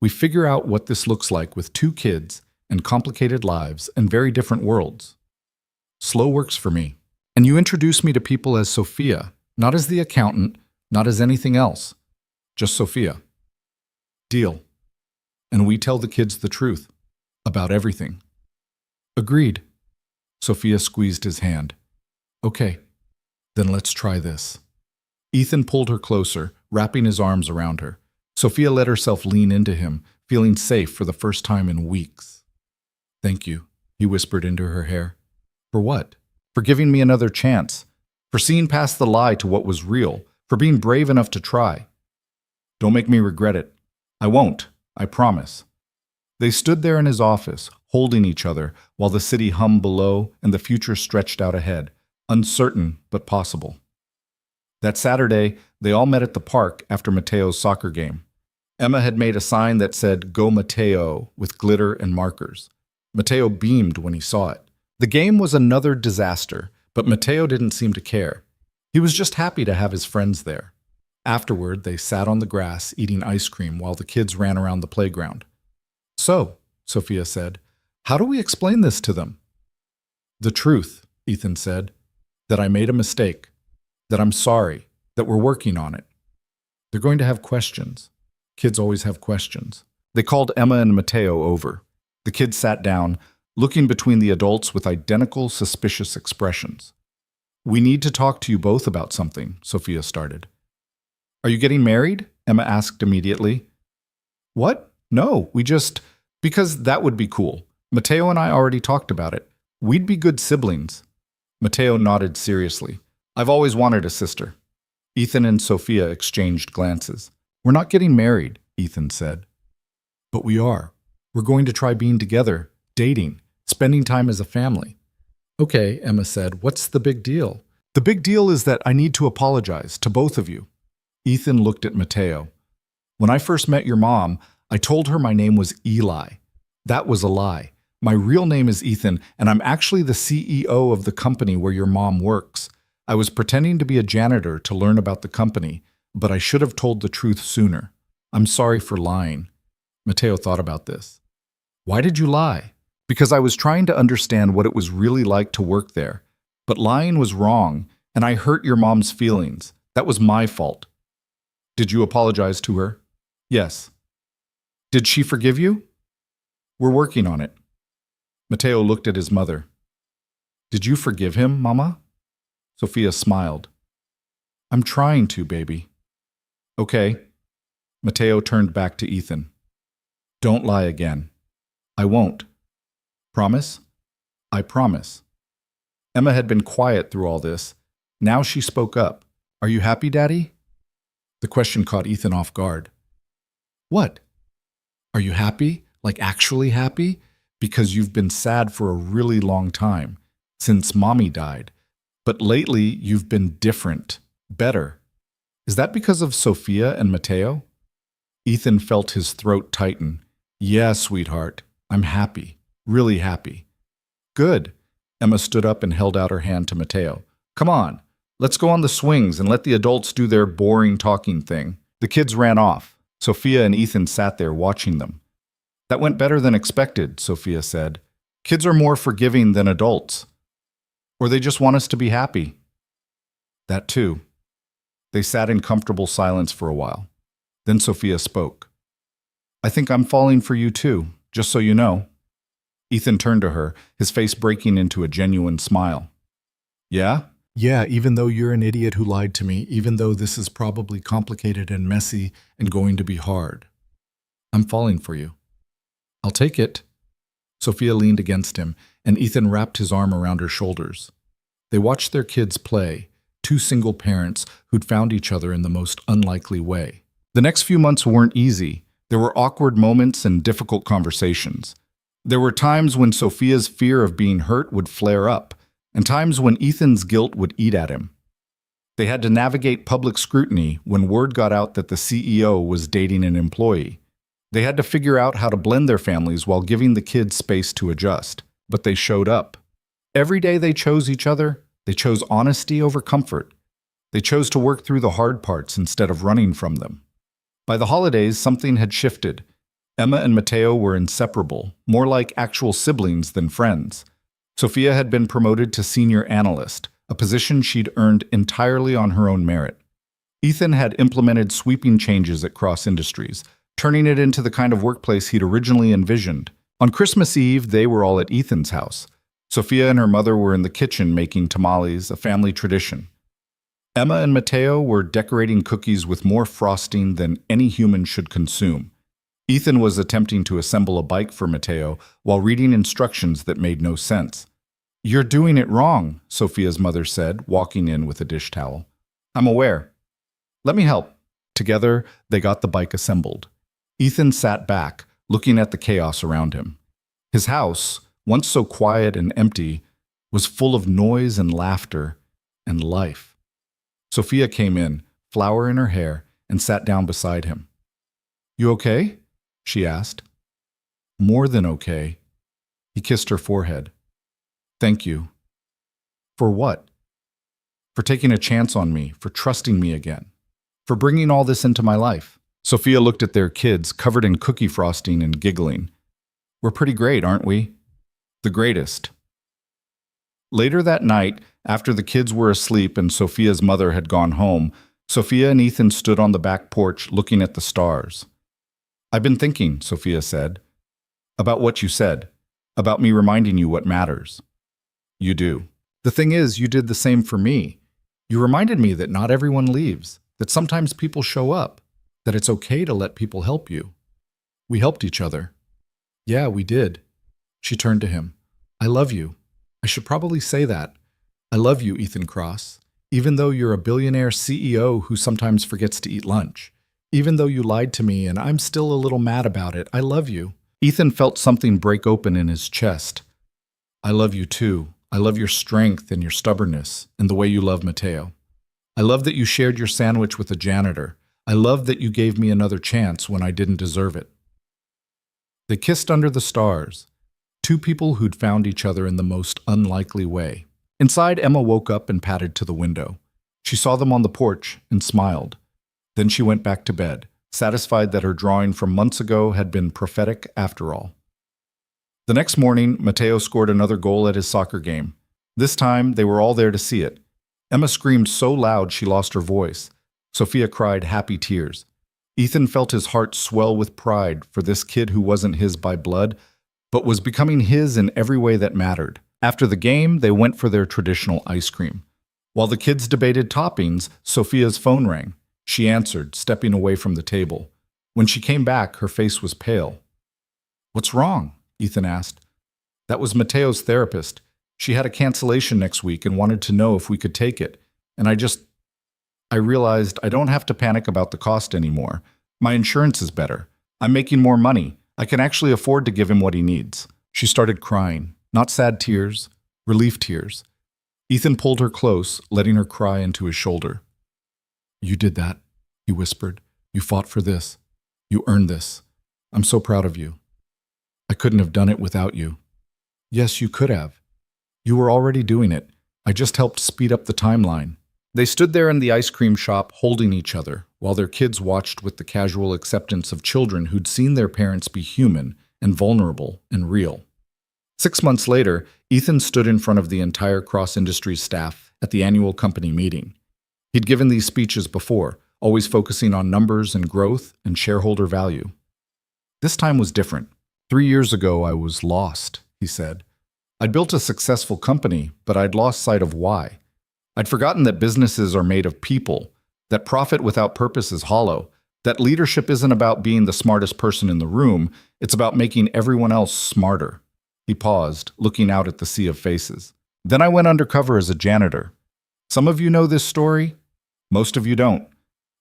S1: We figure out what this looks like with 2 kids and complicated lives and very different worlds. Slow works for me. And you introduce me to people as Sophia, not as the accountant, not as anything else. Just Sophia. Deal. And we tell the kids the truth. About everything. Agreed. Sophia squeezed his hand. Okay, then let's try this. Ethan pulled her closer, wrapping his arms around her. Sophia let herself lean into him, feeling safe for the first time in weeks. Thank you, he whispered into her hair. For what? For giving me another chance. For seeing past the lie to what was real. For being brave enough to try. Don't make me regret it. I won't, I promise. They stood there in his office, holding each other, while the city hummed below and the future stretched out ahead, uncertain but possible. That Saturday, they all met at the park after Mateo's soccer game. Emma had made a sign that said, Go Mateo, with glitter and markers. Mateo beamed when he saw it. The game was another disaster, but Mateo didn't seem to care. He was just happy to have his friends there. Afterward, they sat on the grass eating ice cream while the kids ran around the playground. So, Sophia said, how do we explain this to them? The truth, Ethan said, that I made a mistake, that I'm sorry, that we're working on it. They're going to have questions. Kids always have questions. They called Emma and Mateo over. The kids sat down, looking between the adults with identical, suspicious expressions. We need to talk to you both about something, Sophia started. Are you getting married? Emma asked immediately. What? No, because that would be cool. Mateo and I already talked about it. We'd be good siblings. Mateo nodded seriously. I've always wanted a sister. Ethan and Sophia exchanged glances. We're not getting married, Ethan said. But we are. We're going to try being together, dating, spending time as a family. Okay, Emma said, what's the big deal? The big deal is that I need to apologize to both of you. Ethan looked at Mateo. When I first met your mom, I told her my name was Eli. That was a lie. My real name is Ethan, and I'm actually the CEO of the company where your mom works. I was pretending to be a janitor to learn about the company, but I should have told the truth sooner. I'm sorry for lying. Mateo thought about this. Why did you lie? Because I was trying to understand what it was really like to work there. But lying was wrong, and I hurt your mom's feelings. That was my fault. Did you apologize to her? Yes. Did she forgive you? We're working on it. Mateo looked at his mother. Did you forgive him, Mama? Sophia smiled. I'm trying to, baby. Okay. Mateo turned back to Ethan. Don't lie again. I won't. Promise? I promise. Emma had been quiet through all this. Now she spoke up. Are you happy, Daddy? The question caught Ethan off guard. What? Are you happy? Like actually happy? Because you've been sad for a really long time, since Mommy died. But lately, you've been different, better. Is that because of Sophia and Mateo? Ethan felt his throat tighten. Yeah, sweetheart. I'm happy. Really happy. Good. Emma stood up and held out her hand to Mateo. Come on. Let's go on the swings and let the adults do their boring talking thing. The kids ran off. Sophia and Ethan sat there watching them. That went better than expected, Sophia said. Kids are more forgiving than adults. Or they just want us to be happy. That too. They sat in comfortable silence for a while. Then Sophia spoke. I think I'm falling for you too, just so you know. Ethan turned to her, his face breaking into a genuine smile. Yeah? Yeah, even though you're an idiot who lied to me, even though this is probably complicated and messy and going to be hard. I'm falling for you. I'll take it. Sophia leaned against him, and Ethan wrapped his arm around her shoulders. They watched their kids play, two single parents who'd found each other in the most unlikely way. The next few months weren't easy. There were awkward moments and difficult conversations. There were times when Sophia's fear of being hurt would flare up, and times when Ethan's guilt would eat at him. They had to navigate public scrutiny when word got out that the CEO was dating an employee. They had to figure out how to blend their families while giving the kids space to adjust, but they showed up. Every day they chose each other. They chose honesty over comfort. They chose to work through the hard parts instead of running from them. By the holidays, something had shifted. Emma and Mateo were inseparable, more like actual siblings than friends. Sophia had been promoted to senior analyst, a position she'd earned entirely on her own merit. Ethan had implemented sweeping changes at Cross Industries, turning it into the kind of workplace he'd originally envisioned. On Christmas Eve, they were all at Ethan's house. Sophia and her mother were in the kitchen making tamales, a family tradition. Emma and Mateo were decorating cookies with more frosting than any human should consume. Ethan was attempting to assemble a bike for Mateo while reading instructions that made no sense. "You're doing it wrong," Sophia's mother said, walking in with a dish towel. "I'm aware. Let me help." Together, they got the bike assembled. Ethan sat back, looking at the chaos around him. His house, once so quiet and empty, was full of noise and laughter and life. Sophia came in, flower in her hair, and sat down beside him. "You okay?" she asked. "More than okay." He kissed her forehead. "Thank you." "For what?" "For taking a chance on me, for trusting me again, for bringing all this into my life." Sophia looked at their kids, covered in cookie frosting, and giggling. "We're pretty great, aren't we?" "The greatest." Later that night, after the kids were asleep and Sophia's mother had gone home, Sophia and Ethan stood on the back porch looking at the stars. "I've been thinking," Sophia said, "about what you said, about me reminding you what matters." "You do. The thing is, you did the same for me. You reminded me that not everyone leaves, that sometimes people show up, that it's okay to let people help you. We helped each other." "Yeah, we did." She turned to him. "I love you. I should probably say that. I love you, Ethan Cross, even though you're a billionaire CEO who sometimes forgets to eat lunch. Even though you lied to me and I'm still a little mad about it, I love you." Ethan felt something break open in his chest. "I love you too. I love your strength and your stubbornness and the way you love Mateo. I love that you shared your sandwich with a janitor. I love that you gave me another chance when I didn't deserve it." They kissed under the stars, two people who'd found each other in the most unlikely way. Inside, Emma woke up and padded to the window. She saw them on the porch and smiled. Then she went back to bed, satisfied that her drawing from months ago had been prophetic after all. The next morning, Mateo scored another goal at his soccer game. This time, they were all there to see it. Emma screamed so loud she lost her voice. Sophia cried happy tears. Ethan felt his heart swell with pride for this kid who wasn't his by blood, but was becoming his in every way that mattered. After the game, they went for their traditional ice cream. While the kids debated toppings, Sophia's phone rang. She answered, stepping away from the table. When she came back, her face was pale. "What's wrong?" Ethan asked. "That was Mateo's therapist. She had a cancellation next week and wanted to know if we could take it. And I realized I don't have to panic about the cost anymore. My insurance is better. I'm making more money. I can actually afford to give him what he needs." She started crying, not sad tears, relief tears. Ethan pulled her close, letting her cry into his shoulder. "You did that," he whispered. "You fought for this. You earned this. I'm so proud of you. I couldn't have done it without you." "Yes, you could have. You were already doing it. I just helped speed up the timeline." They stood there in the ice cream shop holding each other, while their kids watched with the casual acceptance of children who'd seen their parents be human and vulnerable and real. 6 months later, Ethan stood in front of the entire Cross Industries staff at the annual company meeting. He'd given these speeches before, always focusing on numbers and growth and shareholder value. This time was different. 3 years ago, I was lost, he said. I'd built a successful company, but I'd lost sight of why. I'd forgotten that businesses are made of people, that profit without purpose is hollow, that leadership isn't about being the smartest person in the room, it's about making everyone else smarter. He paused, looking out at the sea of faces. Then I went undercover as a janitor. Some of you know this story. Most of you don't.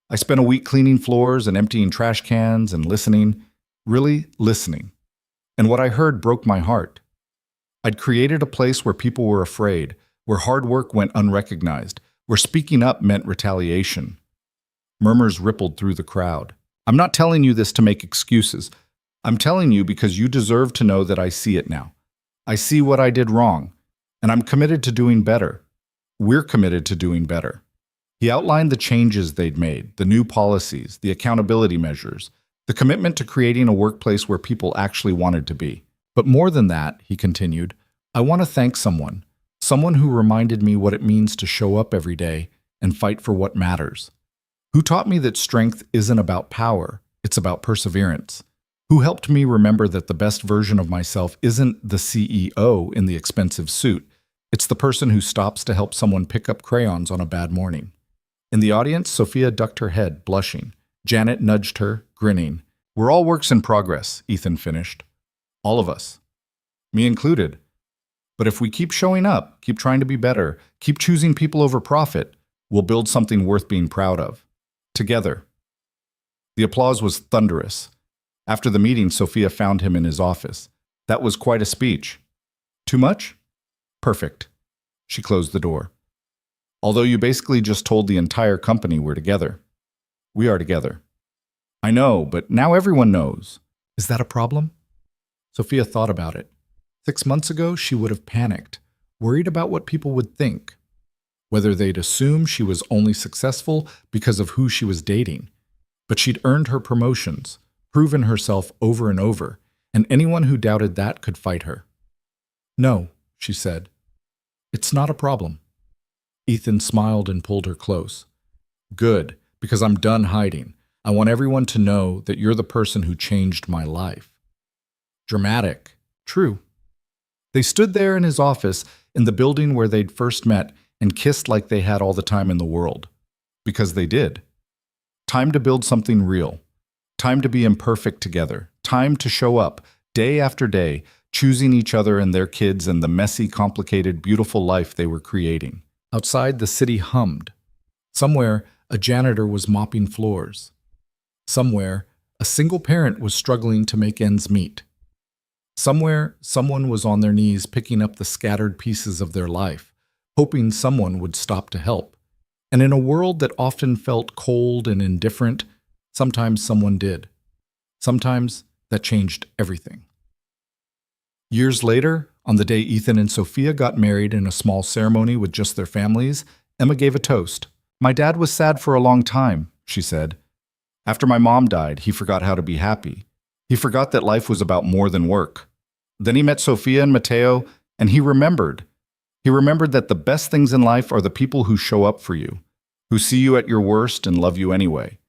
S1: I spent a week cleaning floors and emptying trash cans and listening, really listening. And what I heard broke my heart. I'd created a place where people were afraid, where hard work went unrecognized, where speaking up meant retaliation. Murmurs rippled through the crowd. I'm not telling you this to make excuses. I'm telling you because you deserve to know that I see it now. I see what I did wrong, and I'm committed to doing better. We're committed to doing better. He outlined the changes they'd made, the new policies, the accountability measures, the commitment to creating a workplace where people actually wanted to be. But more than that, he continued, I want to thank someone who reminded me what it means to show up every day and fight for what matters, Who taught me that strength isn't about power, it's about perseverance? Who helped me remember that the best version of myself isn't the CEO in the expensive suit, it's the person who stops to help someone pick up crayons on a bad morning. In the audience, Sophia ducked her head, blushing. Janet nudged her, grinning. We're all works in progress, Ethan finished. All of us. Me included. But if we keep showing up, keep trying to be better, keep choosing people over profit, we'll build something worth being proud of. Together. The applause was thunderous. After the meeting, Sophia found him in his office. That was quite a speech. Too much? Perfect. She closed the door. Although you basically just told the entire company we're together. We are together. I know, but now everyone knows. Is that a problem? Sophia thought about it. 6 months ago, she would have panicked, worried about what people would think, whether they'd assume she was only successful because of who she was dating. But she'd earned her promotions, proven herself over and over, and anyone who doubted that could fight her. No, she said. It's not a problem. Ethan smiled and pulled her close. Good, because I'm done hiding. I want everyone to know that you're the person who changed my life. Dramatic. True. They stood there in his office in the building where they'd first met and kissed like they had all the time in the world. Because they did. Time to build something real. Time to be imperfect together. Time to show up, day after day, choosing each other and their kids and the messy, complicated, beautiful life they were creating. Outside, the city hummed. Somewhere, a janitor was mopping floors. Somewhere, a single parent was struggling to make ends meet. Somewhere, someone was on their knees picking up the scattered pieces of their life, hoping someone would stop to help. And in a world that often felt cold and indifferent, sometimes someone did. Sometimes that changed everything. Years later, on the day Ethan and Sophia got married in a small ceremony with just their families, Emma gave a toast. My dad was sad for a long time, she said. After my mom died, he forgot how to be happy. He forgot that life was about more than work. Then he met Sophia and Matteo, and he remembered. He remembered that the best things in life are the people who show up for you, who see you at your worst and love you anyway,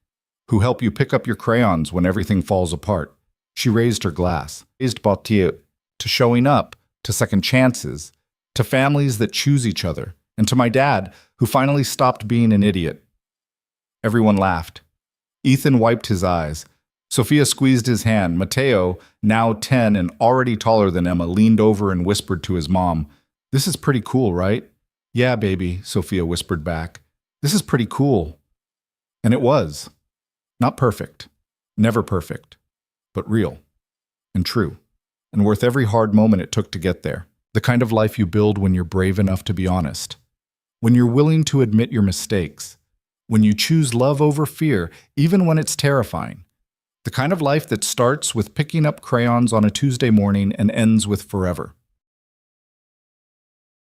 S1: who help you pick up your crayons when everything falls apart. She raised her glass, raised Bautier, to showing up, to second chances, to families that choose each other, and to my dad, who finally stopped being an idiot. Everyone laughed. Ethan wiped his eyes. Sophia squeezed his hand. Matteo, now 10 and already taller than Emma, leaned over and whispered to his mom, "This is pretty cool, right?" "Yeah, baby," Sophia whispered back. "This is pretty cool." And it was. Not perfect. Never perfect. But real. And true. And worth every hard moment it took to get there. The kind of life you build when you're brave enough to be honest. When you're willing to admit your mistakes. When you choose love over fear, even when it's terrifying. The kind of life that starts with picking up crayons on a Tuesday morning and ends with forever.